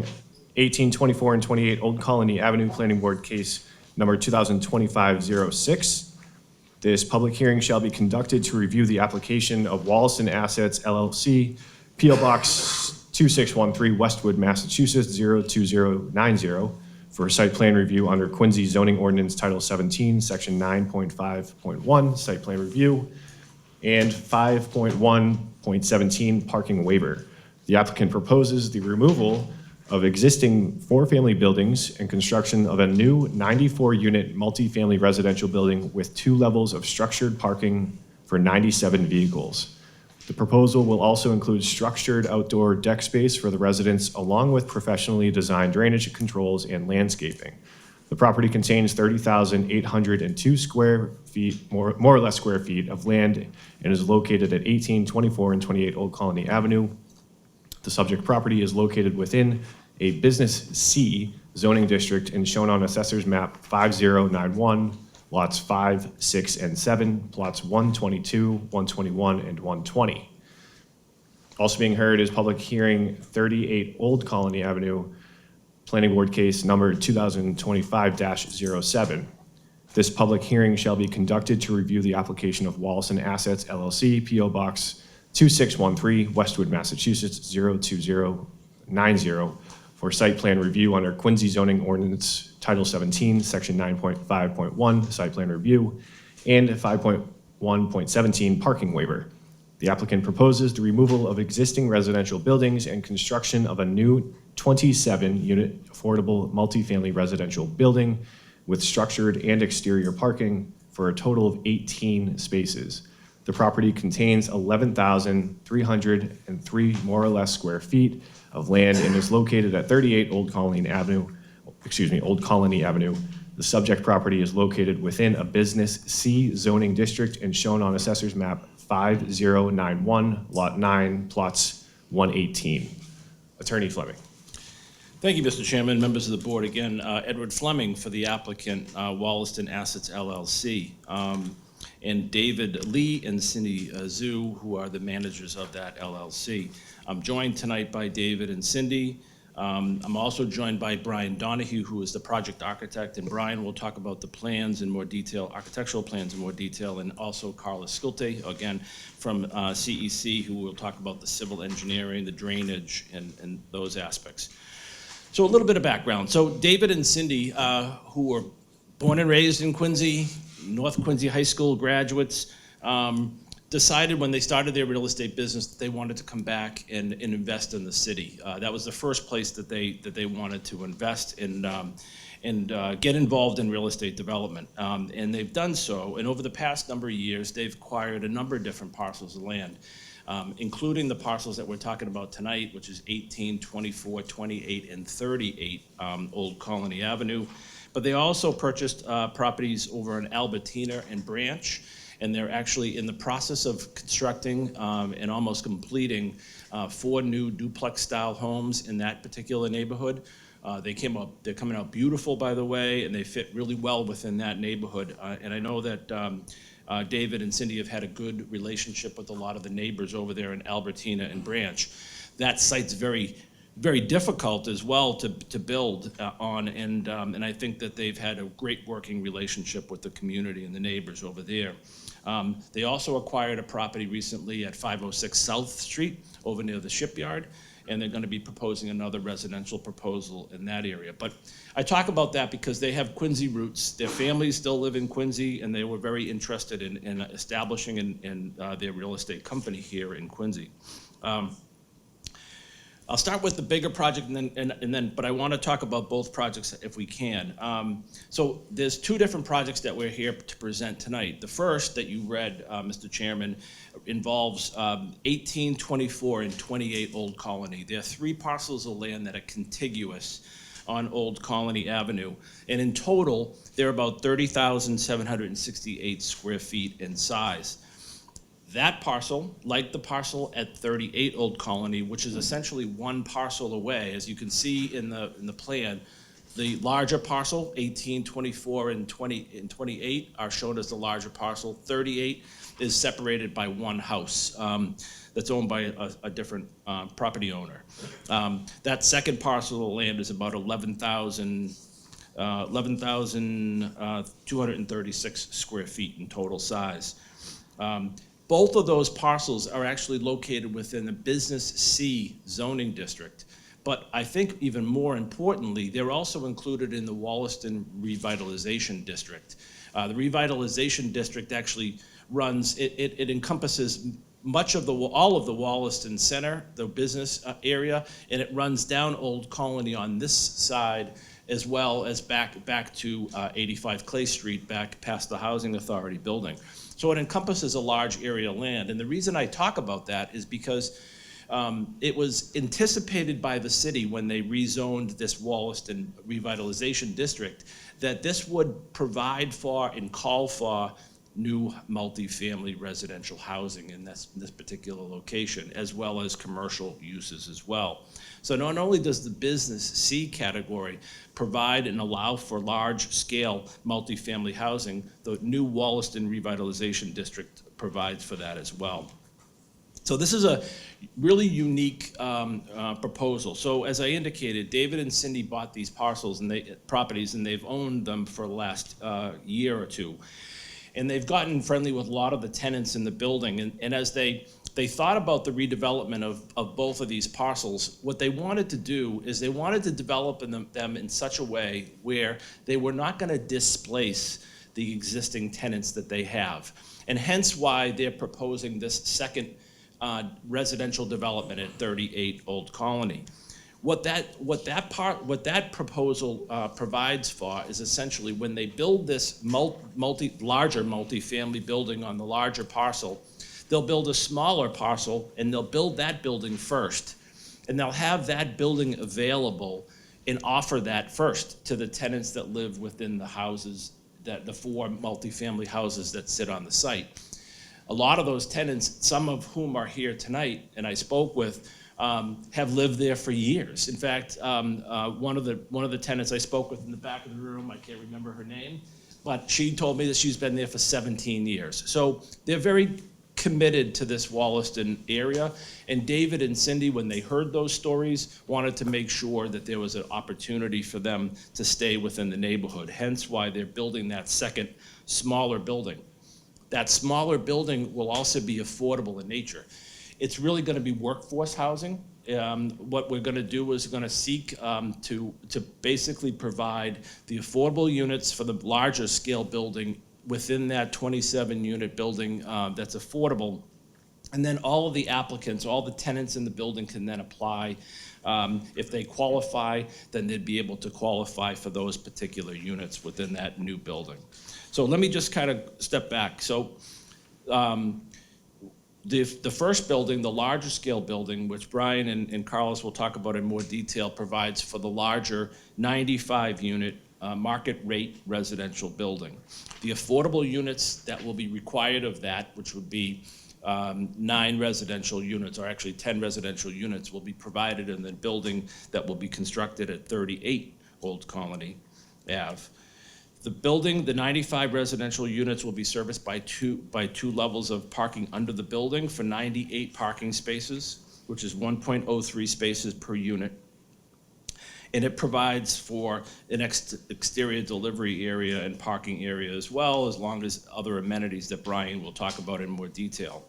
1824 and 28 Old Colony Avenue, Planning Board case number 2025-06. This public hearing shall be conducted to review the application of Wollaston Assets LLC, P.O. Box 2613, Westwood, Massachusetts 02090, for site plan review under Quincy zoning ordinance Title 17, Section 9.5.1, site plan review, and 5.1.17, parking waiver. The applicant proposes the removal of existing four-family buildings and construction of a new 94-unit multifamily residential building with 2 levels of structured parking for 97 vehicles. The proposal will also include structured outdoor deck space for the residents, along with professionally designed drainage controls and landscaping. The property contains 30,802 square feet, more or less square feet of land, and is located at 1824 and 28 Old Colony Avenue. The subject property is located within a Business C zoning district and shown on Assessor's Map 5091, lots 5, 6, and 7, plots 122, 121, and 120. Also being heard is public hearing 38 Old Colony Avenue, Planning Board case number 2025-07. This public hearing shall be conducted to review the application of Wollaston Assets LLC, P.O. Box 2613, Westwood, Massachusetts 02090, for site plan review under Quincy zoning ordinance Title 17, Section 9.5.1, site plan review, and 5.1.17, parking waiver. The applicant proposes the removal of existing residential buildings and construction of a new 27-unit affordable multifamily residential building with structured and exterior parking for a total of 18 spaces. The property contains 11,303 more or less square feet of land and is located at 38 Old Colony Avenue. The subject property is located within a Business C zoning district and shown on Assessor's Map 5091, Lot 9, plots 118. Attorney Fleming. Thank you, Mr. Chairman, members of the board. Again, Edward Fleming for the applicant, Wollaston Assets LLC. And David Lee and Cindy Zhu, who are the managers of that LLC. I'm joined tonight by David and Cindy. I'm also joined by Brian Donahue, who is the project architect, and Brian will talk about the plans in more detail, architectural plans in more detail, and also Carla Sculte, again, from CEC, who will talk about the civil engineering, the drainage, and those aspects. So a little bit of background. So David and Cindy, who were born and raised in Quincy, North Quincy High School graduates, decided when they started their real estate business that they wanted to come back and invest in the city. That was the first place that they wanted to invest and get involved in real estate development. And they've done so. And over the past number of years, they've acquired a number of different parcels of land, including the parcels that we're talking about tonight, which is 18, 24, 28, and 38 Old Colony Avenue. But they also purchased properties over in Albertina and Branch, and they're actually in the process of constructing and almost completing 4 new duplex-style homes in that particular neighborhood. They're coming out beautiful, by the way, and they fit really well within that neighborhood. And I know that David and Cindy have had a good relationship with a lot of the neighbors over there in Albertina and Branch. That site's very difficult as well to build on, and I think that they've had a great working relationship with the community and the neighbors over there. They also acquired a property recently at 506 South Street over near the shipyard, and they're going to be proposing another residential proposal in that area. But I talk about that because they have Quincy roots. Their families still live in Quincy, and they were very interested in establishing in their real estate company here in Quincy. I'll start with the bigger project, but I want to talk about both projects if we can. So there's 2 different projects that we're here to present tonight. The first that you read, Mr. Chairman, involves 18, 24, and 28 Old Colony. There are 3 parcels of land that are contiguous on Old Colony Avenue, and in total, they're about 30,768 square feet in size. That parcel, like the parcel at 38 Old Colony, which is essentially one parcel away, as you can see in the plan, The larger parcel, 18, 24, and 28 are shown as the larger parcel. 38 is separated by one house that's owned by a different property owner. That second parcel of land is about 11,236 square feet in total size. Both of those parcels are actually located within the Business C zoning district. But I think even more importantly, they're also included in the Wollaston Revitalization District. The Revitalization District actually runs, it encompasses much of all of the Wollaston Center, the business area, and it runs down Old Colony on this side, as well as back to 85 Clay Street, back past the Housing Authority building. So it encompasses a large area of land. And the reason I talk about that is because it was anticipated by the city when they rezoned this Wollaston Revitalization District that this would provide for and call for new multifamily residential housing in this particular location, as well as commercial uses as well. So not only does the Business C category provide and allow for large-scale multifamily housing, the new Wollaston Revitalization District provides for that as well. So this is a really unique proposal. So as I indicated, David and Cindy bought these properties, and they've owned them for the last year or two. And they've gotten friendly with a lot of the tenants in the building. And as they thought about the redevelopment of both of these parcels, what they wanted to do is they wanted to develop them in such a way where they were not going to displace the existing tenants that they have. And hence why they're proposing this second residential development at 38 Old Colony. What that proposal provides for is essentially when they build this larger multifamily building on the larger parcel, they'll build a smaller parcel and they'll build that building first. And they'll have that building available and offer that first to the tenants that live within the houses, the 4 multifamily houses that sit on the site. A lot of those tenants, some of whom are here tonight, and I spoke with, have lived there for years. In fact, one of the tenants I spoke with in the back of the room, I can't remember her name, but she told me that she's been there for 17 years. So they're very committed to this Wollaston area. And David and Cindy, when they heard those stories, wanted to make sure that there was an opportunity for them to stay within the neighborhood. Hence why they're building that second, smaller building. That smaller building will also be affordable in nature. It's really going to be workforce housing. What we're going to do is going to seek to basically provide the affordable units for the larger scale building within that 27-unit building that's affordable. And then all of the applicants, all the tenants in the building can then apply. If they qualify, then they'd be able to qualify for those particular units within that new building. So let me just kind of step back. So the first building, the larger scale building, which Brian and Carlos will talk about in more detail, provides for the larger 95-unit market rate residential building. The affordable units that will be required of that, which would be 9 residential units, or actually 10 residential units, will be provided in the building that will be constructed at 38 Old Colony Ave. The building, the 95 residential units will be serviced by two levels of parking under the building for 98 parking spaces, which is 1.03 spaces per unit. And it provides for an exterior delivery area and parking area as well, as long as other amenities that Brian will talk about in more detail.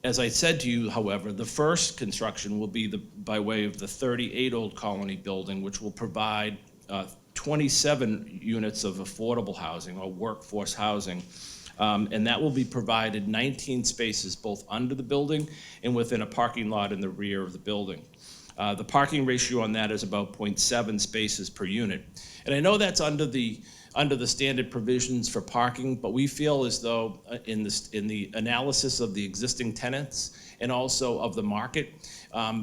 As I said to you, however, the first construction will be by way of the 38 Old Colony building, which will provide 27 units of affordable housing or workforce housing. And that will be provided 19 spaces both under the building and within a parking lot in the rear of the building. The parking ratio on that is about 0.7 spaces per unit. And I know that's under the standard provisions for parking, but we feel as though in the analysis of the existing tenants and also of the market,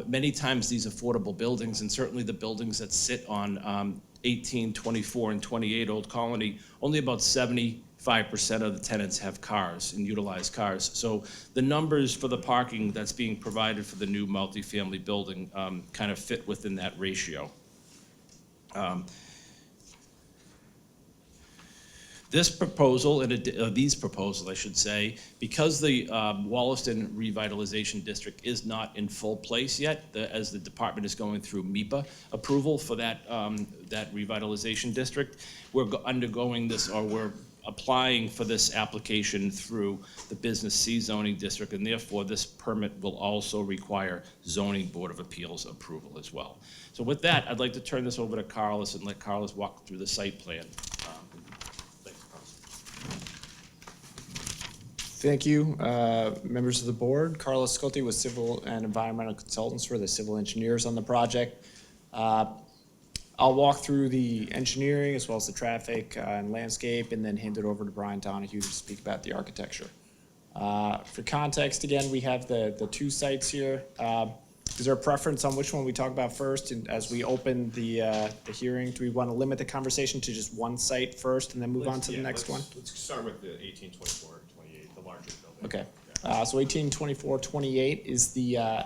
many times these affordable buildings, and certainly the buildings that sit on 18, 24, and 28 Old Colony, only about 75 5% of the tenants have cars and utilize cars. So the numbers for the parking that's being provided for the new multifamily building kind of fit within that ratio. This proposal, these proposals, I should say, because the Wollaston Revitalization District is not in full place yet, as the department is going through MIPA approval for that revitalization district, we're undergoing this, or we're applying for this application through the Business C zoning district, and therefore this permit will also require zoning board of appeals approval as well. So with that, I'd like to turn this over to Carlos and let Carlos walk through the site plan. Thank you, members of the board. Carlos Sculti with Civil and Environmental Consultants for the civil engineers on the project. I'll walk through the engineering as well as the traffic and landscape, and then hand it over to Brian Donahue to speak about the architecture. For context, again, we have the two sites here. Is there a preference on which one we talk about first? And as we open the hearing, do we want to limit the conversation to just one site first and then move on to the next one? Let's start with the 1824 and 28, the larger building. Okay. So 1824-28 is the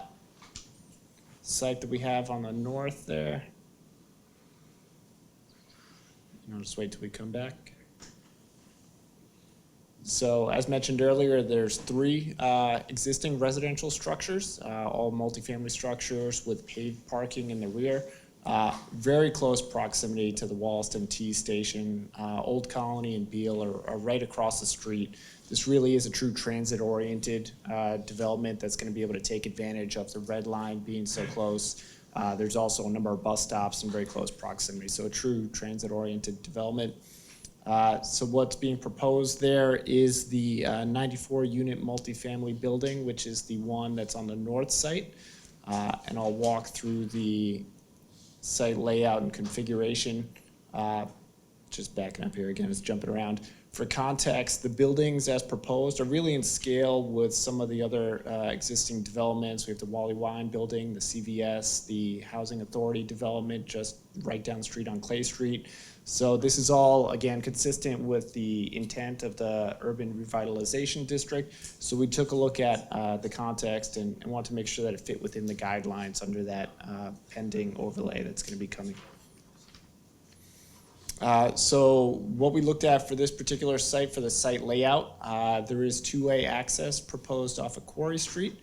site that we have on the north there. I'll just wait till we come back. So as mentioned earlier, there's three existing residential structures, all multifamily structures with paved parking in the rear. Very close proximity to the Wollaston T station. Old Colony and Beale are right across the street. This really is a true transit-oriented development that's going to be able to take advantage of the red line being so close. There's also a number of bus stops in very close proximity, so a true transit-oriented development. So what's being proposed there is the 94-unit multifamily building, which is the one that's on the north site. And I'll walk through the site layout and configuration. Just backing up here again, it's jumping around. For context, the buildings as proposed are really in scale with some of the other existing developments. We have the Wally Wine building, the CVS, the Housing Authority development just right down the street on Clay Street. So this is all, again, consistent with the intent of the Urban Revitalization District. So we took a look at the context and want to make sure that it fit within the guidelines under that pending overlay that's going to be coming. So what we looked at for this particular site, for the site layout, there is two-way access proposed off of Quarry Street.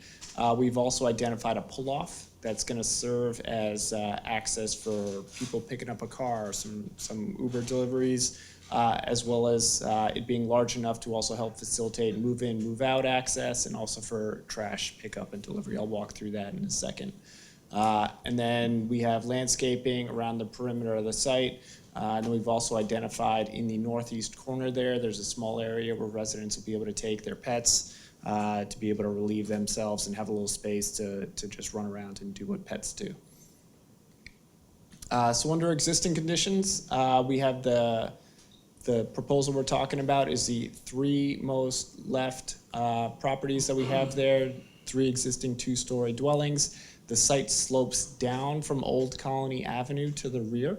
We've also identified a pull-off that's going to serve as access for people picking up a car, some Uber deliveries, as well as it being large enough to also help facilitate move-in, move-out access, and also for trash pickup and delivery. I'll walk through that in a second. And then we have landscaping around the perimeter of the site. And we've also identified in the northeast corner there's a small area where residents will be able to take their pets to be able to relieve themselves and have a little space to just run around and do what pets do. So under existing conditions, we have the proposal we're talking about is the three most left properties that we have there, three existing two-story dwellings. The site slopes down from Old Colony Avenue to the rear.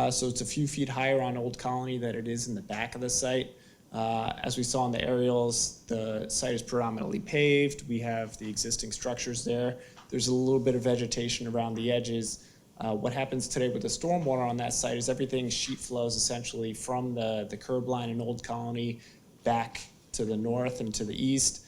So it's a few feet higher on Old Colony than it is in the back of the site. As we saw in the aerials, the site is predominantly paved. We have the existing structures there. There's a little bit of vegetation around the edges. What happens today with the stormwater on that site is everything sheet flows essentially from the curb line in Old Colony back to the north and to the east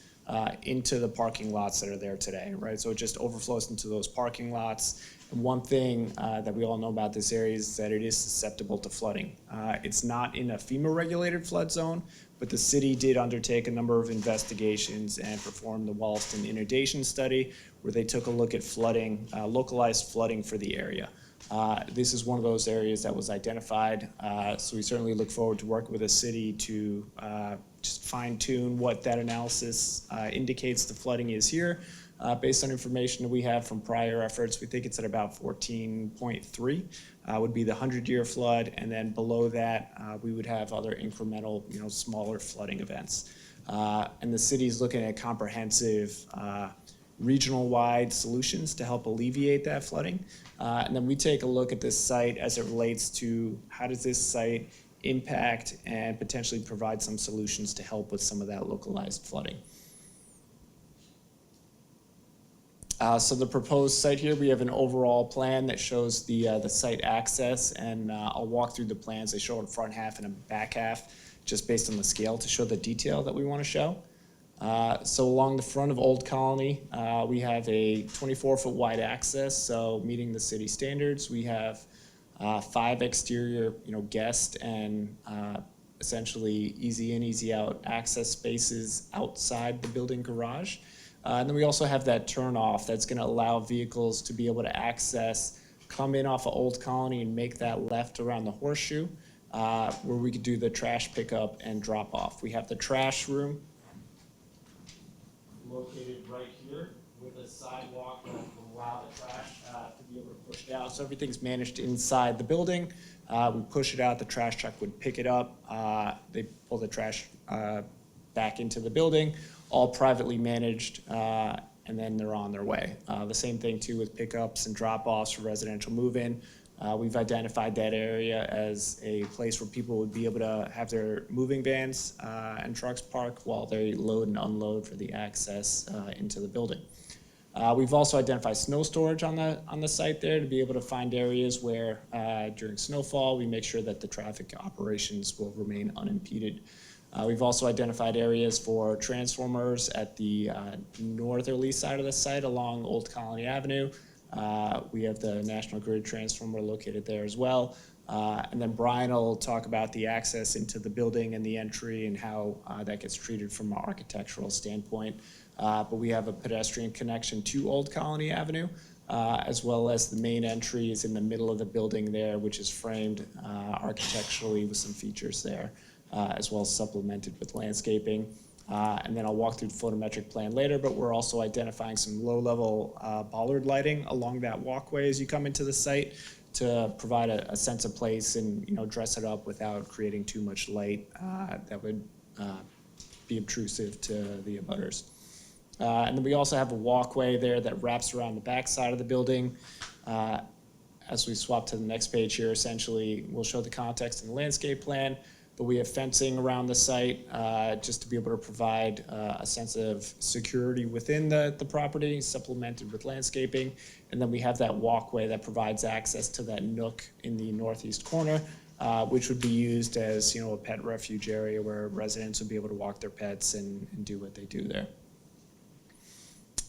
into the parking lots that are there today, right? So it just overflows into those parking lots. And one thing that we all know about this area is that it is susceptible to flooding. It's not in a FEMA-regulated flood zone, but the city did undertake a number of investigations and performed the Wollaston inundation study, where they took a look at flooding, localized flooding for the area. This is one of those areas that was identified, so we certainly look forward to working with the city to just fine-tune what that analysis indicates the flooding is here. Based on information that we have from prior efforts, we think it's at about 14.3 would be the 100-year flood, and then below that, we would have other incremental, smaller flooding events. And the city is looking at comprehensive regional-wide solutions to help alleviate that flooding. And then we take a look at this site as it relates to how does this site impact and potentially provide some solutions to help with some of that localized flooding. So the proposed site here, we have an overall plan that shows the site access, and I'll walk through the plans. They show a front half and a back half, just based on the scale to show the detail that we want to show. So along the front of Old Colony, we have a 24-foot wide access, so meeting the city standards. We have 5 exterior, guest and essentially easy in, easy out access spaces outside the building garage. And then we also have that turnoff that's going to allow vehicles to be able to access, come in off of Old Colony and make that left around the horseshoe, where we could do the trash pickup and drop off. We have the trash room located right here with a sidewalk that will allow the trash to be able to push it out. So everything's managed inside the building. We push it out, the trash truck would pick it up. They pull the trash back into the building, all privately managed, and then they're on their way. The same thing too with pickups and drop-offs for residential move-in. We've identified that area as a place where people would be able to have their moving vans and trucks park while they load and unload for the access into the building. We've also identified snow storage on the site there to be able to find areas where during snowfall we make sure that the traffic operations will remain unimpeded. We've also identified areas for transformers at the northerly side of the site along Old Colony Avenue. We have the National Grid transformer located there as well. And then Brian will talk about the access into the building and the entry and how that gets treated from an architectural standpoint. But we have a pedestrian connection to Old Colony Avenue, as well as the main entry is in the middle of the building there, which is framed architecturally with some features there, as well as supplemented with landscaping. And then I'll walk through the photometric plan later, but we're also identifying some low-level bollard lighting along that walkway as you come into the site to provide a sense of place and dress it up without creating too much light that would be obtrusive to the abutters. And then we also have a walkway there that wraps around the back side of the building. As we swap to the next page here, essentially we'll show the context in the landscape plan, but we have fencing around the site just to be able to provide a sense of security within the property, supplemented with landscaping. And then we have that walkway that provides access to that nook in the northeast corner, which would be used as a pet refuge area where residents would be able to walk their pets and do what they do there.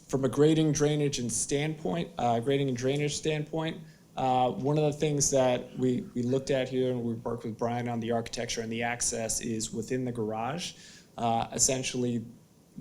From a grading, drainage, and drainage standpoint, one of the things that we looked at here, and we worked with Brian on the architecture and the access, is within the garage. Essentially,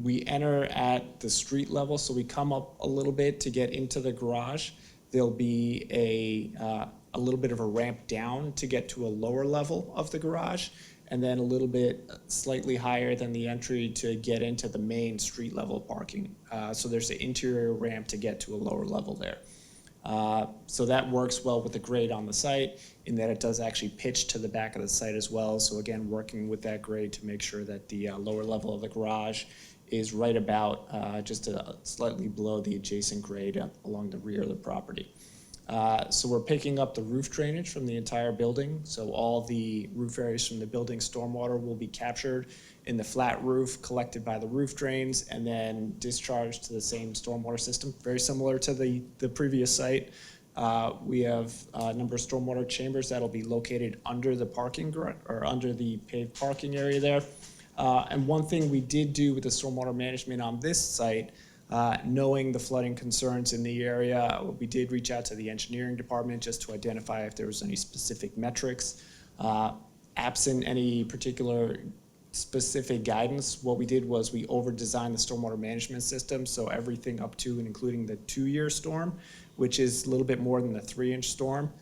we enter at the street level, so we come up a little bit to get into the garage. There'll be a little bit of a ramp down to get to a lower level of the garage, and then a little bit slightly higher than the entry to get into the main street level parking. So there's an interior ramp to get to a lower level there. So that works well with the grade on the site in that it does actually pitch to the back of the site as well. So again, working with that grade to make sure that the lower level of the garage is right about just slightly below the adjacent grade along the rear of the property. So we're picking up the roof drainage from the entire building. So all the roof areas from the building stormwater will be captured in the flat roof, collected by the roof drains, and then discharged to the same stormwater system. Very similar to the previous site. We have a number of stormwater chambers that'll be located under the parking or under the paved parking area there. And one thing we did do with the stormwater management on this site, knowing the flooding concerns in the area, we did reach out to the engineering department just to identify if there was any specific metrics. Absent any particular specific guidance, what we did was we over-designed the stormwater management system, so everything up to and including the 2-year storm, which is a little bit more than the 3-inch storm.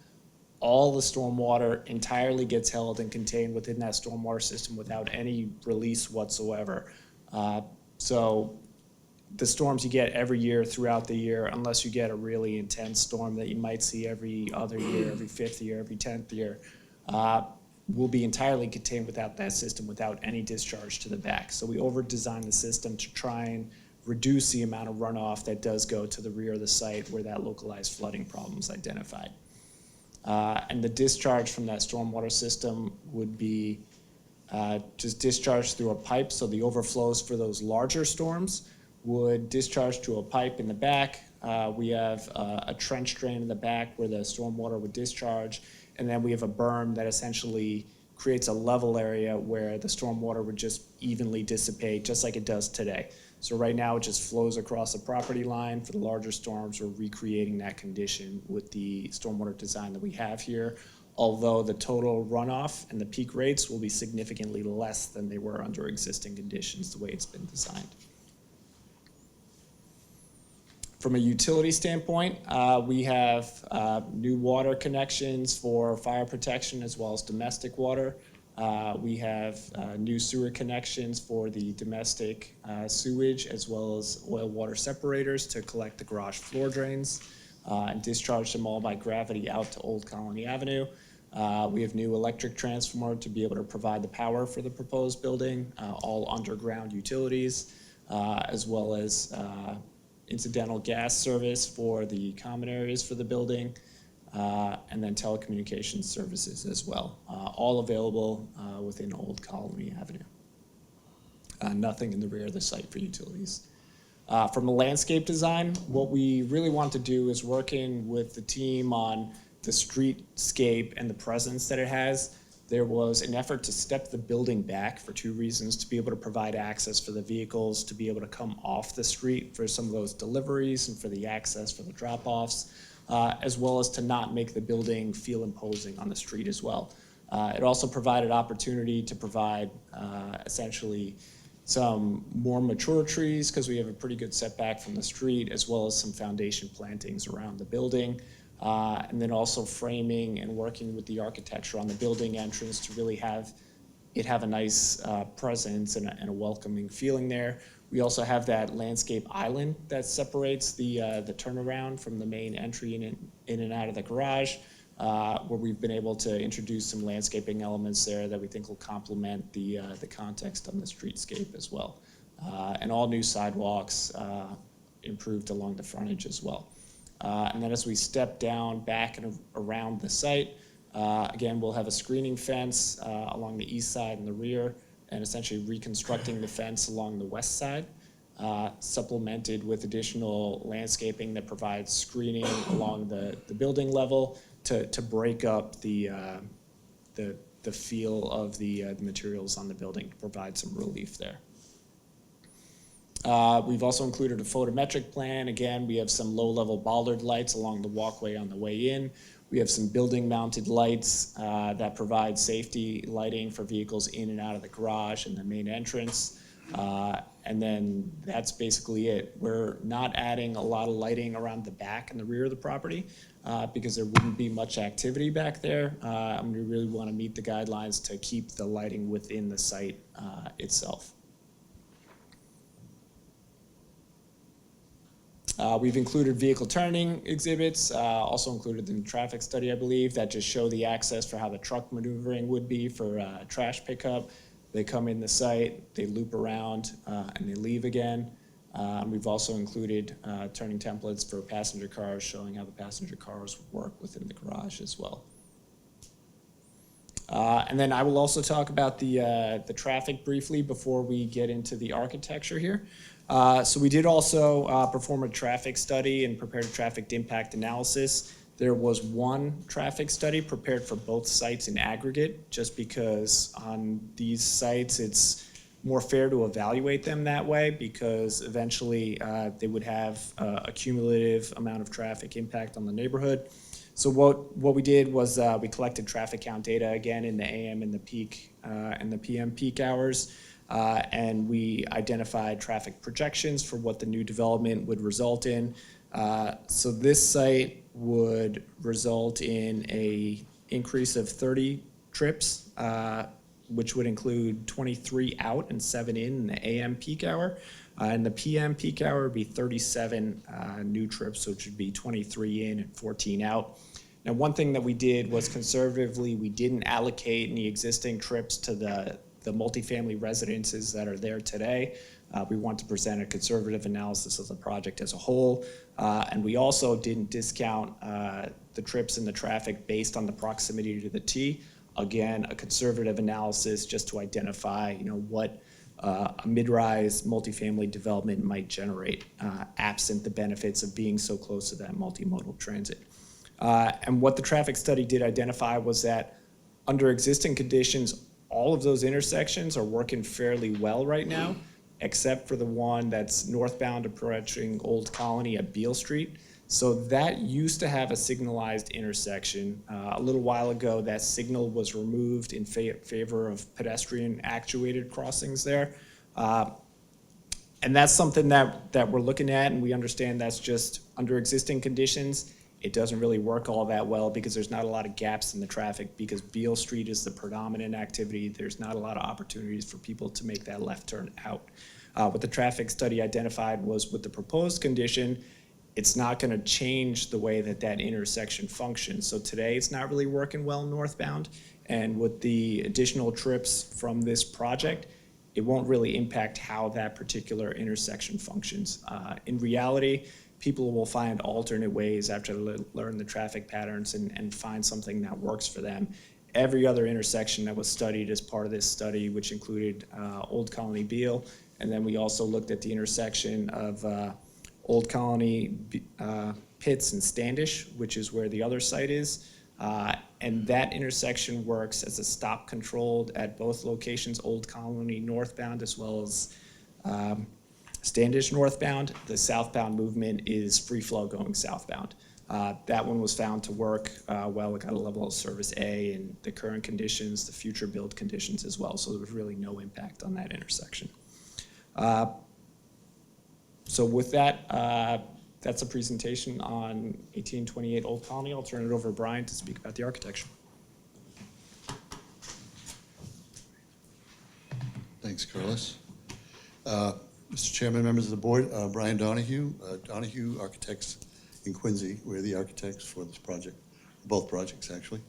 All the stormwater entirely gets held and contained within that stormwater system without any release whatsoever. So the storms you get every year throughout the year, unless you get a really intense storm that you might see every other year, every 5th year, every 10th year, will be entirely contained without that system, without any discharge to the back. So we over-designed the system to try and reduce the amount of runoff that does go to the rear of the site where that localized flooding problem is identified. And the discharge from that stormwater system would be just discharged through a pipe, so the overflows for those larger storms would discharge to a pipe in the back. We have a trench drain in the back where the stormwater would discharge, and then we have a berm that essentially creates a level area where the stormwater would just evenly dissipate, just like it does today. So right now, it just flows across the property line. For the larger storms, we're recreating that condition with the stormwater design that we have here, although the total runoff and the peak rates will be significantly less than they were under existing conditions, the way it's been designed. From a utility standpoint, we have new water connections for fire protection as well as domestic water. We have new sewer connections for the domestic sewage as well as oil water separators to collect the garage floor drains and discharge them all by gravity out to Old Colony Avenue. We have new electric transformer to be able to provide the power for the proposed building, all underground utilities, as well as incidental gas service for the common areas for the building, and then telecommunications services as well, all available within Old Colony Avenue. Nothing in the rear of the site for utilities. From a landscape design, what we really want to do is working with the team on the streetscape and the presence that it has. There was an effort to step the building back for two reasons: to be able to provide access for the vehicles, to be able to come off the street for some of those deliveries and for the access for the drop-offs, as well as to not make the building feel imposing on the street as well. It also provided opportunity to provide essentially some more mature trees, because we have a pretty good setback from the street, as well as some foundation plantings around the building. And then also framing and working with the architecture on the building entrance to really have a nice presence and a welcoming feeling there. We also have that landscape island that separates the turnaround from the main entry in and out of the garage, where we've been able to introduce some landscaping elements there that we think will complement the context on the streetscape as well. And all new sidewalks improved along the frontage as well. And then as we step down back and around the site, again, we'll have a screening fence along the east side and the rear, and essentially reconstructing the fence along the west side, supplemented with additional landscaping that provides screening along the building level to break up the feel of the materials on the building, to provide some relief there. We've also included a photometric plan. Again, we have some low-level bollard lights along the walkway on the way in. We have some building-mounted lights that provide safety lighting for vehicles in and out of the garage and the main entrance. And then that's basically it. We're not adding a lot of lighting around the back and the rear of the property because there wouldn't be much activity back there. And we really want to meet the guidelines to keep the lighting within the site itself. We've included vehicle turning exhibits, also included in the traffic study, I believe, that just show the access for how the truck maneuvering would be for trash pickup. They come in the site, they loop around, and they leave again. We've also included turning templates for passenger cars, showing how the passenger cars work within the garage as well. And then I will also talk about the traffic briefly before we get into the architecture here. So we did also perform a traffic study and prepared a traffic impact analysis. There was one traffic study prepared for both sites in aggregate, just because on these sites it's more fair to evaluate them that way, because eventually they would have a cumulative amount of traffic impact on the neighborhood. So what we did was we collected traffic count data again in the AM and the peak and the PM peak hours. And we identified traffic projections for what the new development would result in. So this site would result in an increase of 30 trips, which would include 23 out and 7 in the AM peak hour. And the PM peak hour would be 37 new trips, so it should be 23 in and 14 out. Now, one thing that we did was conservatively, we didn't allocate any existing trips to the multifamily residences that are there today. We want to present a conservative analysis of the project as a whole, and we also didn't discount the trips and the traffic based on the proximity to the T. Again, a conservative analysis just to identify, what a mid-rise multifamily development might generate, absent the benefits of being so close to that multimodal transit. And what the traffic study did identify was that under existing conditions, all of those intersections are working fairly well right now, except for the one that's northbound approaching Old Colony at Beale Street. So that used to have a signalized intersection. A little while ago, that signal was removed in favor of pedestrian actuated crossings there. And that's something that we're looking at, and we understand that's just under existing conditions. It doesn't really work all that well because there's not a lot of gaps in the traffic because Beale Street is the predominant activity. There's not a lot of opportunities for people to make that left turn out. What the traffic study identified was with the proposed condition, it's not going to change the way that intersection functions. So today it's not really working well northbound, and with the additional trips from this project, it won't really impact how that particular intersection functions. In reality, people will find alternate ways after they learn the traffic patterns and find something that works for them. Every other intersection that was studied as part of this study, which included Old Colony Beale, and then we also looked at the intersection of Old Colony, Pitts, and Standish, which is where the other site is. And that intersection works as a stop controlled at both locations, Old Colony northbound as well as Standish northbound. The southbound movement is free flow going southbound. That one was found to work well. It got a level of service A and the current conditions, the future build conditions as well. So there was really no impact on that intersection. So with that, that's a presentation on 1828 Old Colony. I'll turn it over to Brian to speak about the architecture. Thanks, Carlos. Mr. Chairman, members of the board, Brian Donahue, Donahue Architects in Quincy. We're the architects for this project, both projects actually.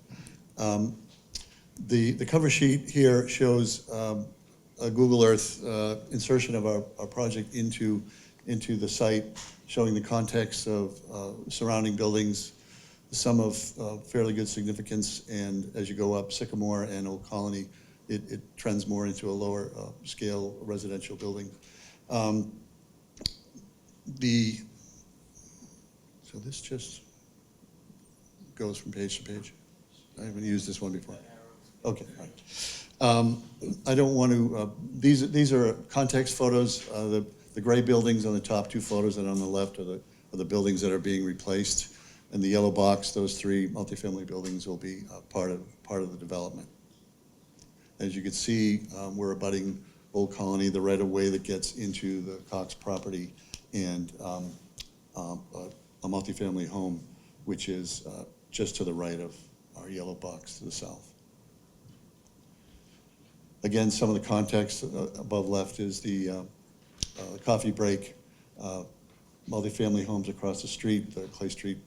The cover sheet here shows a Google Earth insertion of our project into the site, showing the context of surrounding buildings, some of fairly good significance, and as you go up Sycamore and Old Colony, it trends more into a lower scale residential building. So this just goes from page to page. I haven't used this one before. Okay, all right. I don't want to, these are context photos. The gray buildings on the top two photos and on the left are the buildings that are being replaced. And the yellow box, those three multifamily buildings will be part of the development. As you can see, we're abutting Old Colony, the right-of-way that gets into the Cox property, and a multifamily home, which is just to the right of our yellow box to the south. Again, some of the context above left is the coffee break, multifamily homes across the street, the Clay Street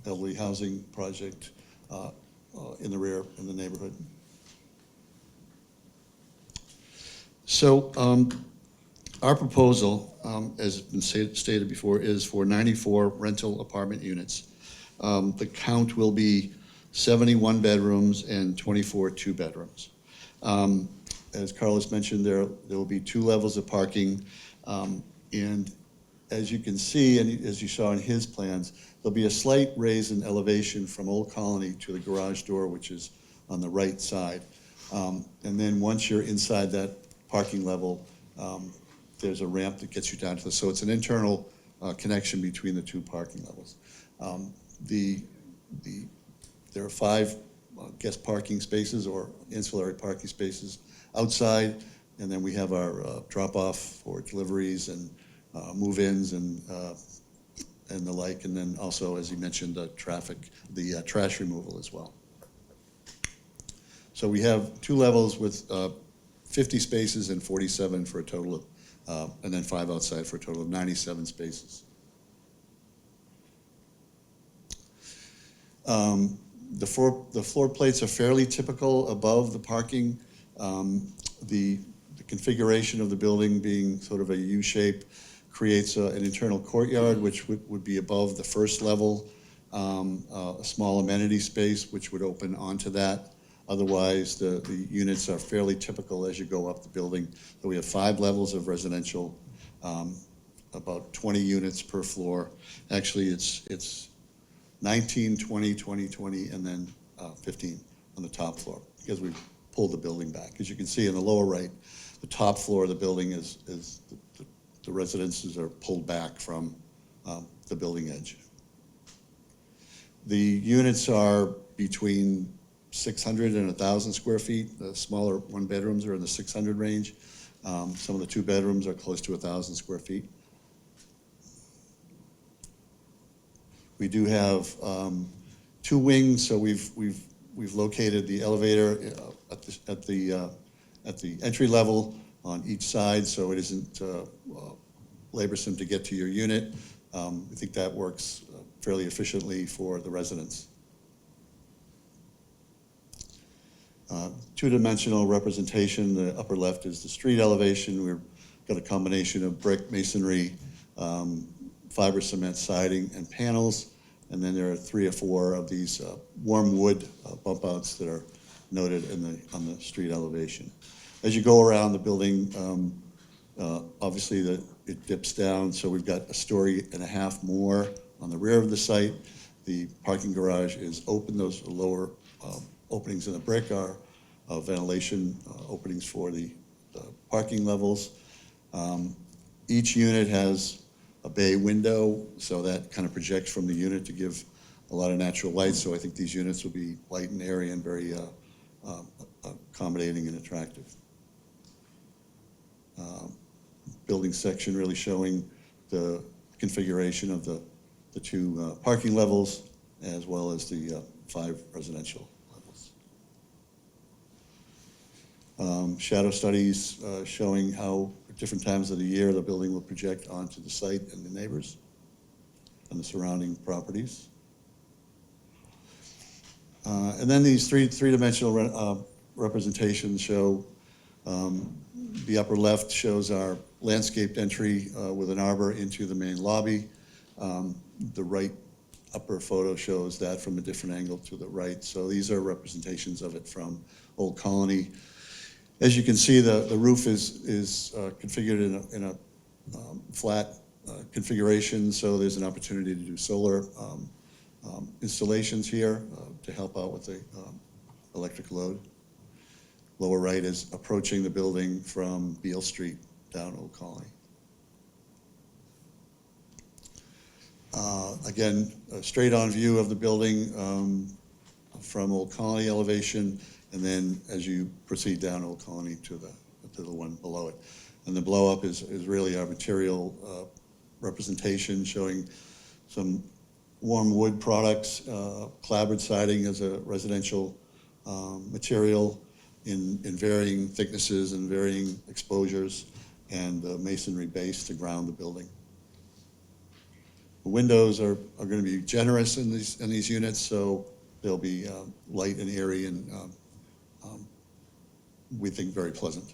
elderly housing project in the rear in the neighborhood. So our proposal, as has been stated before, is for 94 rental apartment units. The count will be 71 bedrooms and 24 two-bedrooms. As Carlos mentioned, there will be 2 levels of parking. And as you can see, and as you saw in his plans, there'll be a slight raise in elevation from Old Colony to the garage door, which is on the right side. And then once you're inside that parking level, there's a ramp that gets you down to so it's an internal connection between the 2 parking levels. There are 5 guest parking spaces or ancillary parking spaces outside, and then we have our drop-off for deliveries and move-ins and the like, and then also, as you mentioned, the trash removal as well. So we have 2 levels with 50 spaces and 47 for a total of, and then 5 outside for a total of 97 spaces. The floor plates are fairly typical above the parking. The configuration of the building being sort of a U shape creates an internal courtyard, which would be above the first level, a small amenity space which would open onto that. Otherwise, the units are fairly typical as you go up the building. So we have 5 levels of residential, about 20 units per floor. Actually, it's 19, 20, 20, 20, and then 15 on the top floor, because we've pulled the building back. As you can see in the lower right, the top floor of the building is the residences are pulled back from the building edge. The units are between 600 and 1,000 square feet. The smaller one-bedrooms are in the 600 range. Some of the 2-bedrooms are close to 1,000 square feet. We do have 2 wings, so we've located the elevator at the entry level on each side, so it isn't laborsome to get to your unit. I think that works fairly efficiently for the residents. 2-dimensional representation. The upper left is the street elevation. We've got a combination of brick, masonry, fiber cement siding, and panels. And then there are 3 or 4 of these warm wood bump outs that are noted on the street elevation. As you go around the building, obviously it dips down, so we've got a story and a half more on the rear of the site. The parking garage is open. Those lower openings in the brick are ventilation openings for the parking levels. Each unit has a bay window, so that kind of projects from the unit to give a lot of natural light. So I think these units will be light and airy and very accommodating and attractive. Building section really showing the configuration of the 2 parking levels, as well as the 5 residential levels. Shadow studies showing how at different times of the year the building will project onto the site and the neighbors and the surrounding properties. And then these three-dimensional representations show, the upper left shows our landscaped entry with an arbor into the main lobby. The right upper photo shows that from a different angle to the right. So these are representations of it from Old Colony. As you can see, the roof is configured in a flat configuration, so there's an opportunity to do solar installations here to help out with the electric load. Lower right is approaching the building from Beale Street down Old Colony. Again, a straight-on view of the building from Old Colony elevation, and then as you proceed down Old Colony to the one below it. And the blow-up is really our material representation, showing some warm wood products, clapboard siding as a residential material in varying thicknesses and varying exposures, and masonry base to ground the building. The windows are going to be generous in these units, so they'll be light and airy and we think very pleasant.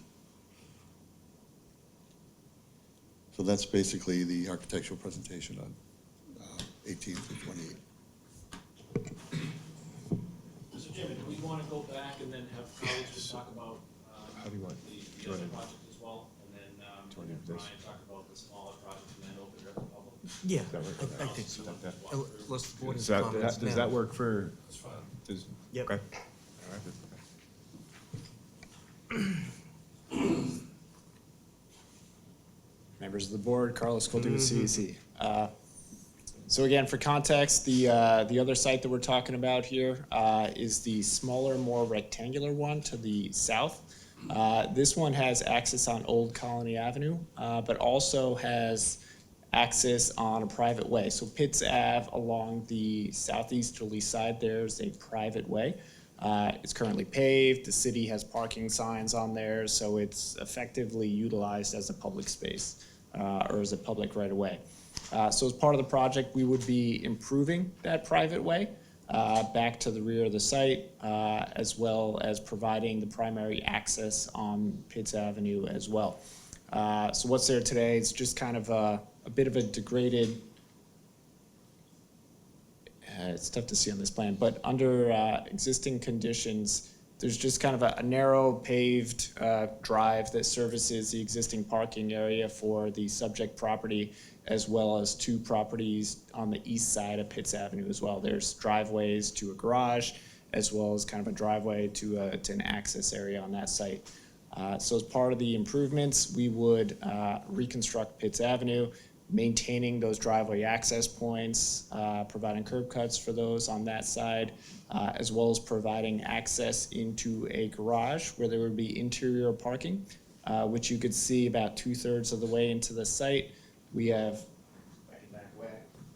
So that's basically the architectural presentation on 18 through 28. Mr. Chairman, do we want to go back and then have colleagues just talk about How do you want? the other project as well? And then Brian talk about the smaller project and then open it up to public? Yeah, Does that work? I think so. Unless the board has Does that, comments does now. that work for? That's fine. Yep. Okay. All right. Members of the board, Carlos Coulter with CEC. So again, for context, the other site that we're talking about here is the smaller, more rectangular one to the south. This one has access on Old Colony Avenue, but also has access on a private way. So Pitts Ave along the southeasterly side, there's a private way. It's currently paved. The city has parking signs on there, so it's effectively utilized as a public space or as a public right-of-way. So as part of the project, we would be improving that private way back to the rear of the site, as well as providing the primary access on Pitts Avenue as well. So what's there today is just kind of a bit of a degraded, it's tough to see on this plan, but under existing conditions, there's just kind of a narrow paved drive that services the existing parking area for the subject property, as well as two properties on the east side of Pitts Avenue as well. There's driveways to a garage, as well as kind of a driveway to an access area on that site. So as part of the improvements, we would reconstruct Pitts Avenue, maintaining those driveway access points, providing curb cuts for those on that side, as well as providing access into a garage where there would be interior parking, which you could see about 2/3 of the way into the site. We have,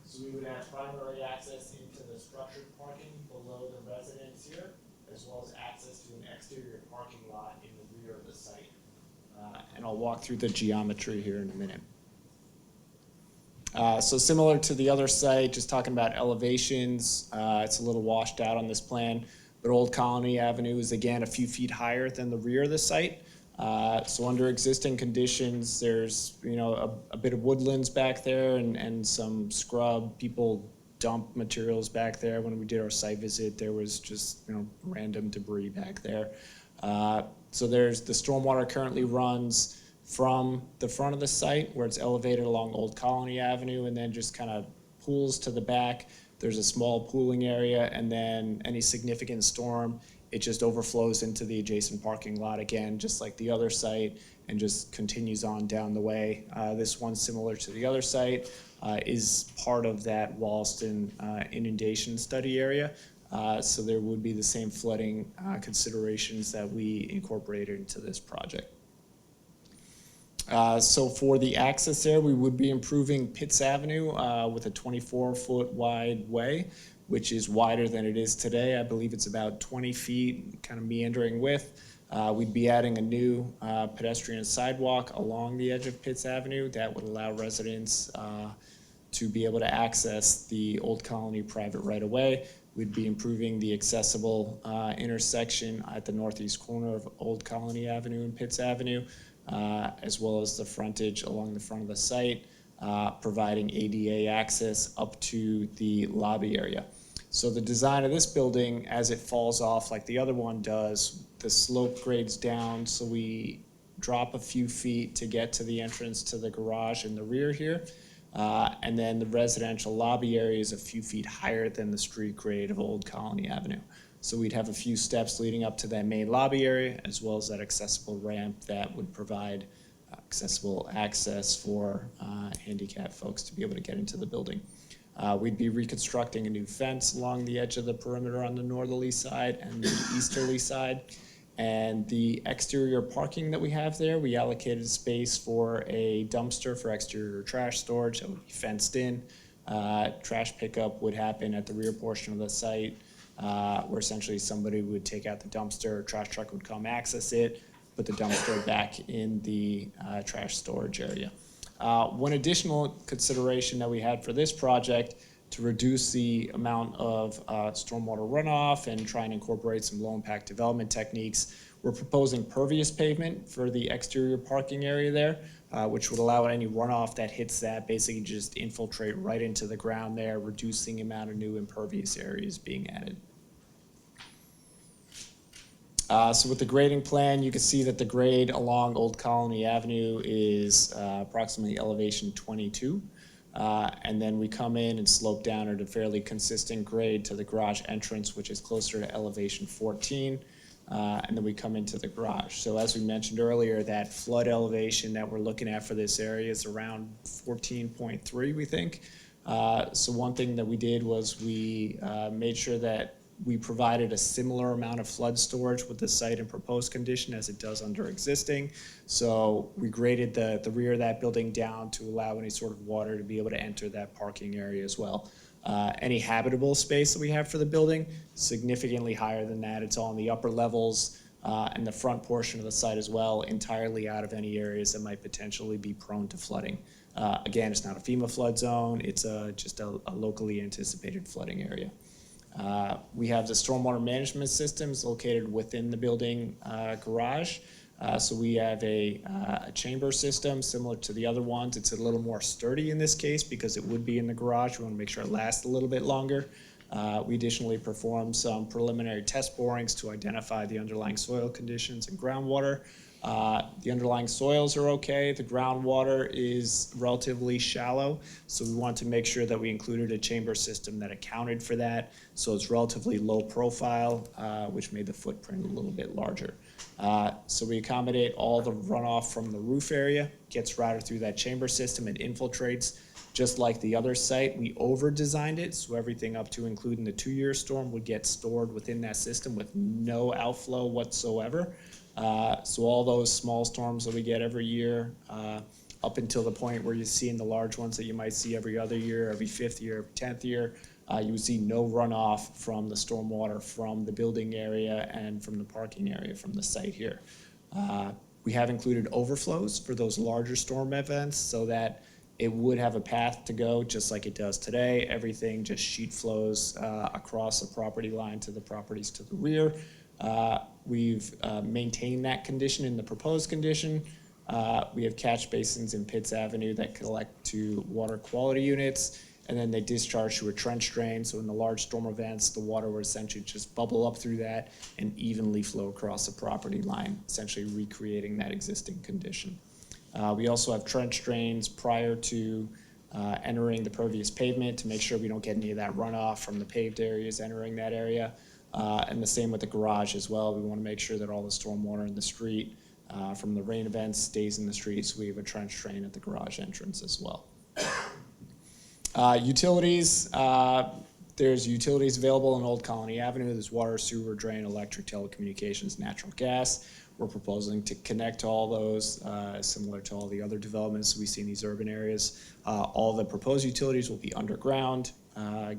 so we would have primary access into the structured parking below the residence here, as well as access to an exterior parking lot in the rear of the site. And I'll walk through the geometry here in a minute. So similar to the other site, just talking about elevations, it's a little washed out on this plan, but Old Colony Avenue is again a few feet higher than the rear of the site. So under existing conditions, there's a bit of woodlands back there and some scrub. People dump materials back there. When we did our site visit, there was just random debris back there. So there's the stormwater currently runs from the front of the site where it's elevated along Old Colony Avenue and then just kind of pools to the back. There's a small pooling area, and then any significant storm, it just overflows into the adjacent parking lot again, just like the other site, and just continues on down the way. This one, similar to the other site, is part of that Wallaston inundation study area. So there would be the same flooding considerations that we incorporated into this project. So for the access there, we would be improving Pitts Avenue with a 24-foot wide way, which is wider than it is today. I believe it's about 20 feet, kind of meandering width. We'd be adding a new pedestrian sidewalk along the edge of Pitts Avenue that would allow residents to be able to access the Old Colony private right-of-way. We'd be improving the accessible intersection at the northeast corner of Old Colony Avenue and Pitts Avenue, as well as the frontage along the front of the site, providing ADA access up to the lobby area. So the design of this building, as it falls off like the other one does, the slope grades down, so we drop a few feet to get to the entrance to the garage in the rear here. And then the residential lobby area is a few feet higher than the street grade of Old Colony Avenue. So we'd have a few steps leading up to that main lobby area, as well as that accessible ramp that would provide accessible access for handicapped folks to be able to get into the building. We'd be reconstructing a new fence along the edge of the perimeter on the northerly side and the easterly side. And the exterior parking that we have there, we allocated space for a dumpster for exterior trash storage that would be fenced in. Trash pickup would happen at the rear portion of the site, where essentially somebody would take out the dumpster, a trash truck would come access it, put the dumpster back in the trash storage area. One additional consideration that we had for this project to reduce the amount of stormwater runoff and try and incorporate some low-impact development techniques, we're proposing pervious pavement for the exterior parking area there, which would allow any runoff that hits that basically just infiltrate right into the ground there, reducing the amount of new impervious areas being added. So with the grading plan, you can see that the grade along Old Colony Avenue is approximately elevation 22. And then we come in and slope down at a fairly consistent grade to the garage entrance, which is closer to elevation 14. And then we come into the garage. So as we mentioned earlier, that flood elevation that we're looking at for this area is around 14.3, we think. So one thing that we did was we made sure that we provided a similar amount of flood storage with the site in proposed condition as it does under existing. So we graded the rear of that building down to allow any sort of water to be able to enter that parking area as well. Any habitable space that we have for the building, significantly higher than that. It's all in the upper levels and the front portion of the site as well, entirely out of any areas that might potentially be prone to flooding. Again, it's not a FEMA flood zone, it's just a locally anticipated flooding area. We have the stormwater management systems located within the building garage. So we have a chamber system similar to the other ones. It's a little more sturdy in this case because it would be in the garage. We want to make sure it lasts a little bit longer. We additionally performed some preliminary test borings to identify the underlying soil conditions and groundwater. The underlying soils are okay. The groundwater is relatively shallow, so we wanted to make sure that we included a chamber system that accounted for that. So it's relatively low profile, which made the footprint a little bit larger. So we accommodate all the runoff from the roof area, gets routed through that chamber system and infiltrates. Just like the other site, we over-designed it, so everything up to including the 2-year storm would get stored within that system with no outflow whatsoever. So all those small storms that we get every year, up until the point where you're seeing the large ones that you might see every other year, every 5th year, 10th year, you would see no runoff from the stormwater from the building area and from the parking area from the site here. We have included overflows for those larger storm events so that it would have a path to go just like it does today. Everything just sheet flows across the property line to the properties to the rear. We've maintained that condition in the proposed condition. We have catch basins in Pitts Avenue that collect to water quality units, and then they discharge to a trench drain. So in the large storm events, the water would essentially just bubble up through that and evenly flow across the property line, essentially recreating that existing condition. We also have trench drains prior to entering the pervious pavement to make sure we don't get any of that runoff from the paved areas entering that area. And the same with the garage as well. We want to make sure that all the stormwater in the street from the rain events stays in the street, so we have a trench drain at the garage entrance as well. Utilities, there's utilities available on Old Colony Avenue. There's water, sewer, drain, electric, telecommunications, natural gas. We're proposing to connect to all those, similar to all the other developments we see in these urban areas. All the proposed utilities will be underground.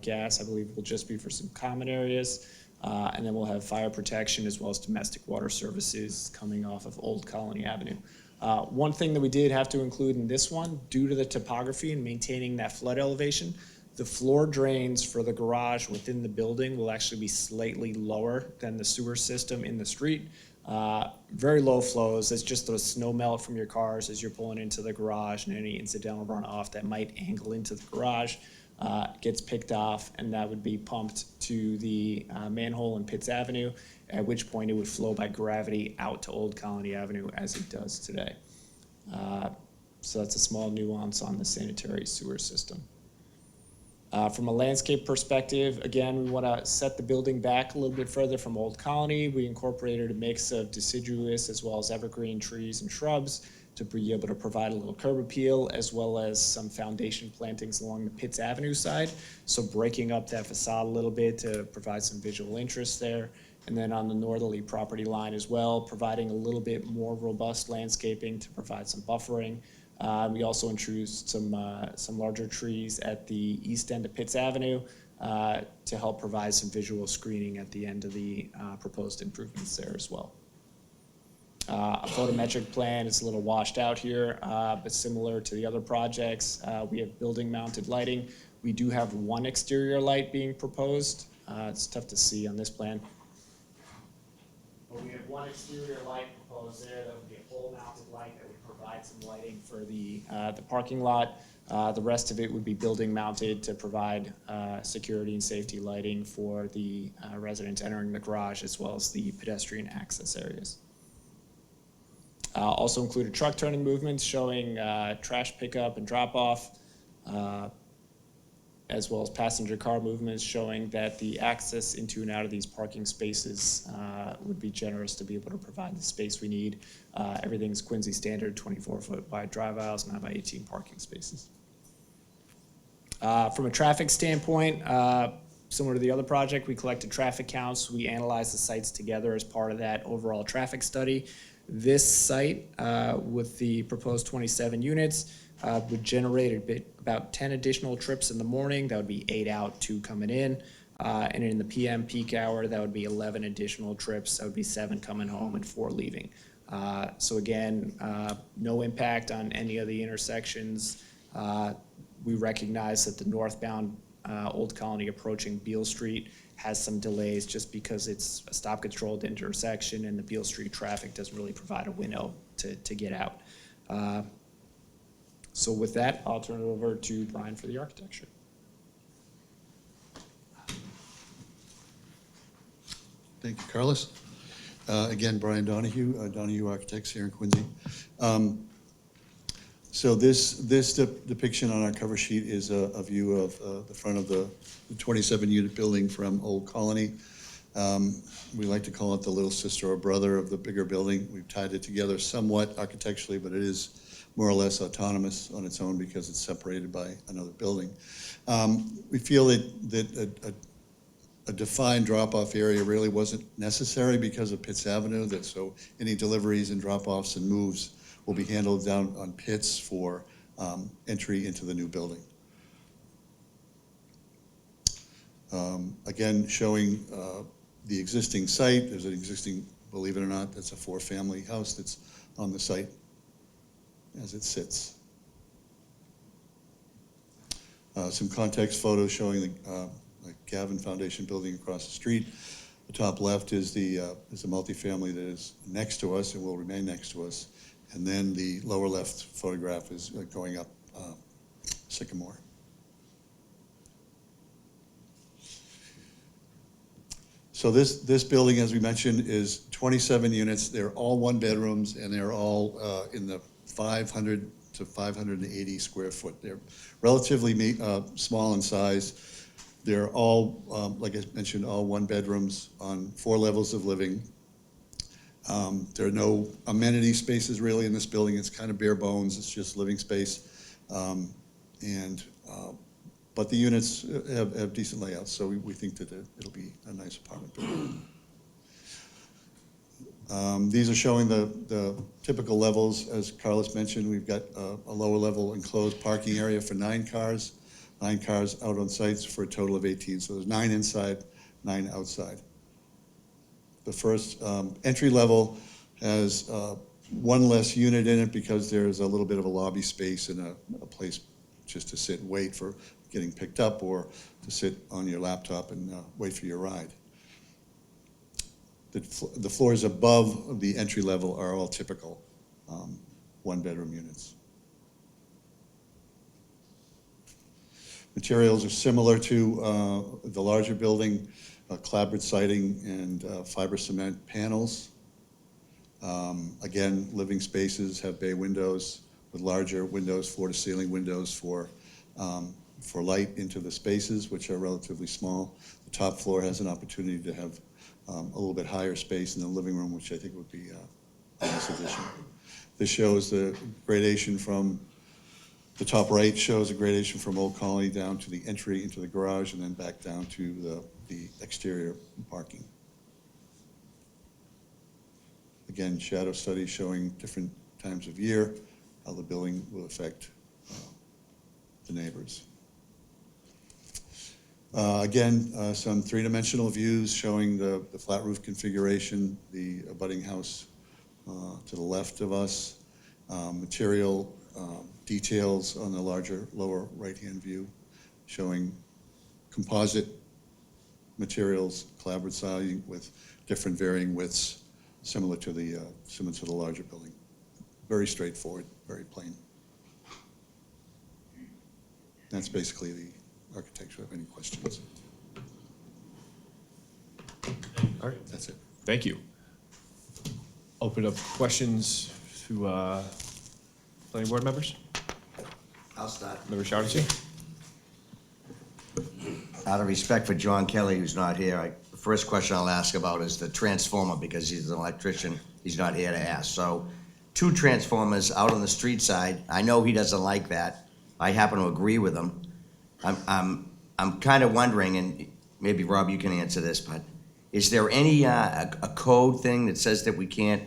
Gas, I believe, will just be for some common areas. And then we'll have fire protection as well as domestic water services coming off of Old Colony Avenue. One thing that we did have to include in this one, due to the topography and maintaining that flood elevation, the floor drains for the garage within the building will actually be slightly lower than the sewer system in the street. Very low flows. It's just the snow melt from your cars as you're pulling into the garage and any incidental runoff that might angle into the garage gets picked off, and that would be pumped to the manhole in Pitts Avenue, at which point it would flow by gravity out to Old Colony Avenue as it does today. So that's a small nuance on the sanitary sewer system. From a landscape perspective, again, we want to set the building back a little bit further from Old Colony. We incorporated a mix of deciduous as well as evergreen trees and shrubs to be able to provide a little curb appeal, as well as some foundation plantings along the Pitts Avenue side. So breaking up that facade a little bit to provide some visual interest there. And then on the northerly property line as well, providing a little bit more robust landscaping to provide some buffering. We also introduced some larger trees at the east end of Pitts Avenue to help provide some visual screening at the end of the proposed improvements there as well. A photometric plan is a little washed out here, but similar to the other projects, we have building mounted lighting. We do have one exterior light being proposed. It's tough to see on this plan. But we have one exterior light proposed there. That would be a pole mounted light that would provide some lighting for the parking lot. The rest of it would be building mounted to provide security and safety lighting for the residents entering the garage, as well as the pedestrian access areas. Also included truck turning movements showing trash pickup and drop off, as well as passenger car movements showing that the access into and out of these parking spaces would be generous to be able to provide the space we need. Everything's Quincy standard, 24-foot wide drive aisles, 9x18 parking spaces. From a traffic standpoint, similar to the other project, we collected traffic counts. We analyzed the sites together as part of that overall traffic study. This site, with the proposed 27 units, would generate about 10 additional trips in the morning. That would be 8 out, 2 coming in. And in the PM peak hour, that would be 11 additional trips. That would be 7 coming home and 4 leaving. So again, no impact on any of the intersections. We recognize that the northbound Old Colony approaching Beale Street has some delays just because it's a stop-controlled intersection and the Beale Street traffic doesn't really provide a window to get out. So with that, I'll turn it over to Brian for the architecture. Thank you, Carlos. Again, Brian Donahue, Donahue Architects here in Quincy. So this depiction on our cover sheet is a view of the front of the 27-unit building from Old Colony. We like to call it the little sister or brother of the bigger building. We've tied it together somewhat architecturally, but it is more or less autonomous on its own because it's separated by another building. We feel that a defined drop-off area really wasn't necessary because of Pitts Avenue, so any deliveries and drop-offs and moves will be handled down on Pitts for entry into the new building. Again, showing the existing site. There's an existing, believe it or not, that's a 4-family house that's on the site as it sits. Some context photos showing the Gavin Foundation building across the street. The top left is the multifamily that is next to us and will remain next to us. And then the lower left photograph is going up Sycamore. So this building, as we mentioned, is 27 units. They're all 1-bedrooms, and they're all in the 500 to 580 square foot. They're relatively small in size. They're all, like I mentioned, all 1-bedrooms on 4 levels of living. There are no amenity spaces really in this building. It's kind of bare bones. It's just living space. But the units have decent layouts, so we think that it'll be a nice apartment building. These are showing the typical levels. As Carlos mentioned, we've got a lower level enclosed parking area for 9 cars. 9 cars out on sites for a total of 18. So there's 9 inside, 9 outside. The first entry level has 1 less unit in it because there's a little bit of a lobby space and a place just to sit and wait for getting picked up or to sit on your laptop and wait for your ride. The floors above the entry level are all typical 1-bedroom units. Materials are similar to the larger building, clapboard siding and fiber cement panels. Again, living spaces have bay windows with larger windows, floor-to-ceiling windows for light into the spaces, which are relatively small. The top floor has an opportunity to have a little bit higher space in the living room, which I think would be a nice addition. This shows the gradation from the top right shows a gradation from Old Colony down to the entry into the garage and then back down to the exterior parking. Again, shadow study showing different times of year, how the building will affect the neighbors. Again, some 3-dimensional views showing the flat roof configuration, the abutting house to the left of us, material details on the larger lower right-hand view, showing composite materials, clapboard siding with different varying widths, similar to the larger building. Very straightforward, very plain. That's basically the architecture. Have any questions? All right, that's it. Thank you. Open up questions to planning board members. I'll start. Member Shaughnessy? Out of respect for John Kelly, who's not here, the first question I'll ask about is the transformer, because he's an electrician. He's not here to ask. So 2 transformers out on the street side. I know he doesn't like that. I happen to agree with him. I'm kind of wondering, and maybe Rob, you can answer this, but is there any a code thing that says that we can't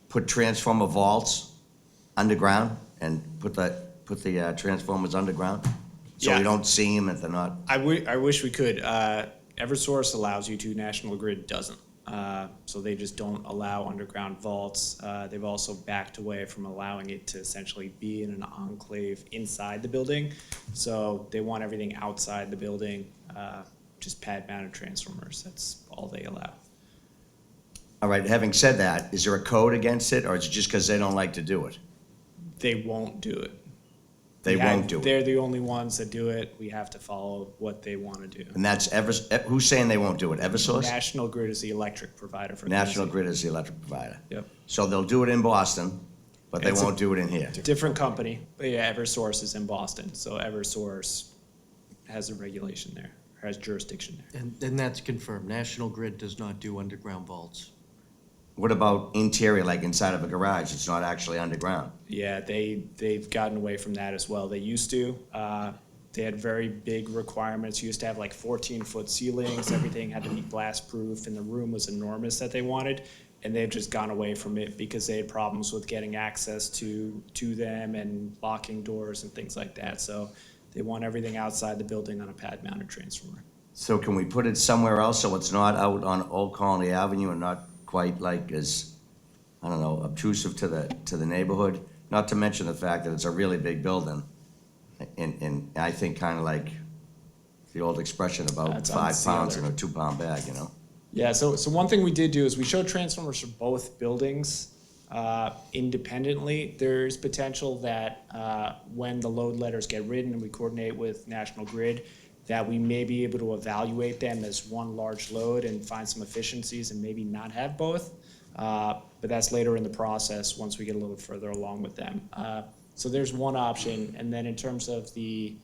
put transformer vaults underground and put the transformers underground so Yeah. we don't see them if they're not? I wish we could. Eversource allows you to, National Grid doesn't. so they just don't allow underground vaults. They've also backed away from allowing it to essentially be in an enclave inside the building. So they want everything outside the building, just pad-mounted transformers. That's all they allow. All right, having said that, is there a code against it, or is it just because they don't like to do it? They won't do it. They won't do it. They're the only ones that do it. We have to follow what they want to do. And that's who's saying they won't do it? Eversource? National Grid is the electric provider for National Quincy. Grid is the electric provider. Yep. So they'll do it in Boston, but they It's a won't do it in here. Different company, but yeah, Eversource is in Boston, so Eversource has a regulation there, or has jurisdiction there. And that's confirmed. National Grid does not do underground vaults. What about interior, like inside of a garage? It's not actually underground. Yeah, they've gotten away from that as well. They used to. They had very big requirements. Used to have like 14-foot ceilings. Everything had to be blast-proof, and the room was enormous that they wanted. And they've just gone away from it because they had problems with getting access to them and locking doors and things like that. So they want everything outside the building on a pad-mounted transformer. So can we put it somewhere else so it's not out on Old Colony Avenue and not quite like as, I don't know, obtrusive to the neighborhood? Not to mention the fact that it's a really big building. And I think kind of like the old expression about That's 5 pounds in other- a 2-pound bag, you know? Yeah, so one thing we did do is we showed transformers for both buildings independently. There's potential that when the load letters get written and we coordinate with National Grid, that we may be able to evaluate them as one large load and find some efficiencies and maybe not have both. But that's later in the process once we get a little further along with them. So there's one option, and then in terms of the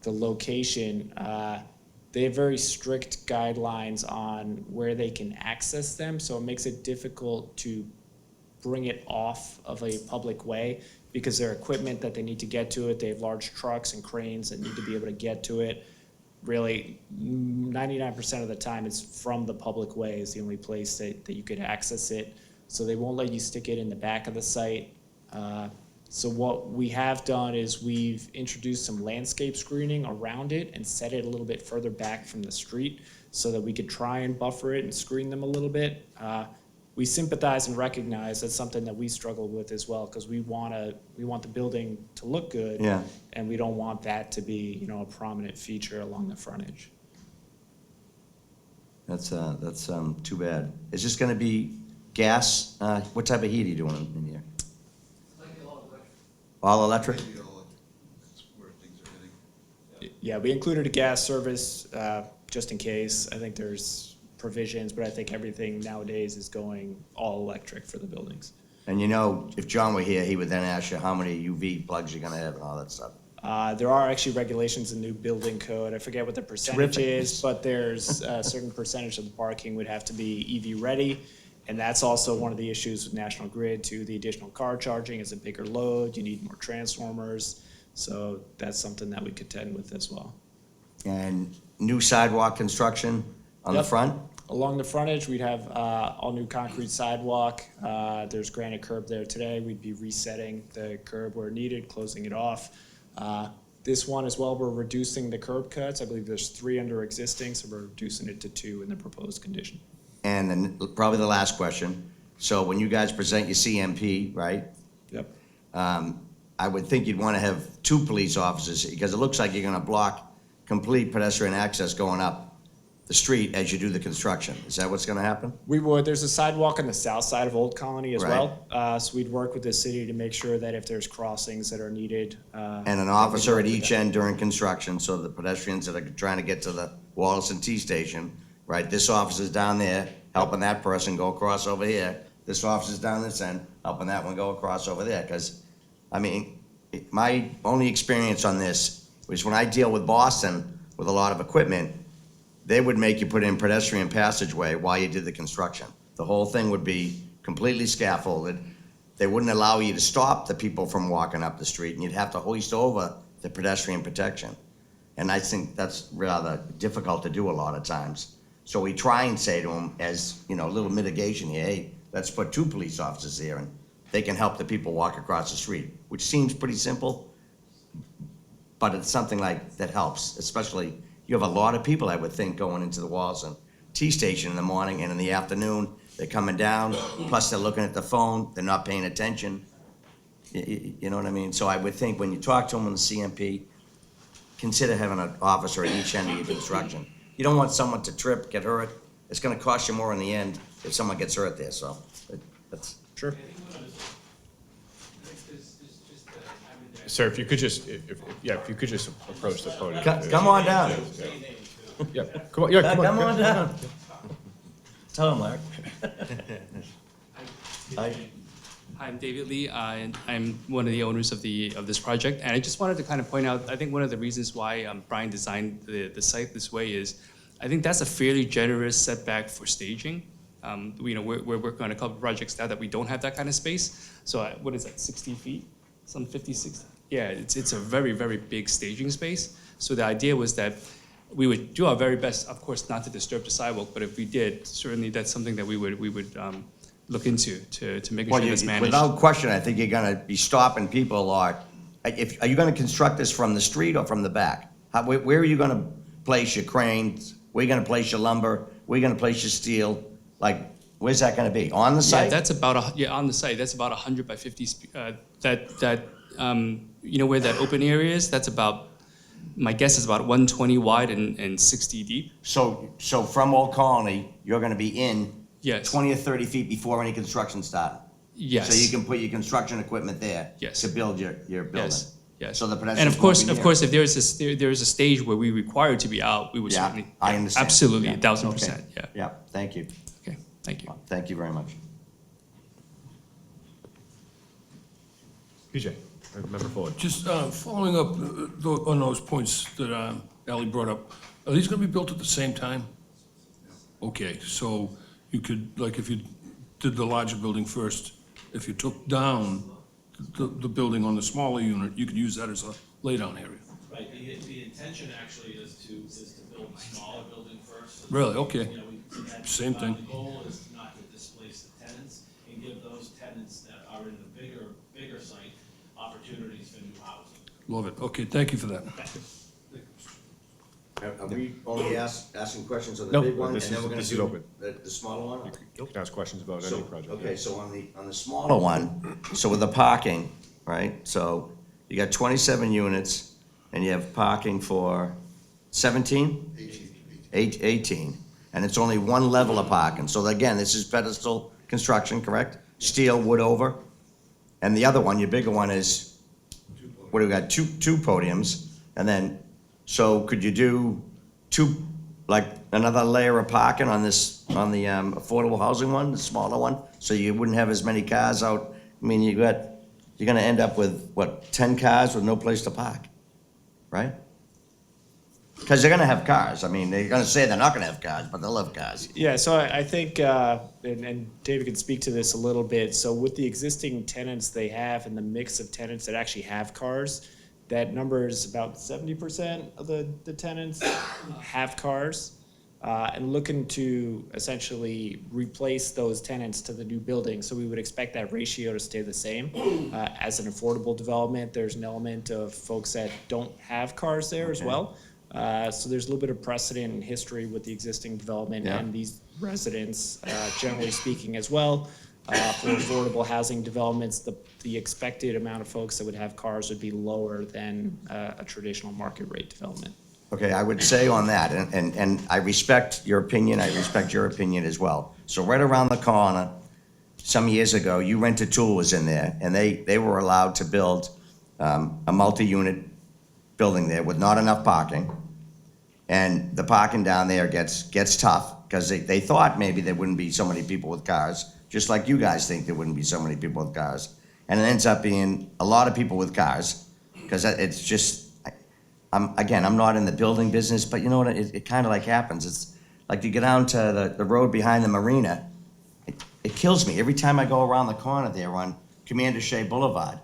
location, they have very strict guidelines on where they can access them, so it makes it difficult to bring it off of a public way because there are equipment that they need to get to it. They have large trucks and cranes that need to be able to get to it. Really, 99% of the time, it's from the public way is the only place that you could access it. So they won't let you stick it in the back of the site. So what we have done is we've introduced some landscape screening around it and set it a little bit further back from the street so that we could try and buffer it and screen them a little bit. We sympathize and recognize that's something that we struggle with as well because we want the building to look good. Yeah. And we don't want that to be, a prominent feature along the frontage. That's too bad. Is this gonna be gas? What type of heat are you doing in here? All electric? Yeah, we included a gas service just in case. I think there's provisions, but I think everything nowadays is going all electric for the buildings. And if John were here, he would then ask you how many UV plugs you're gonna have and all that stuff. There are actually regulations in new building code. I forget what the percentage Terrific. is, but there's a certain percentage of the parking would have to be EV ready. And that's also one of the issues with National Grid too. The additional car charging is a bigger load. You need more transformers. So that's something that we contend with as well. And new sidewalk construction on the Yep. front? Along the frontage, we'd have all new concrete sidewalk. There's granite curb there today. We'd be resetting the curb where needed, closing it off. This one as well, we're reducing the curb cuts. I believe there's 3 under existing, so we're reducing it to 2 in the proposed condition. And then probably the last question. So when you guys present your CMP, right? Yep. I would think you'd want to have 2 police officers because it looks like you're going to block complete pedestrian access going up the street as you do the construction. Is that what's going to happen? We would. There's a sidewalk on the south side of Old Colony as Right. well. So we'd work with the city to make sure that if there's crossings that are needed. And an officer at each end during construction, so the pedestrians that are trying to get to the Wallace and T station, right? This officer's down there, helping that person go across over here. This officer's down this end, helping that one go across over there. Because, my only experience on this was when I deal with Boston with a lot of equipment, they would make you put in pedestrian passageway while you did the construction. The whole thing would be completely scaffolded. They wouldn't allow you to stop the people from walking up the street, and you'd have to hoist over the pedestrian protection. And I think that's rather difficult to do a lot of times. So we try and say to them as, a little mitigation here, hey, let's put 2 police officers here, and they can help the people walk across the street, which seems pretty simple, but it's something like that helps, especially, you have a lot of people, I would think, going into the Walls and T station in the morning, and in the afternoon, they're coming down, plus they're looking at the phone, they're not paying attention. You know what I mean? So I would think when you talk to them in the CMP, consider having an officer at each end of your construction. You don't want someone to trip, get hurt. It's gonna cost you more in the end if someone gets hurt there, so that's. Sure. Sir, if you could just, if you could just approach the podium. Come on down. Yeah, come on, yeah, Come on down. Tell him, Larry. Hi. Hi, I'm David Lee, and I'm one of the owners of this project. And I just wanted to kind of point out, I think one of the reasons why Brian designed the site this way is, I think that's a fairly generous setback for staging. We're working on a couple of projects now that we don't have that kind of space. So what is that, 60 feet? Some 56? Yeah, it's a very, very big staging space. So the idea was that we would do our very best, of course, not to disturb the sidewalk, but if we did, certainly that's something that we would look into to making sure that's managed. Without question, I think you're gonna be stopping people a lot. Are you gonna construct this from the street or from the back? Where are you gonna place your cranes? Where are you gonna place your lumber? Where are you gonna place your steel? Like, where's that gonna be? On the site? Yeah, that's about on the site. That's about 100 by 50. Where that open area is? That's about, my guess is about 120 wide and 60 deep. So from Old Colony, you're gonna be in. Yes. 20 or 30 feet before any construction started. Yes. So you can put your construction equipment there. Yes. To build your building. Yes. Yes. So the pedestrians And of course, won't be near. if there is a stage where we require to be out, we would Yeah, certainly. I understand. Absolutely, Yeah. 1,000%. Okay. Yeah. Yeah, thank you. Okay. Thank you. Thank you very much. PJ, Member Fuller. Just following up on those points that Ally brought up, are these going to be built at the same time? Okay, so you could, like, if you did the larger building first, if you took down the building on the smaller unit, you could use that as a laydown area. Right, the intention actually is to build a smaller building first. Really? Okay. You know, Same thing. The goal is not to displace the tenants and give those tenants that are in the bigger site opportunities for new housing. Love it. Okay, thank you for that. Are we only asking questions on the No, big one? this And then is- we're gonna this is do open. the smaller one? You can ask questions about any project. Okay, so on the smaller one, so with the parking, right? So you got 27 units, and you have parking for 17? 18. And it's only one level of parking. So again, this is pedestal construction, correct? Steel, wood over. And the other one, your bigger one is, what do we got, two podiums? And then, so could you do like another layer of parking on the affordable housing one, the smaller one? So you wouldn't have as many cars out? I mean, you're gonna end up with, what, 10 cars with no place to park, right? Because they're gonna have cars. I mean, they're gonna say they're not gonna have cars, but they'll have cars. Yeah, so I think, and David can speak to this a little bit, so with the existing tenants they have and the mix of tenants that actually have cars, that number is about 70% of the tenants have cars, and looking to essentially replace those tenants to the new building. So we would expect that ratio to stay the same. As an affordable development, there's an element of folks that don't have cars there as well. So there's a little bit of precedent and history with the existing development Yeah. and these residents, generally speaking as well. For affordable housing developments, the expected amount of folks that would have cars would be lower than a traditional market rate development. Okay, I would say on that, and I respect your opinion, I respect your opinion as well. So right around the corner, some years ago, You Rent a Tool was in there, and they were allowed to build a multi-unit building there with not enough parking. And the parking down there gets tough, because they thought maybe there wouldn't be so many people with cars, just like you guys think there wouldn't be so many people with cars. And it ends up being a lot of people with cars, because it's just, I'm not in the building business, but you know what, it kind of like happens. It's like you get down to the road behind the marina, it kills me. Every time I go around the corner there on Commander Shea Boulevard,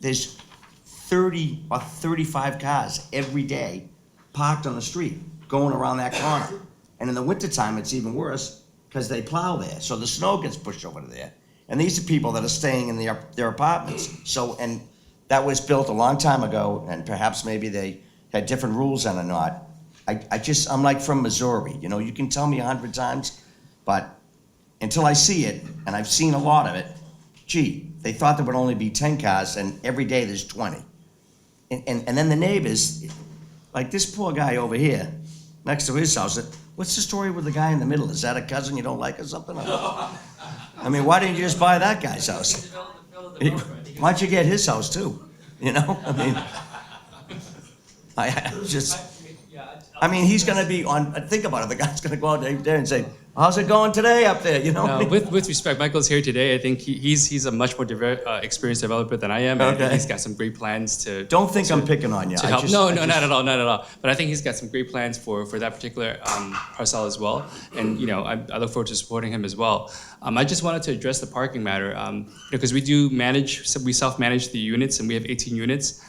there's 30 or 35 cars every day parked on the street, going around that corner. And in the wintertime, it's even worse, because they plow there, so the snow gets pushed over to there. And these are people that are staying in their apartments. So, and that was built a long time ago, and perhaps maybe they had different rules than or not. I'm like from Missouri, you know, you can tell me 100 times, but until I see it, and I've seen a lot of it, gee, they thought there would only be 10 cars, and every day there's 20. And then the neighbors, like this poor guy over here, next to his house, what's the story with the guy in the middle? Is that a cousin you don't like or something? I mean, why didn't you just buy that guy's house? Why don't you get his house too? You know, I mean, I mean, he's gonna be on, think about it, the guy's gonna go out there and say, how's it going today up there, you know? No, with respect, Michael's here today. I think he's a much more experienced developer than I am. And I think Okay. he's got some great plans to. Don't think I'm picking on you. To help. No, not at all, not at all. But I think he's got some great plans for that particular parcel as well. And you know, I look forward to supporting him as well. I just wanted to address the parking matter because we do manage, so we self-manage the units, and we have 18 units.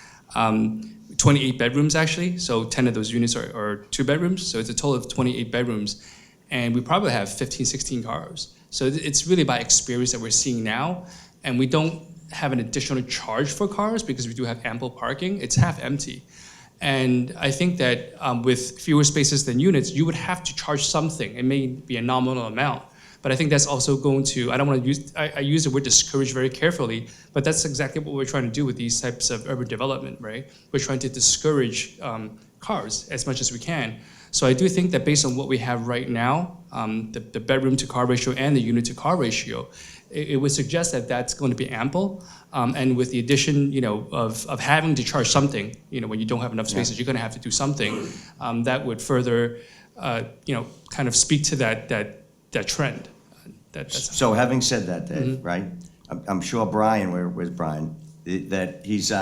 28 bedrooms actually, so 10 of those units are 2 bedrooms, so it's a total of 28 bedrooms. And we probably have 15, 16 cars. So it's really by experience that we're seeing now. And we don't have an additional charge for cars because we do have ample parking. It's half empty. And I think that with fewer spaces than units, you would have to charge something. It may be a nominal amount. But I think that's also going to, I don't want to use, I use the word discourage very carefully, but that's exactly what we're trying to do with these types of urban development, right? We're trying to discourage cars as much as we can. So I do think that based on what we have right now, the bedroom to car ratio and the unit to car ratio, it would suggest that that's going to be ample. And with the addition, you know, of having to charge something, you know, when you don't have enough spaces, you're going to have to do something that would further, you know, kind of speak to that trend. So having said that, Dave, right? I'm sure Brian, where's Brian? That he's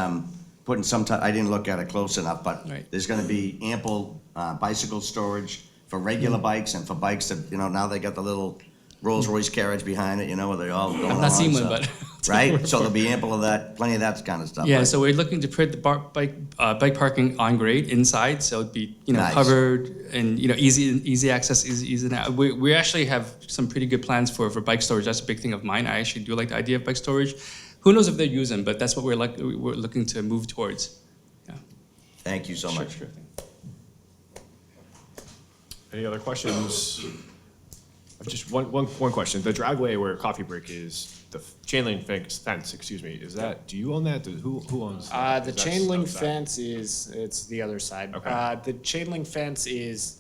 putting some time. I didn't look at it close enough, but there's going to be ample bicycle storage for regular bikes and for bikes that, you know, now they got the little Rolls Royce carriage behind it, you know, where they all going I've not seen one, so- but right? So there'll be ample of that, plenty of that kind of stuff. Yeah, right? so we're looking to put the bike parking on grade inside, so it'd be, you know, Nice. covered and, you know, easy access, easy now. We actually have some pretty good plans for bike storage. That's a big thing of mine. I actually do like the idea of bike storage. Who knows if they're using, but that's what we're looking to move towards. Yeah. Thank you so much. Sure. Any other questions? Just one question. The driveway where Coffee Break is, the chain link fence, excuse me, is that, do you own that? Who owns that? The Is that chain link outside? fence it's the other side. Okay. The chain link fence is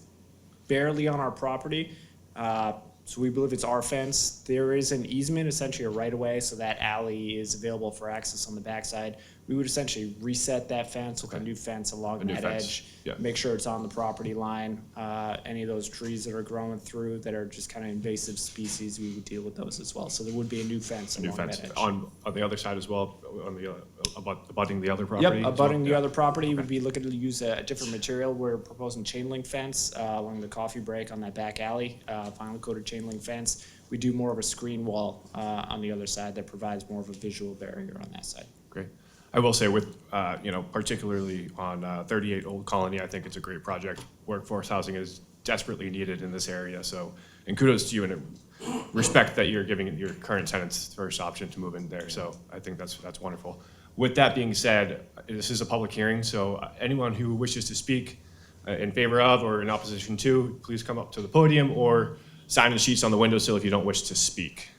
barely on our property, so we believe it's our fence. There is an easement, essentially a right-of-way, so that alley is available for access on the backside. We would essentially reset that fence with a new fence along A new that fence, edge. yeah. Make sure it's on the property line. Any of those trees that are growing through that are just kind of invasive species, we would deal with those as well. So there would be a new fence A new along fence that edge. on the other side as well, on the, abutting the other property? Yep, as abutting well? the Yeah. other property, we'd be looking to use a different material. We're proposing chain link fence along the Coffee Break on that back alley, vinyl coated chain link fence. We do more of a screen wall on the other side that provides more of a visual barrier on that side. Great. I will say with, you know, particularly on 38 Old Colony, I think it's a great project. Workforce housing is desperately needed in this area, so, and kudos to you and respect that you're giving your current tenants first option to move in there, so I think that's wonderful. With that being said, this is a public hearing, so anyone who wishes to speak in favor of or in opposition to, please come up to the podium or sign the sheets on the windowsill if you don't wish to speak.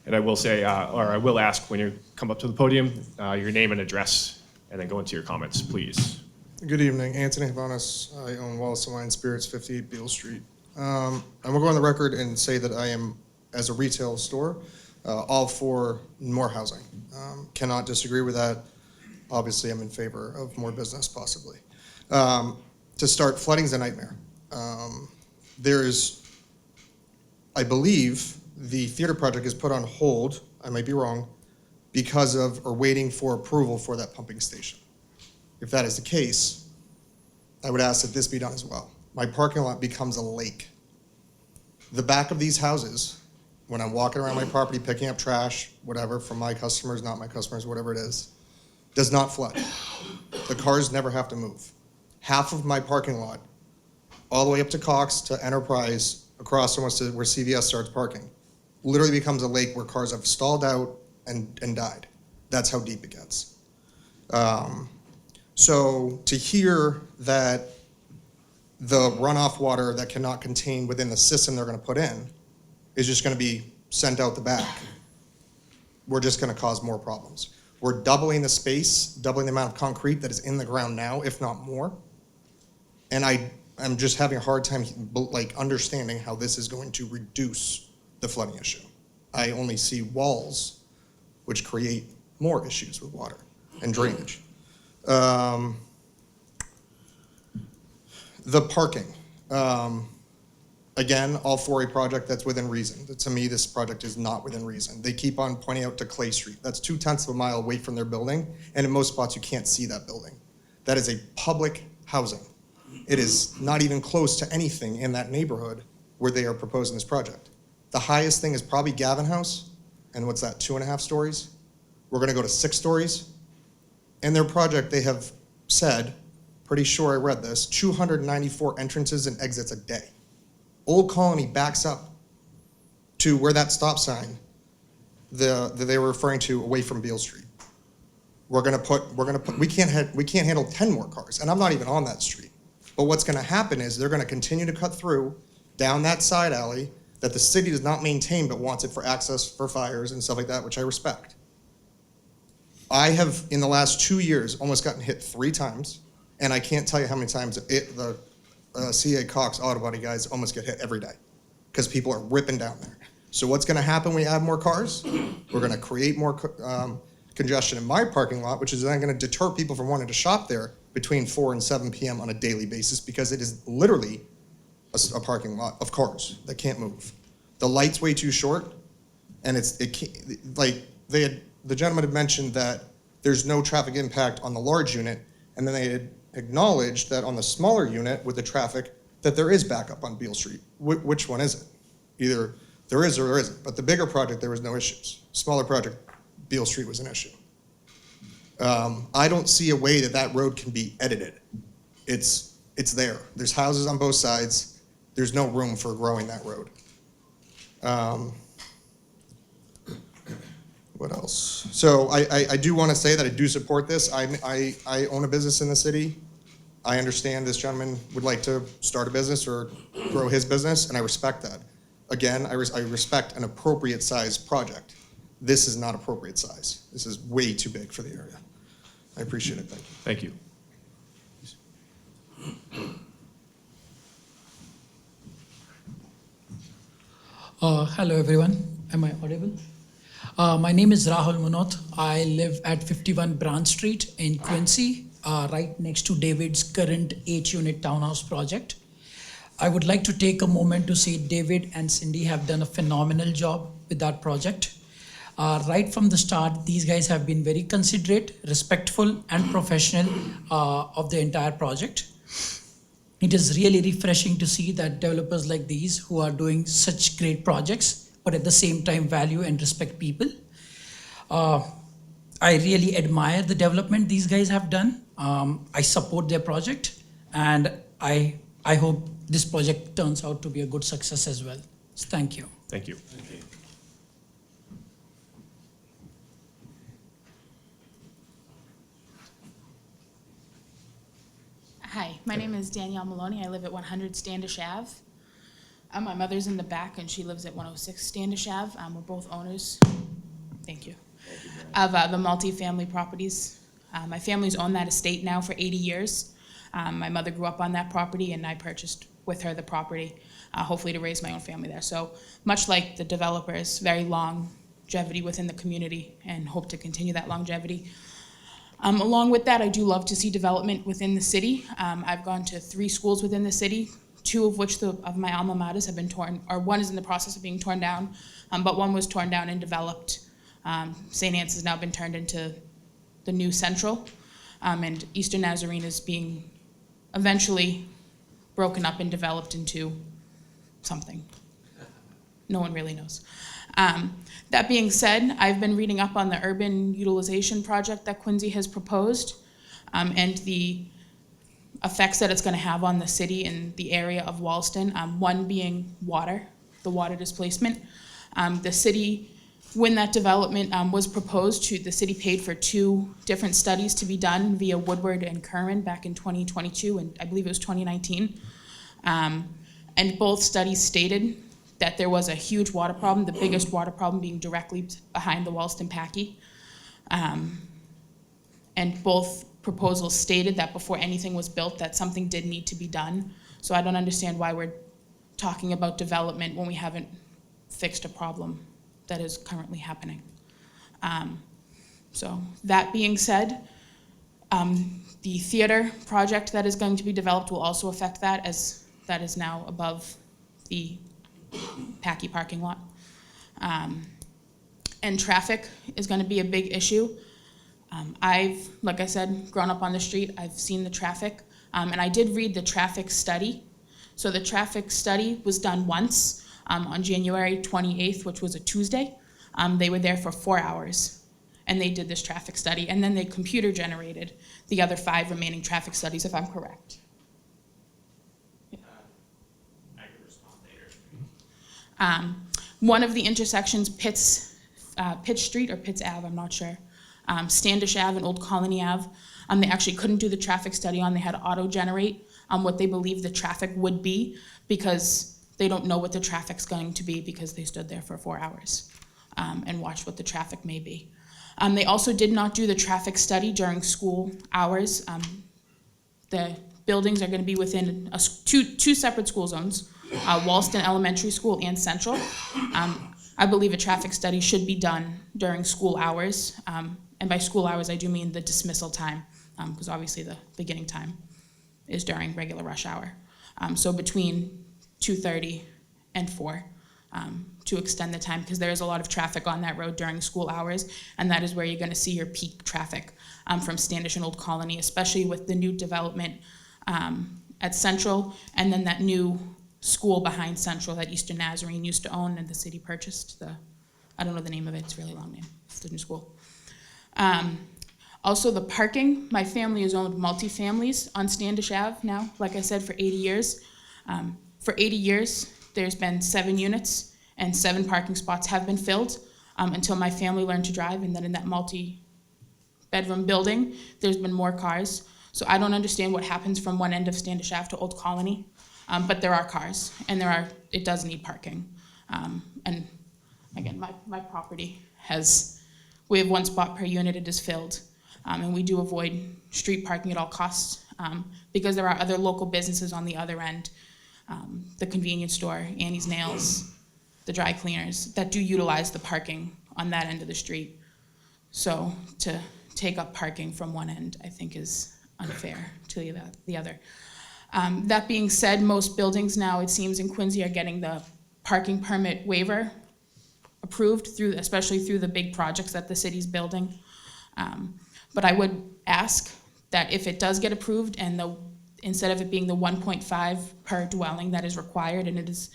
And I will say, or I will ask when you come up to the podium, your name and address, and then go into your comments, please. Good evening, Anthony Havanas. I own Wallace and Wine Spirits, 58 Beale Street. I'm gonna go on the record and say that I am, as a retail store, all for more housing. Cannot disagree with that. Obviously, I'm in favor of more business, possibly. To start, flooding's a nightmare. There is, I believe, the theater project is put on hold, I might be wrong, because of, or waiting for approval for that pumping station. If that is the case, I would ask that this be done as well. My parking lot becomes a lake. The back of these houses, when I'm walking around my property picking up trash, whatever, from my customers, not my customers, whatever it is, does not flood. The cars never have to move. Half of my parking lot, all the way up to Cox to Enterprise, across almost to where CVS starts parking, literally becomes a lake where cars have stalled out and died. That's how deep it gets. So to hear that the runoff water that cannot contain within the system they're gonna put in is just gonna be sent out the back. We're just gonna cause more problems. We're doubling the space, doubling the amount of concrete that is in the ground now, if not more. And I'm just having a hard time like understanding how this is going to reduce the flooding issue. I only see walls, which create more issues with water and drainage. The parking. Again, all for a project that's within reason. To me, this project is not within reason. They keep on pointing out to Clay Street. That's 0.2 of a mile away from their building, and in most spots, you can't see that building. That is a public housing. It is not even close to anything in that neighborhood where they are proposing this project. The highest thing is probably Gavin House, and what's that, 2.5 stories? We're gonna go to 6 stories. In their project, they have said, pretty sure I read this, 294 entrances and exits a day. Old Colony backs up to where that stop sign that they were referring to away from Beale Street. We can't handle 10 more cars, and I'm not even on that street. But what's gonna happen is they're gonna continue to cut through down that side alley that the city does not maintain but wants it for access for fires and stuff like that, which I respect. I have, in the last 2 years, almost gotten hit 3 times, and I can't tell you how many times the CA Cox auto body guys almost get hit every day because people are ripping down there. So what's gonna happen when we add more cars? We're gonna create more congestion in my parking lot, which is then gonna deter people from wanting to shop there between 4 and 7 p.m. on a daily basis because it is literally a parking lot of cars that can't move. The light's way too short, and the gentleman had mentioned that there's no traffic impact on the large unit, and then they had acknowledged that on the smaller unit with the traffic, that there is backup on Beale Street. Which one is it? Either there is or there isn't. But the bigger project, there was no issues. Smaller project, Beale Street was an issue. I don't see a way that road can be edited. It's there. There's houses on both sides. There's no room for growing that road. What else? So I do want to say that I do support this. I own a business in the city. I understand this gentleman would like to start a business or grow his business, and I respect that. Again, I respect an appropriate size project. This is not appropriate size. This is way too big for the area. I appreciate it. Thank you. Thank you. Hello, everyone. Am I audible? My name is Rahul Munot. I live at 51 Branch Street in Quincy, right next to David's current 8-unit townhouse project. I would like to take a moment to say David and Cindy have done a phenomenal job with that project. Right from the start, these guys have been very considerate, respectful, and professional of the entire project. It is really refreshing to see that developers like these who are doing such great projects, but at the same time value and respect people. I really admire the development these guys have done. I support their project, and I hope this project turns out to be a good success as well. So thank you. Thank you. Hi, my name is Danielle Maloney. I live at 100 Standish Ave. My mother's in the back, and she lives at 106 Standish Ave. We're both owners, thank you, of the multifamily properties. My family's owned that estate now for 80 years. My mother grew up on that property, and I purchased with her the property, hopefully to raise my own family there. So much like the developers, very longevity within the community, and hope to continue that longevity. Along with that, I do love to see development within the city. I've gone to 3 schools within the city, 2 of which of my alma maters have been torn, or one is in the process of being torn down, but one was torn down and developed. St. Anne's has now been turned into the new Central, and Eastern Nazarene is being eventually broken up and developed into something. No one really knows. That being said, I've been reading up on the urban utilization project that Quincy has proposed, and the effects that it's going to have on the city and the area of Wallaston, one being water, the water displacement. The city, when that development was proposed, the city paid for 2 different studies to be done via Woodward and Curran back in 2022, and I believe it was 2019. And both studies stated that there was a huge water problem, the biggest water problem being directly behind the Walston Packy. And both proposals stated that before anything was built, that something did need to be done. So I don't understand why we're talking about development when we haven't fixed a problem that is currently happening. So that being said, the theater project that is going to be developed will also affect that, as that is now above the Packy parking lot. And traffic is going to be a big issue. I've, like I said, grown up on the street. I've seen the traffic, and I did read the traffic study. So the traffic study was done once on January 28th, which was a Tuesday. They were there for 4 hours, and they did this traffic study, and then they computer generated the other 5 remaining traffic studies, if I'm correct. I can respond later. One of the intersections, Pitts Street or Pitts Ave, I'm not sure, Standish Ave and Old Colony Ave, they actually couldn't do the traffic study on. They had to auto-generate what they believe the traffic would be, because they don't know what the traffic's going to be, because they stood there for 4 hours and watched what the traffic may be. They also did not do the traffic study during school hours. The buildings are going to be within two separate school zones, Walston Elementary School and Central. I believe a traffic study should be done during school hours. And by school hours, I do mean the dismissal time, because obviously the beginning time is during regular rush hour. So between 2:30 and 4, to extend the time, because there is a lot of traffic on that road during school hours, and that is where you're going to see your peak traffic from Standish and Old Colony, especially with the new development at Central, and then that new school behind Central that Eastern Nazarene used to own and the city purchased. I don't know the name of it, it's a really long name, it's the new school. Also the parking, my family has owned multifamilies on Standish Ave now, like I said, for 80 years. For 80 years, there's been 7 units and 7 parking spots have been filled until my family learned to drive, and then in that multi-bedroom building, there's been more cars. So I don't understand what happens from one end of Standish Ave to Old Colony, but there are cars, and it does need parking. And again, my property we have 1 spot per unit, it is filled. And we do avoid street parking at all costs because there are other local businesses on the other end, the convenience store, Annie's Nails, the dry cleaners, that do utilize the parking on that end of the street. So to take up parking from one end, I think is unfair to the other. That being said, most buildings now, it seems in Quincy, are getting the parking permit waiver approved, especially through the big projects that the city's building. But I would ask that if it does get approved, and instead of it being the 1.5 per dwelling that is required, and it is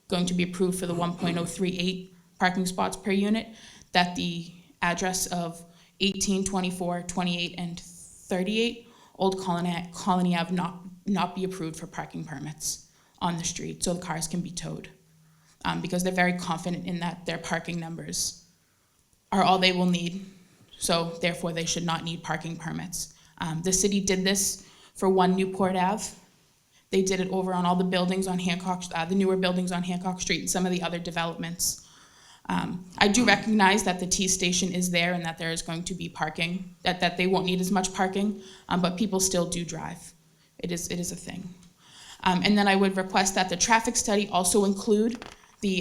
going to be approved for the 1.038 parking spots per unit, that the address of 18, 24, 28, and 38 Old Colony Ave not be approved for parking permits on the street, so the cars can be towed. Because they're very confident in that their parking numbers are all they will need, so therefore they should not need parking permits. The city did this for 1 Newport Ave. They did it over on all the buildings on Hancock, the newer buildings on Hancock Street and some of the other developments. I do recognize that the T station is there and that there is going to be parking, that they won't need as much parking, but people still do drive. It is a thing. And then I would request that the traffic study also include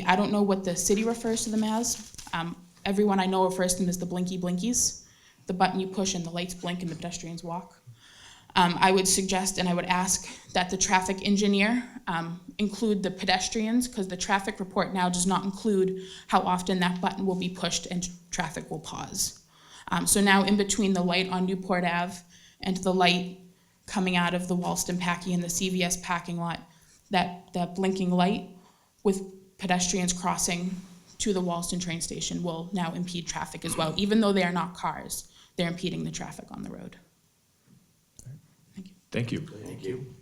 I don't know what the city refers to them as. Everyone I know refers to them as the blinky blinkies, the button you push and the lights blink and the pedestrians walk. I would suggest and I would ask that the traffic engineer include the pedestrians, because the traffic report now does not include how often that button will be pushed and traffic will pause. So now in between the light on Newport Ave and the light coming out of the Walston Packy and the CVS parking lot, that blinking light with pedestrians crossing to the Walston train station will now impede traffic as well. Even though they are not cars, they're impeding the traffic on the road. Thank you. Thank you.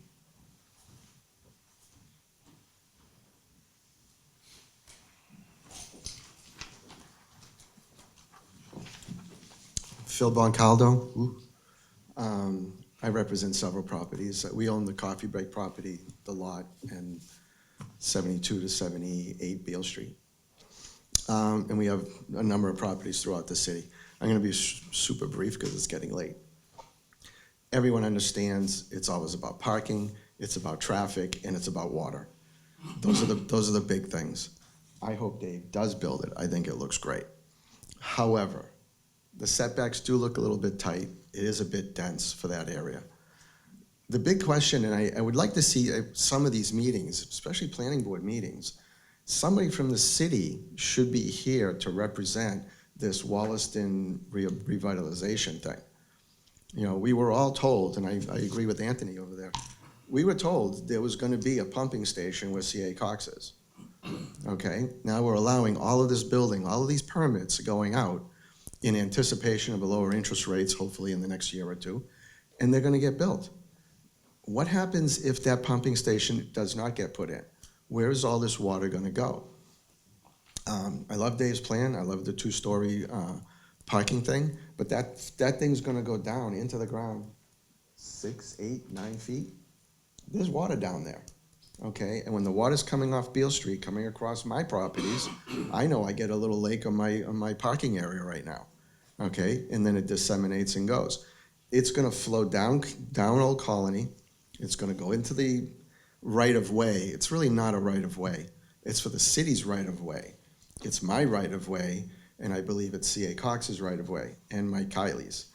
Phil Boncaldo. I represent several properties. We own the Coffee Break property, the lot, and 72 to 78 Beale Street. And we have a number of properties throughout the city. I'm going to be super brief because it's getting late. Everyone understands it's always about parking, it's about traffic, and it's about water. Those are the big things. I hope Dave does build it. I think it looks great. However, the setbacks do look a little bit tight. It is a bit dense for that area. The big question, and I would like to see some of these meetings, especially planning board meetings, somebody from the city should be here to represent this Wollaston revitalization thing. You know, we were all told, and I agree with Anthony over there, we were told there was going to be a pumping station where CA Cox is. Okay, now we're allowing all of this building, all of these permits going out in anticipation of a lower interest rates, hopefully in the next year or two, and they're going to get built. What happens if that pumping station does not get put in? Where is all this water going to go? I love Dave's plan. I love the two-story parking thing, but that thing's going to go down into the ground 6, 8, 9 feet. There's water down there, okay? And when the water's coming off Beale Street, coming across my properties, I know I get a little lake on my parking area right now, okay? And then it disseminates and goes. It's going to flow down Old Colony. It's going to go into the right-of-way. It's really not a right-of-way. It's for the city's right-of-way. It's my right-of-way, and I believe it's C.A. Cox's right-of-way and Mike Kiley's.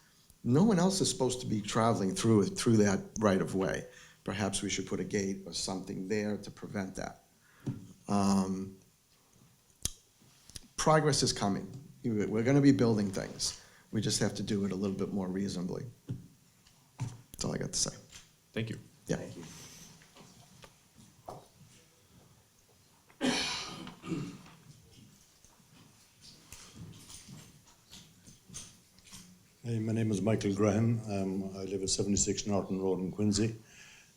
No one else is supposed to be traveling through that right-of-way. Perhaps we should put a gate or something there to prevent that. Progress is coming. We're going to be building things. We just have to do it a little bit more reasonably. That's all I got to say. Thank you. Yeah. Thank you. Hey, my name is Michael Graham. I live at 76 Norton Road in Quincy,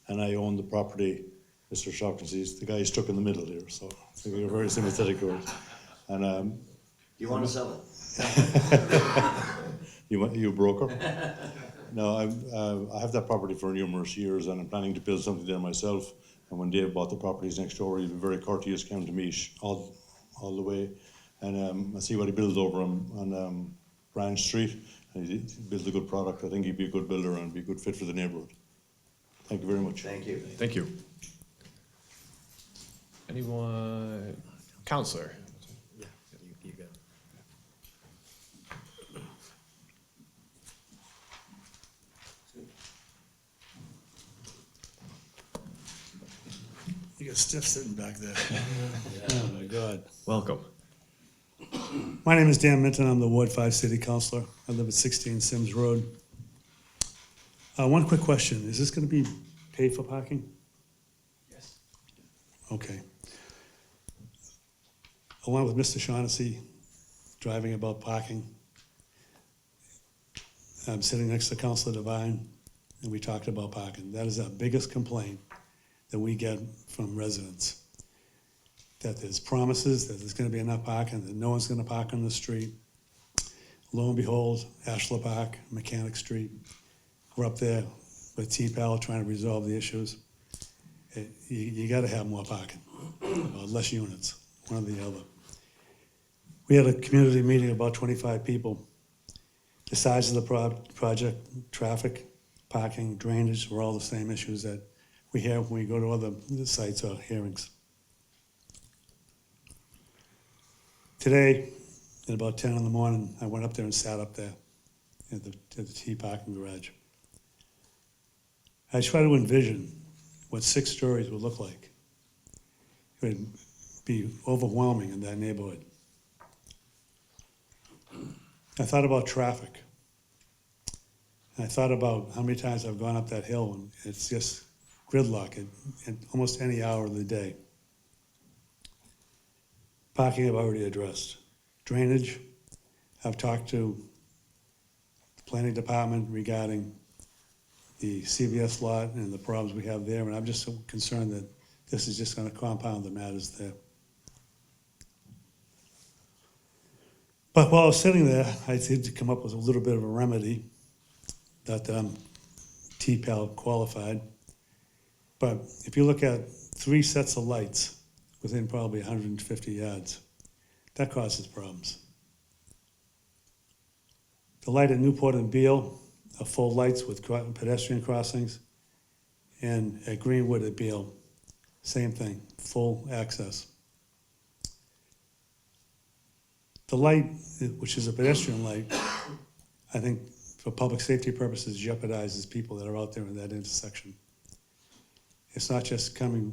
and I own the property Mr. Shawkinsy's. The guy is stuck in the middle here, so we're very sympathetic to it. And You want to sell it? you a broker? No, I have that property for numerous years, and I'm planning to build something there myself. And when Dave bought the properties next door, he was very courteous, came to me all the way, and I see what he builds over on Branch Street. And he builds a good product. I think he'd be a good builder and be a good fit for the neighborhood. Thank you very much. Thank you. Thank you. Anyone? Counselor? Yeah, you got it. You got stiff sitting back there. Oh, my God. Welcome. My name is Dan Minton. I'm the Ward 5 City Councilor. I live at 16 Sims Road. One quick question. Is this going to be paid for parking? Yes. Okay. Along with Mr. Shaughnessy, driving about parking. I'm sitting next to Councilor Devine, and we talked about parking. That is our biggest complaint that we get from residents. That there's promises that there's gonna be enough parking, that no one's gonna park on the street. Lo and behold, Ashler Park, Mechanic Street, we're up there with T-Pal trying to resolve the issues. You gotta have more parking, or less units, one or the other. We had a community meeting, about 25 people. The size of the project, traffic, parking, drainage, were all the same issues that we have when we go to other sites or hearings. Today, at about 10 in the morning, I went up there and sat up there at the T parking garage. I try to envision what 6 stories would look like. It would be overwhelming in that neighborhood. I thought about traffic. And I thought about how many times I've gone up that hill and it's just gridlock at almost any hour of the day. Parking I've already addressed. Drainage, I've talked to the planning department regarding the CVS lot and the problems we have there, and I'm just so concerned that this is just gonna compound the matters there. But while I was sitting there, I did come up with a little bit of a remedy that T-PAL qualified. But if you look at 3 sets of lights within probably 150 yards, that causes problems. The light at Newport and Beale are full lights with pedestrian crossings, and at Greenwood at Beale, same thing, full access. The light, which is a pedestrian light, I think for public safety purposes jeopardizes people that are out there in that intersection. It's not just coming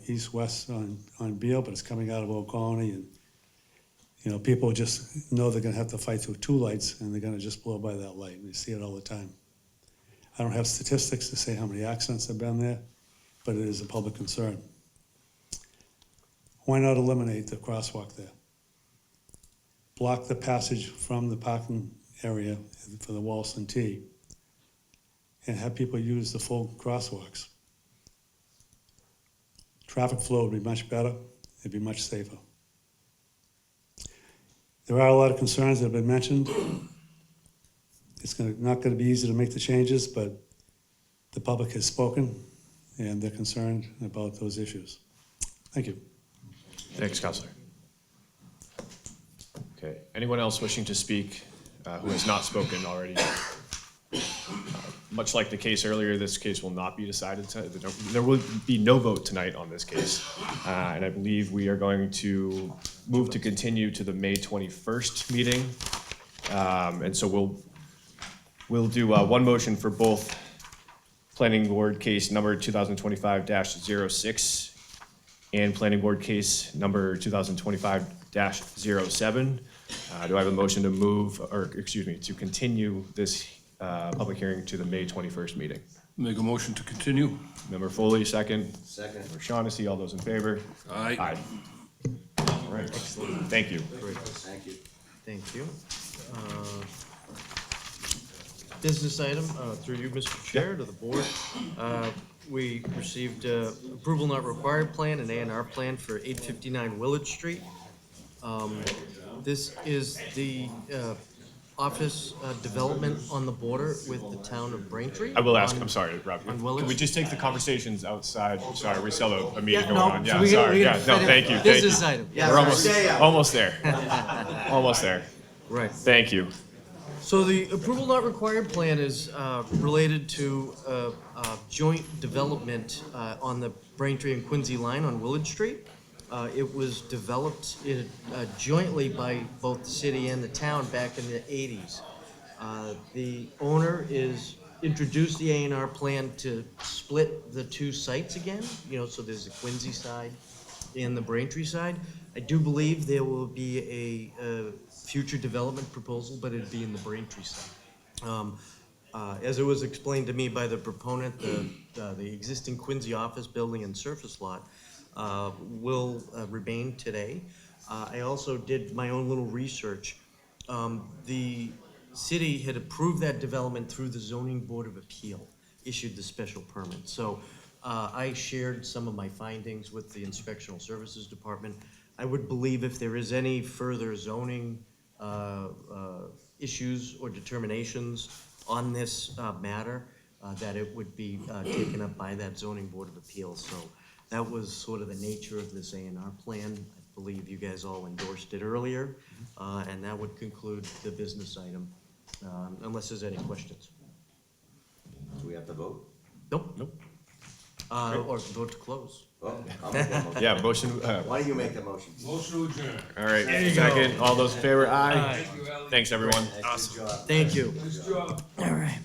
east-west on Beale, but it's coming out of Old Colony, and people just know they're gonna have to fight through 2 lights, and they're gonna just blow by that light, and you see it all the time. I don't have statistics to say how many accidents have been there, but it is a public concern. Why not eliminate the crosswalk there? Block the passage from the parking area for the Walston T, and have people use the full crosswalks. Traffic flow would be much better, it'd be much safer. There are a lot of concerns that have been mentioned. It's not going to be easy to make the changes, but the public has spoken, and they're concerned about those issues. Thank you. Thanks, Counselor. Okay, anyone else wishing to speak who has not spoken already? Much like the case earlier, this case will not be decided tonight. There will be no vote tonight on this case. And I believe we are going to move to continue to the May 21st meeting. And so we'll do one motion for both Planning Board case number 2025-06 and Planning Board case number 2025-07. Do I have a motion to to continue this public hearing to the May 21st meeting? Make a motion to continue. Member Foley, second. Second. Member Shaughnessy, all those in favor? Aye. Aye. All right, excellent. Thank you. Thank you. Thank you. Business item, through you, Mr. Chair, to the board. We received approval not required plan, an A&R plan for 859 Willard Street. This is the office development on the border with the town of Braintree. I will ask, I'm sorry, Rob, on Willard can we just take the conversations outside? Sorry, we still have a meeting Yeah, going no, on. so Yeah, we gotta- sorry, we yeah, gotta no, fit thank in you. business Thank you. item. Yeah, We're stay up. almost there. Almost there. Right. Thank you. So the approval not required plan is related to joint development on the Braintree and Quincy line on Willard Street. It was developed jointly by both the city and the town back in the 80s. The owner introduced the A&R plan to split the 2 sites again, so there's the Quincy side and the Braintree side. I do believe there will be a future development proposal, but it'd be in the Braintree side. As it was explained to me by the proponent, the existing Quincy office building and surface lot will remain today. I also did my own little research. The city had approved that development through the Zoning Board of Appeal, issued the special permit. So I shared some of my findings with the Inspectional Services Department. I would believe if there is any further zoning issues or determinations on this matter, that it would be taken up by that Zoning Board of Appeals. So that was sort of the nature of this A&R plan. I believe you guys all endorsed it earlier, and that would conclude the business item, unless there's any questions. Do we have to vote? Nope. Nope. Or vote to close. Oh, I'll make that motion. Yeah, motion. Why don't you make the motion? Motion to adjourn. All right, There you second. go. All those in favor? Aye. Aye. Thanks, everyone. Good job. Thank you. Nice job. All right.